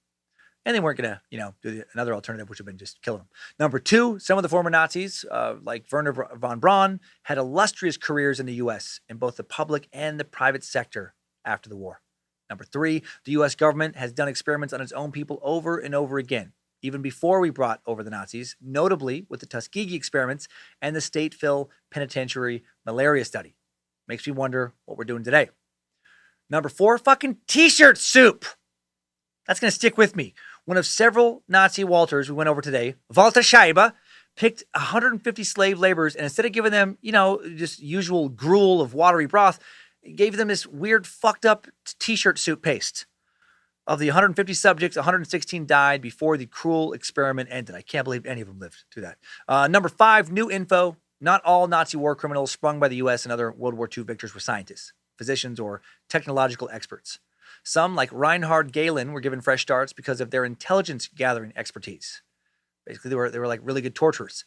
And they weren't going to, do another alternative, which would have been just killing them. Number 2, some of the former Nazis, like Werner von Braun, had illustrious careers in the U.S. in both the public and the private sector after the war. Number 3, the U.S. government has done experiments on its own people over and over again, even before we brought over the Nazis, notably with the Tuskegee experiments and the Stateville Penitentiary malaria study. Makes me wonder what we're doing today. Number 4, fucking t-shirt soup. That's going to stick with me. One of several Nazi Walters we went over today, Walter Scheiber, picked 150 slave laborers, and instead of giving them, just usual gruel of watery broth, gave them this weird, fucked up t-shirt soup paste. Of the 150 subjects, 116 died before the cruel experiment ended. I can't believe any of them lived through that. Number 5, new info. Not all Nazi war criminals sprung by the U.S. and other World War II victors were scientists, physicians, or technological experts. Some, like Reinhard Gehlen, were given fresh starts because of their intelligence-gathering expertise. Basically, they were like really good torturers.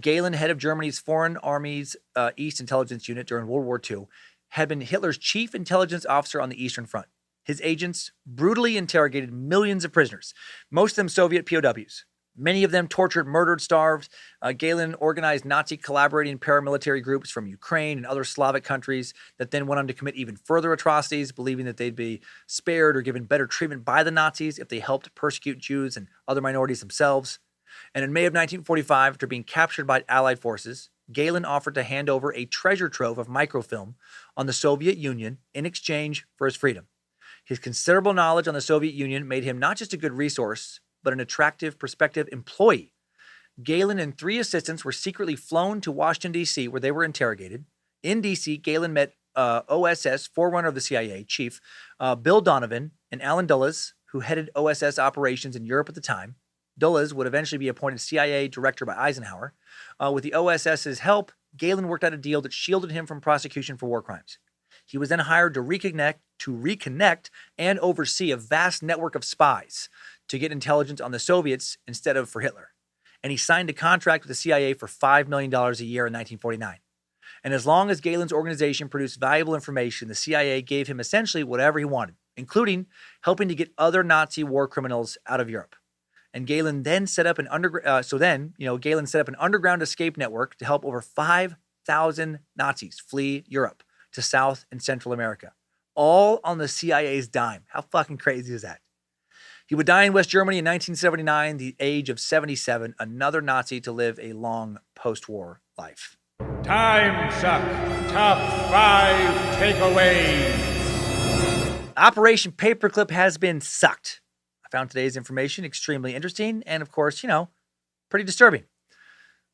Gehlen, head of Germany's Foreign Army's East Intelligence Unit during World War II, had been Hitler's chief intelligence officer on the Eastern Front. His agents brutally interrogated millions of prisoners, most of them Soviet POWs. Many of them tortured, murdered, starved. Galen organized Nazi collaborating paramilitary groups from Ukraine and other Slavic countries that then went on to commit even further atrocities, believing that they'd be spared or given better treatment by the Nazis if they helped persecute Jews and other minorities themselves. And in May of 1945, after being captured by Allied forces, Galen offered to hand over a treasure trove of microfilm on the Soviet Union in exchange for his freedom. His considerable knowledge on the Soviet Union made him not just a good resource, but an attractive prospective employee. Galen and 3 assistants were secretly flown to Washington, D.C., where they were interrogated. In D.C., Galen met OSS, forerunner of the CIA, chief Bill Donovan, and Alan Dulles, who headed OSS operations in Europe at the time. Dulles would eventually be appointed CIA director by Eisenhower. With the OSS's help, Galen worked out a deal that shielded him from prosecution for war crimes. He was then hired to reconnect and oversee a vast network of spies to get intelligence on the Soviets instead of for Hitler. And he signed a contract with the CIA for $5 million a year in 1949. And as long as Galen's organization produced valuable information, the CIA gave him essentially whatever he wanted, including helping to get other Nazi war criminals out of Europe. And Galen then set up an Galen set up an underground escape network to help over 5,000 Nazis flee Europe to South and Central America, all on the CIA's dime. How fucking crazy is that? He would die in West Germany in 1979, the age of 77, another Nazi to live a long post-war life. Timesuck Top 5 Takeaways. Operation Paperclip has been sucked. I found today's information extremely interesting and, of course, pretty disturbing.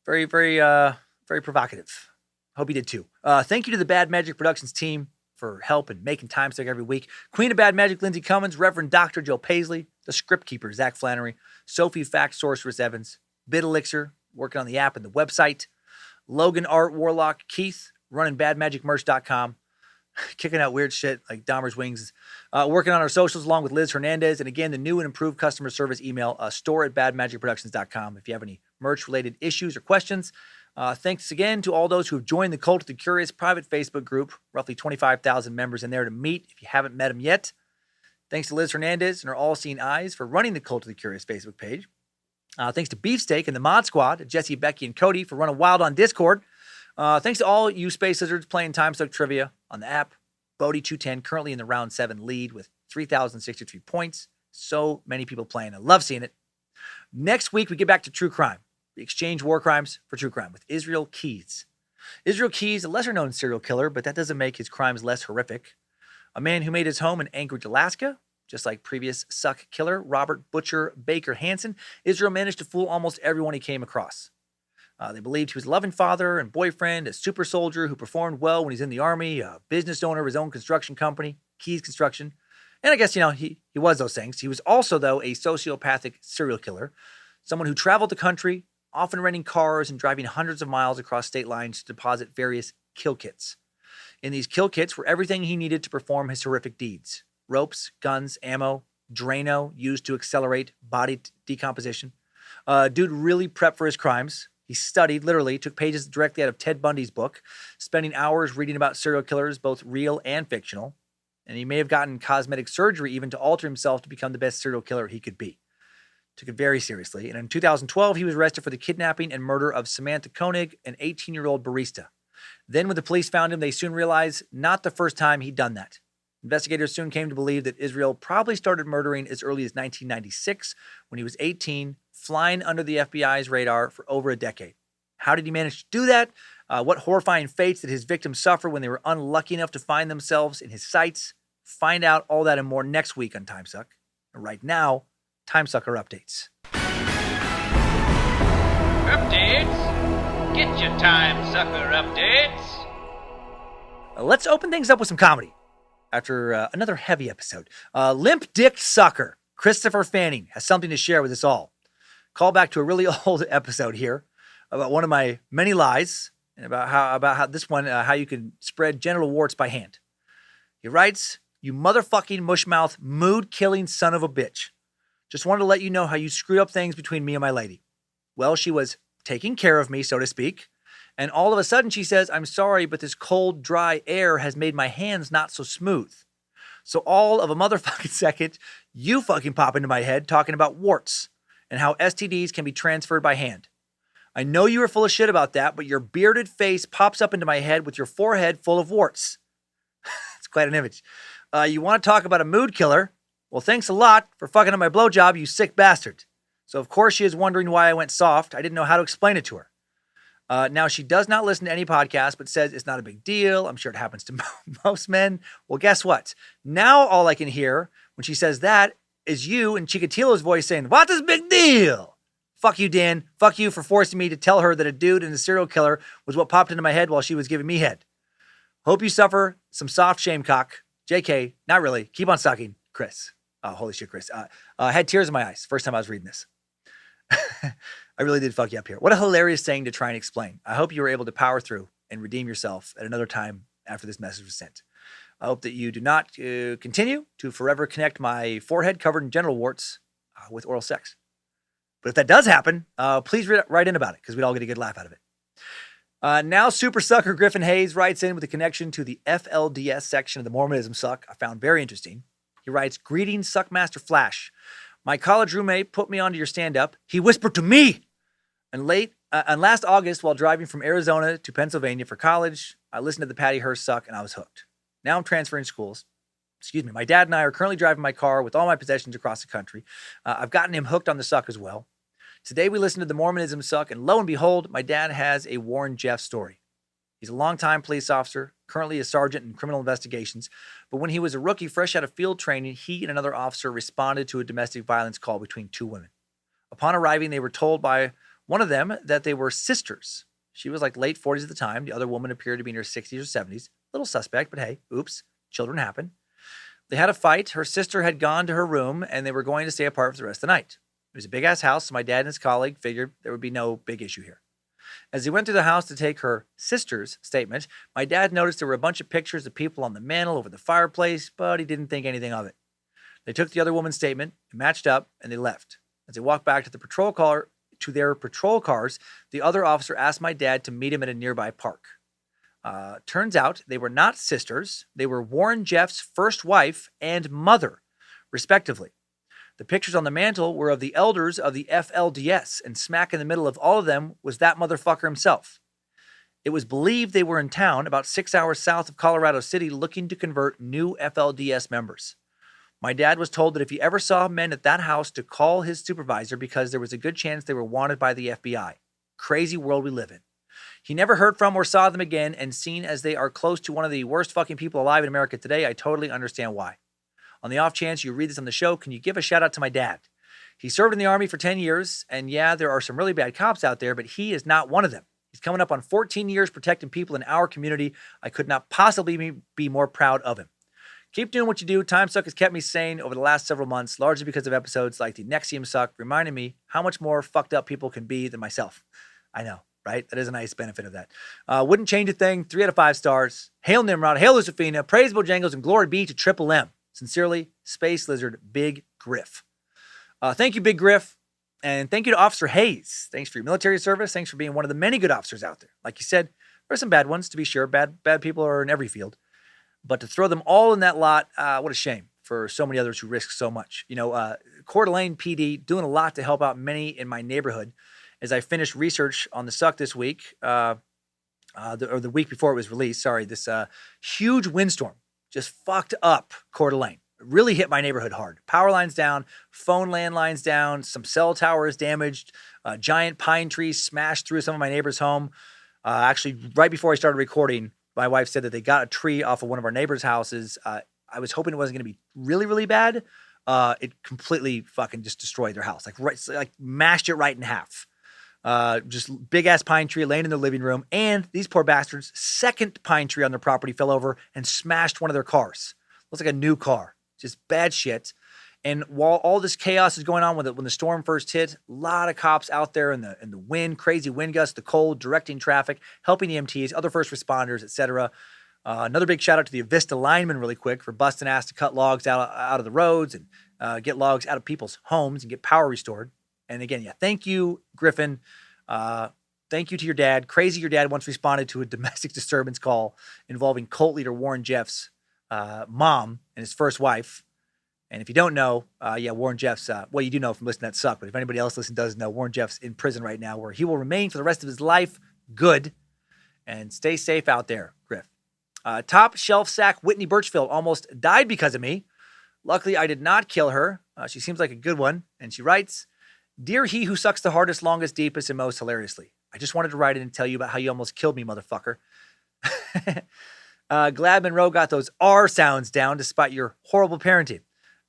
Very, very, very provocative. Hope you did too. Thank you to the Bad Magic Productions team for help in making Timesuck every week. Queen of Bad Magic, Lindsay Cummins, Reverend Dr. Joe Paisley, the script keeper, Zach Flannery, Sophie Fact Sorceress Evans, Bit Elixir, working on the app and the website, Logan Art Warlock, Keith, running badmagicmerch.com, kicking out weird shit like Dahmer's Wings, working on our socials along with Liz Hernandez, and again, the new and improved customer service email, store at badmagicproductions.com if you have any merch-related issues or questions. Thanks again to all those who have joined the Cult of the Curious private Facebook group, roughly 25,000 members in there to meet if you haven't met them yet. Thanks to Liz Hernandez and her all-seeing eyes for running the Cult of the Curious Facebook page. Thanks to Beefsteak and the Mod Squad, Jesse, Becky, and Cody for running wild on Discord. Thanks to all you Space Lizards playing Timesuck Trivia on the app. Bodie210 currently in the round 7 lead with 3,063 points. So many people playing. I love seeing it. Next week, we get back to true crime. We exchange war crimes for true crime with Israel Keys. Israel Keys, a lesser-known serial killer, but that doesn't make his crimes less horrific. A man who made his home in Anchorage, Alaska. Just like previous Suck killer Robert Butcher Baker Hansen, Israel managed to fool almost everyone he came across. They believed he was a loving father and boyfriend, a super soldier who performed well when he's in the army, a business owner of his own construction company, Keys Construction. And I guess, he was those things. He was also, though, a sociopathic serial killer, someone who traveled the country, often renting cars and driving hundreds of miles across state lines to deposit various kill kits. In these kill kits were everything he needed to perform his horrific deeds. Ropes, guns, ammo, Drano used to accelerate body decomposition. Dude really prepped for his crimes. He studied, literally, took pages directly out of Ted Bundy's book, spending hours reading about serial killers, both real and fictional. And he may have gotten cosmetic surgery even to alter himself to become the best serial killer he could be. Took it very seriously. And in 2012, he was arrested for the kidnapping and murder of Samantha Koenig, an 18-year-old barista. Then when the police found him, they soon realized not the first time he'd done that. Investigators soon came to believe that Israel probably started murdering as early as 1996 when he was 18, flying under the FBI's radar for over a decade. How did he manage to do that? What horrifying fates did his victims suffer when they were unlucky enough to find themselves in his sights? Find out all that and more next week on Timesuck. And right now, Timesucker updates. Updates? Get your Timesucker updates. Let's open things up with some comedy. After another heavy episode. Limp Dick Sucker, Christopher Fanning, has something to share with us all. Call back to a really old episode here about one of my many lies and about how this one, how you can spread genital warts by hand. He writes, "You motherfucking mushmouth, mood-killing son of a bitch. Just wanted to let you know how you screwed up things between me and my lady. Well, she was taking care of me, so to speak. And all of a sudden she says, 'I'm sorry, but this cold, dry air has made my hands not so smooth.' So all of a motherfucking second, you fucking pop into my head talking about warts. and how STDs can be transferred by hand. I know you are full of shit about that, but your bearded face pops up into my head with your forehead full of warts. It's quite an image. You want to talk about a mood killer? Well, thanks a lot for fucking up my blowjob, you sick bastard. So, of course, she is wondering why I went soft. I didn't know how to explain it to her. Now, she does not listen to any podcast, but says it's not a big deal. I'm sure it happens to most men. Well, guess what? Now all I can hear when she says that is you and Chikatilo's voice saying, "What is big deal?" Fuck you, Dan. Fuck you for forcing me to tell her that a dude and a serial killer was what popped into my head while she was giving me head. Hope you suffer some soft shame cock. JK, not really. Keep on sucking. Chris. Holy shit, Chris. I had tears in my eyes first time I was reading this. I really did fuck you up here. What a hilarious saying to try and explain. I hope you were able to power through and redeem yourself at another time after this message was sent. I hope that you do not continue to forever connect my forehead covered in genital warts with oral sex. But if that does happen, please write in about it because we'd all get a good laugh out of it. Now Super Sucker Griffin Hayes writes in with a connection to the FLDS section of the Mormonism Suck I found very interesting. He writes, "Greetings, Suckmaster Flash. My college roommate put me onto your stand-up. He whispered to me. And last August, while driving from Arizona to Pennsylvania for college, I listened to the Patty Hearst Suck and I was hooked. Now I'm transferring schools. My dad and I are currently driving my car with all my possessions across the country. I've gotten him hooked on the Suck as well. Today we listened to the Mormonism Suck, and lo and behold, my dad has a Warren Jeff story. He's a longtime police officer, currently a sergeant in criminal investigations, but when he was a rookie fresh out of field training, he and another officer responded to a domestic violence call between two women. Upon arriving, they were told by one of them that they were sisters. She was like late 40s at the time. The other woman appeared to be in her 60s or 70s. Little suspect, but hey, oops, children happen. They had a fight. Her sister had gone to her room, and they were going to stay apart for the rest of the night. It was a big-ass house, so my dad and his colleague figured there would be no big issue here. As he went through the house to take her sister's statement, my dad noticed there were a bunch of pictures of people on the mantle over the fireplace, but he didn't think anything of it. They took the other woman's statement, it matched up, and they left. As they walked back to their patrol cars, the other officer asked my dad to meet him at a nearby park. Turns out they were not sisters. They were Warren Jeff's first wife and mother, respectively. The pictures on the mantle were of the elders of the FLDS, and smack in the middle of all of them was that motherfucker himself. It was believed they were in town about 6 hours south of Colorado City looking to convert new FLDS members. My dad was told that if he ever saw men at that house to call his supervisor because there was a good chance they were wanted by the FBI. Crazy world we live in. He never heard from or saw them again, and seen as they are close to one of the worst fucking people alive in America today, I totally understand why. On the off chance you read this on the show, can you give a shout out to my dad? He served in the Army for 10 years, and yeah, there are some really bad cops out there, but he is not one of them. He's coming up on 14 years protecting people in our community. I could not possibly be more proud of him. Keep doing what you do. Timesuck has kept me sane over the last several months, largely because of episodes like the Nexium Suck, reminding me how much more fucked up people can be than myself. I know, right? That is a nice benefit of that. Wouldn't change a thing. 3 out of 5 stars. Hail Nimrod. Hail Lucifina. Praise Bojangles, and glory be to Triple M. Sincerely, Space Lizard Big Griff. Thank you, Big Griff. And thank you to Officer Hayes. Thanks for your military service. Thanks for being one of the many good officers out there. Like you said, there are some bad ones, to be sure. Bad people are in every field. But to throw them all in that lot, what a shame for so many others who risk so much. Coeur d'Alene PD doing a lot to help out many in my neighborhood. As I finished research on the Suck this week, or the week before it was released, this huge windstorm just fucked up Coeur d'Alene. It really hit my neighborhood hard. Power lines down, phone landlines down, some cell towers damaged, a giant pine tree smashed through some of my neighbor's home. Actually, right before I started recording, my wife said that they got a tree off of one of our neighbor's houses. I was hoping it wasn't going to be really, really bad. It completely fucking just destroyed their house. Like mashed it right in half. Just big ass pine tree laying in their living room. And these poor bastards, second pine tree on their property fell over and smashed one of their cars. Looks like a new car. Just bad shit. And while all this chaos is going on when the storm first hit, a lot of cops out there in the wind, crazy wind gusts, the cold, directing traffic, helping EMTs, other first responders, etc. Another big shout out to the Avista linemen really quick for busting ass to cut logs out of the roads and get logs out of people's homes and get power restored. And again, thank you, Griffin. Thank you to your dad. Crazy your dad once responded to a domestic disturbance call involving cult leader Warren Jeff's mom and his first wife. And if you don't know, Warren Jeff's, you do know from listening to that suck, but if anybody else listening does know, Warren Jeff's in prison right now where he will remain for the rest of his life. Good. And stay safe out there, Griff. Top shelf sack Whitney Birchfield almost died because of me. Luckily, I did not kill her. She seems like a good one. And she writes, Dear he who sucks the hardest, longest, deepest, and most hilariously. I just wanted to write in and tell you about how you almost killed me, motherfucker. Glad Monroe got those R sounds down despite your horrible parenting.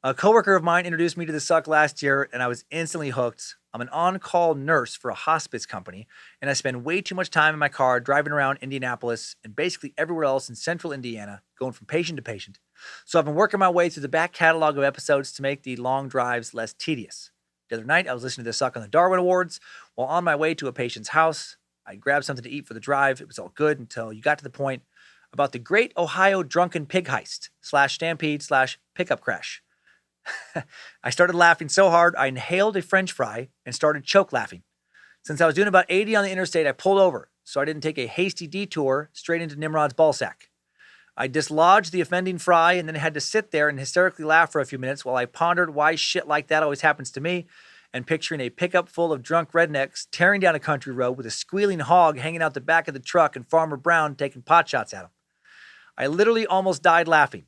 A coworker of mine introduced me to the suck last year, and I was instantly hooked. I'm an on-call nurse for a hospice company, and I spend way too much time in my car driving around Indianapolis and basically everywhere else in central Indiana, going from patient to patient. So I've been working my way through the back catalog of episodes to make the long drives less tedious. The other night, I was listening to the Suck on the Darwin Awards. While on my way to a patient's house, I grabbed something to eat for the drive. It was all good until you got to the point about the Great Ohio Drunken Pig Heist /stampede/pickup crash. I started laughing so hard, I inhaled a French fry and started choke laughing. Since I was doing about 80 on the interstate, I pulled over, so I didn't take a hasty detour straight into Nimrod's ballsack. I dislodged the offending fry and then had to sit there and hysterically laugh for a few minutes while I pondered why shit like that always happens to me and picturing a pickup full of drunk rednecks tearing down a country road with a squealing hog hanging out the back of the truck and Farmer Brown taking pot shots at him. I literally almost died laughing.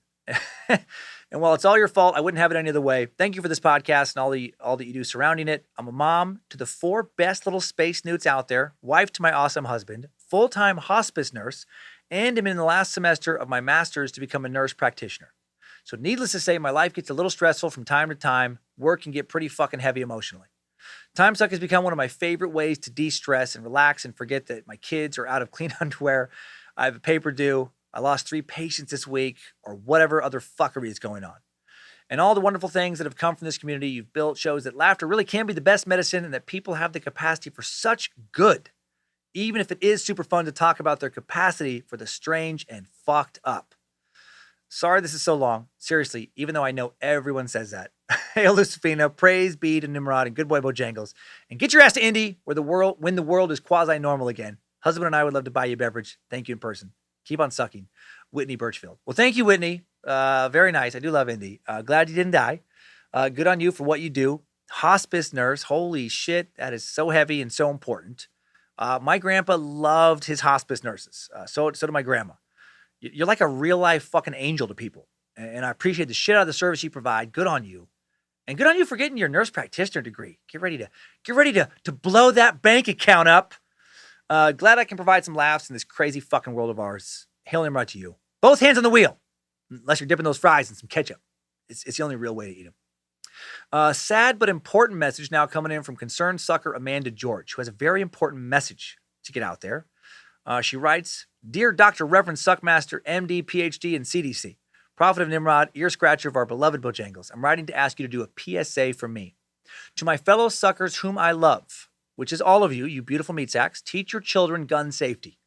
And while it's all your fault, I wouldn't have it any other way. Thank you for this podcast and all that you do surrounding it. I'm a mom to the 4 best little space newts out there, wife to my awesome husband, full-time hospice nurse, and am in the last semester of my master's to become a nurse practitioner. So needless to say, my life gets a little stressful from time to time. Work can get pretty fucking heavy emotionally. Timesuck has become one of my favorite ways to de-stress and relax and forget that my kids are out of clean underwear. I have a paper due. I lost 3 patients this week, or whatever other fuckery is going on. And all the wonderful things that have come from this community you've built shows that laughter really can be the best medicine and that people have the capacity for such good, even if it is super fun to talk about their capacity for the strange and fucked up. Sorry this is so long. Seriously, even though I know everyone says that. Hail Lucifina, praise be to Nimrod and good boy Bojangles. And get your ass to Indy when the world is quasi-normal again. Husband and I would love to buy you a beverage. Thank you in person. Keep on sucking. Whitney Birchfield. Well, thank you, Whitney. Very nice. I do love Indy. Glad you didn't die. Good on you for what you do. Hospice nurse. Holy shit. That is so heavy and so important. My grandpa loved his hospice nurses. So did my grandma. You're like a real life fucking angel to people. And I appreciate the shit out of the service you provide. Good on you. And good on you for getting your nurse practitioner degree. Get ready to blow that bank account up. Glad I can provide some laughs in this crazy fucking world of ours. Hail Nimrod to you. Both hands on the wheel. Unless you're dipping those fries in some ketchup. It's the only real way to eat them. Sad but important message now coming in from concerned sucker Amanda George, who has a very important message to get out there. She writes, Dear Dr. Reverend Suckmaster, MD, PhD, and CDC, Prophet of Nimrod, ear scratcher of our beloved Bojangles, I'm writing to ask you to do a PSA for me. To my fellow suckers whom I love, which is all of you, you beautiful meat sacks, teach your children gun safety.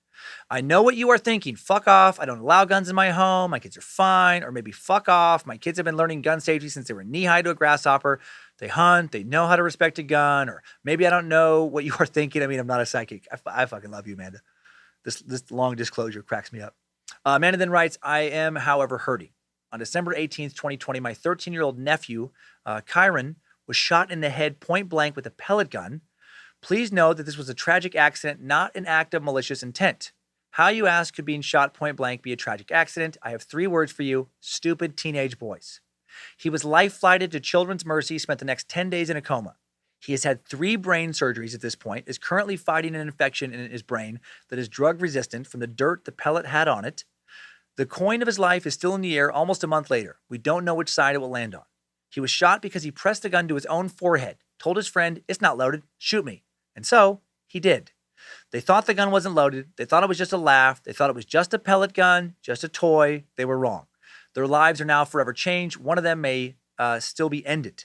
I know what you are thinking. Fuck off. I don't allow guns in my home. My kids are fine. Or maybe fuck off. My kids have been learning gun safety since they were knee-high to a grasshopper. They hunt. They know how to respect a gun. Or maybe I don't know what you are thinking. I mean, I'm not a psychic. I fucking love you, Amanda. This long disclosure cracks me up. Amanda then writes, I am, however, hurting. On December 18th, 2020, my 13-year-old nephew, Kyron, was shot in the head point blank with a pellet gun. Please know that this was a tragic accident, not an act of malicious intent. How, you ask, could being shot point blank be a tragic accident? I have 3 words for you. Stupid teenage boys. He was life-flighted to Children's Mercy, spent the next 10 days in a coma. He has had 3 brain surgeries at this point, is currently fighting an infection in his brain that is drug-resistant from the dirt the pellet had on it. The coin of his life is still in the air almost a month later. We don't know which side it will land on. He was shot because he pressed the gun to his own forehead, told his friend, it's not loaded, shoot me. And so, he did. They thought the gun wasn't loaded. They thought it was just a laugh. They thought it was just a pellet gun, just a toy. They were wrong. Their lives are now forever changed. One of them may still be ended.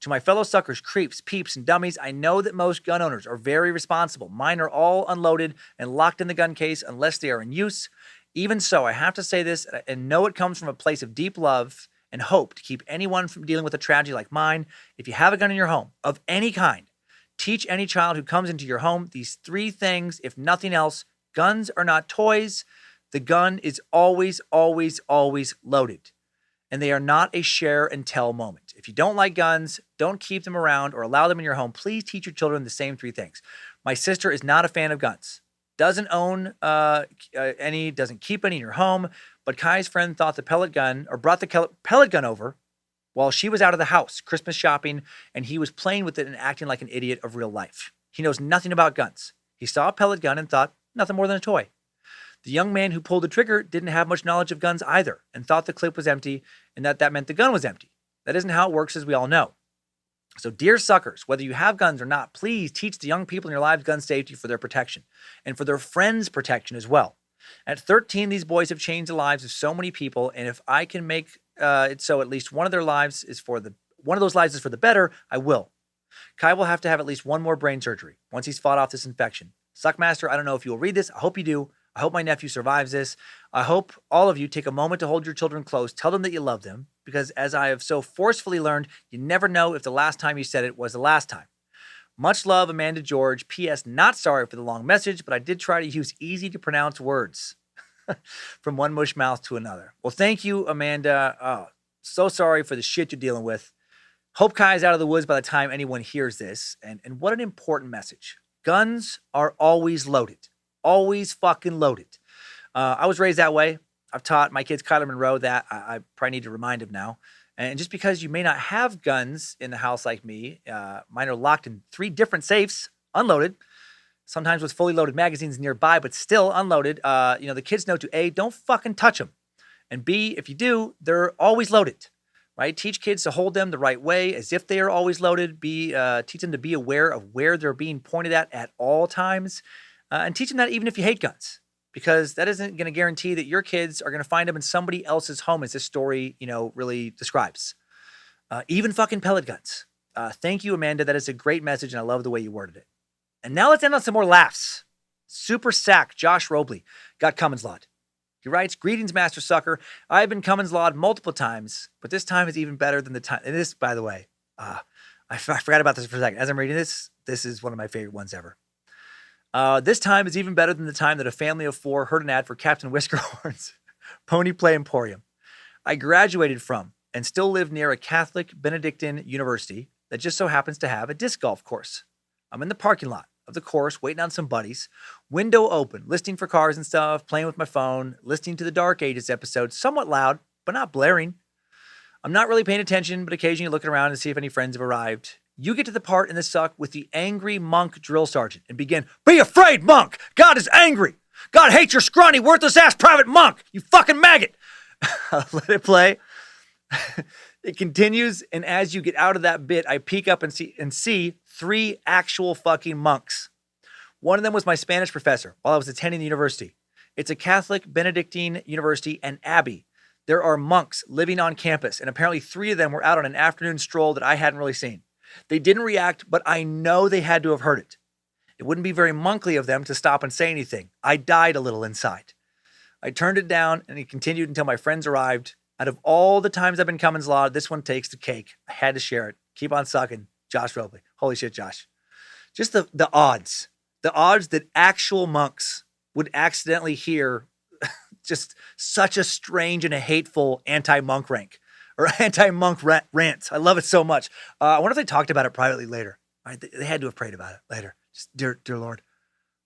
To my fellow suckers, creeps, peeps, and dummies, I know that most gun owners are very responsible. Mine are all unloaded and locked in the gun case unless they are in use. Even so, I have to say this and know it comes from a place of deep love and hope to keep anyone from dealing with a tragedy like mine. If you have a gun in your home of any kind, teach any child who comes into your home these 3 things, if nothing else. Guns are not toys. The gun is always, always, always loaded. And they are not a share and tell moment. If you don't like guns, don't keep them around or allow them in your home. Please teach your children the same 3 things. My sister is not a fan of guns. Doesn't own any, doesn't keep any in her home. But Kai's friend thought the pellet gun, or brought the pellet gun over while she was out of the house, Christmas shopping, and he was playing with it and acting like an idiot of real life. He knows nothing about guns. He saw a pellet gun and thought, nothing more than a toy. The young man who pulled the trigger didn't have much knowledge of guns either and thought the clip was empty and that meant the gun was empty. That isn't how it works, as we all know. So, dear suckers, whether you have guns or not, please teach the young people in your lives gun safety for their protection and for their friends' protection as well. At 13, these boys have changed the lives of so many people, and if I can make it so at least one of those lives is for the better, I will. Kai will have to have at least one more brain surgery once he's fought off this infection. Suckmaster, I don't know if you will read this. I hope you do. I hope my nephew survives this. I hope all of you take a moment to hold your children close. Tell them that you love them, because as I have so forcefully learned, you never know if the last time you said it was the last time. Much love, Amanda George. P.S. Not sorry for the long message, but I did try to use easy to pronounce words from one mush mouth to another. Well, thank you, Amanda. Oh, so sorry for the shit you're dealing with. Hope Kai is out of the woods by the time anyone hears this. And what an important message. Guns are always loaded. Always fucking loaded. I was raised that way. I've taught my kids Kyler Monroe that. I probably need to remind him now. And just because you may not have guns in the house like me, mine are locked in 3 different safes, unloaded, sometimes with fully loaded magazines nearby, but still unloaded. The kids know to A, don't fucking touch them. And B, if you do, they're always loaded, right? Teach kids to hold them the right way as if they are always loaded. Teach them to be aware of where they're being pointed at all times. And teach them that even if you hate guns, because that isn't going to guarantee that your kids are going to find them in somebody else's home, as this story, really describes. Even fucking pellet guns. Thank you, Amanda. That is a great message, and I love the way you worded it. And now let's end on some more laughs. Super sack Josh Robley got Cummins lawed. He writes, "Greetings, Master Sucker. I've been Cummins lawed multiple times, but this time is even better than the time." And this, by the way, I forgot about this for a second. As I'm reading this is one of my favorite ones ever. This time is even better than the time that a family of 4 heard an ad for Captain Whiskerhorn's Pony Play Emporium. I graduated from and still live near a Catholic Benedictine university that just so happens to have a disc golf course. I'm in the parking lot of the course waiting on some buddies, window open, listening for cars and stuff, playing with my phone, listening to the Dark Ages episode, somewhat loud, but not blaring. I'm not really paying attention, but occasionally looking around to see if any friends have arrived. You get to the part in the suck with the angry monk drill sergeant and begin, "Be afraid, monk! God is angry! God hates your scrawny, worthless-ass private monk! You fucking maggot!" Let it play. It continues, and as you get out of that bit, I peek up and see 3 actual fucking monks. One of them was my Spanish professor while I was attending the university. It's a Catholic Benedictine university and abbey. There are monks living on campus, and apparently 3 of them were out on an afternoon stroll that I hadn't really seen. They didn't react, but I know they had to have heard it. It wouldn't be very monkly of them to stop and say anything. I died a little inside. I turned it down, and it continued until my friends arrived. Out of all the times I've been Cummins lawed, this one takes the cake. I had to share it. Keep on sucking. Josh Robley. Holy shit, Josh. Just the odds. The odds that actual monks would accidentally hear just such a strange and a hateful anti-monk rank. Or anti-monk rant. I love it so much. I wonder if they talked about it privately later. Right? They had to have prayed about it later. Just, dear Lord,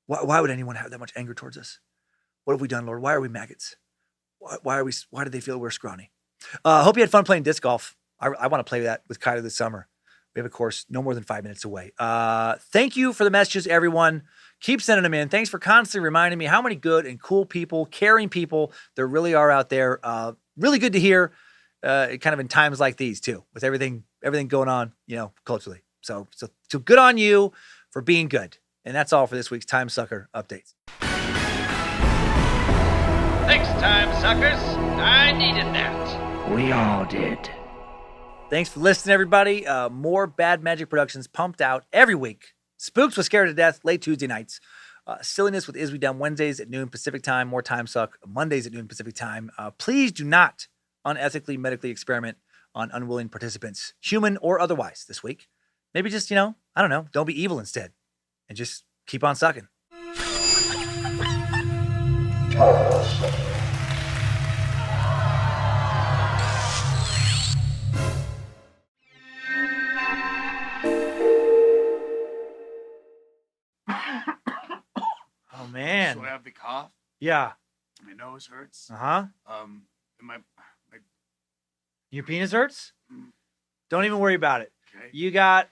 why would anyone have that much anger towards us? What have we done, Lord? Why are we maggots? Why do they feel we're scrawny? Hope you had fun playing disc golf. I want to play that with Kyler this summer. We have a course no more than 5 minutes away. Thank you for the messages, everyone. Keep sending them in. Thanks for constantly reminding me how many good and cool people, caring people there really are out there. Really good to hear. Kind of in times like these too, with everything going on, culturally. So good on you for being good. And that's all for this week's Timesucker updates. Thanks, Timesuckers. I needed that. We all did. Thanks for listening, everybody. More Bad Magic Productions pumped out every week. Spooks with Scared to Death, late Tuesday nights. Silliness with Is We Done Wednesdays at noon Pacific time. More Timesuck Mondays at noon Pacific time. Please do not unethically medically experiment on unwilling participants, human or otherwise, this week. Maybe just, I don't know, don't be evil instead. And just keep on sucking. man. So I have the cough. Yeah. My nose hurts. Uh-huh. And my Your penis hurts? Don't even worry about it. okay. You got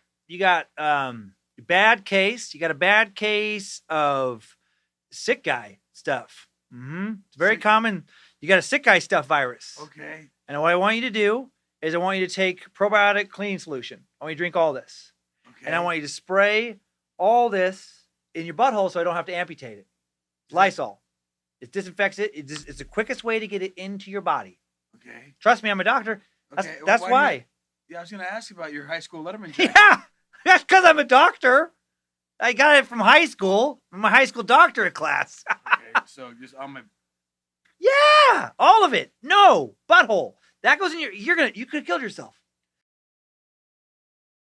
bad case. You got a bad case of sick guy stuff. It's very Sick- common. You got a sick guy stuff virus. Okay. And what I want you to do is I want you to take probiotic cleaning solution. I want you to drink all this. Okay. And I want you to spray all this in your butthole so I don't have to amputate it. Lysol. It disinfects it. It's the quickest way to get it into your body. Okay. Trust me, I'm a doctor. That's, Okay. that's why do why. you- yeah, I was gonna ask you about your high school Letterman jacket. Yeah, that's because I'm a doctor. I got it from high school, from my high school doctorate class. Okay. So just on my. Yeah, all of it. No, butthole. That goes in your. You could have killed yourself.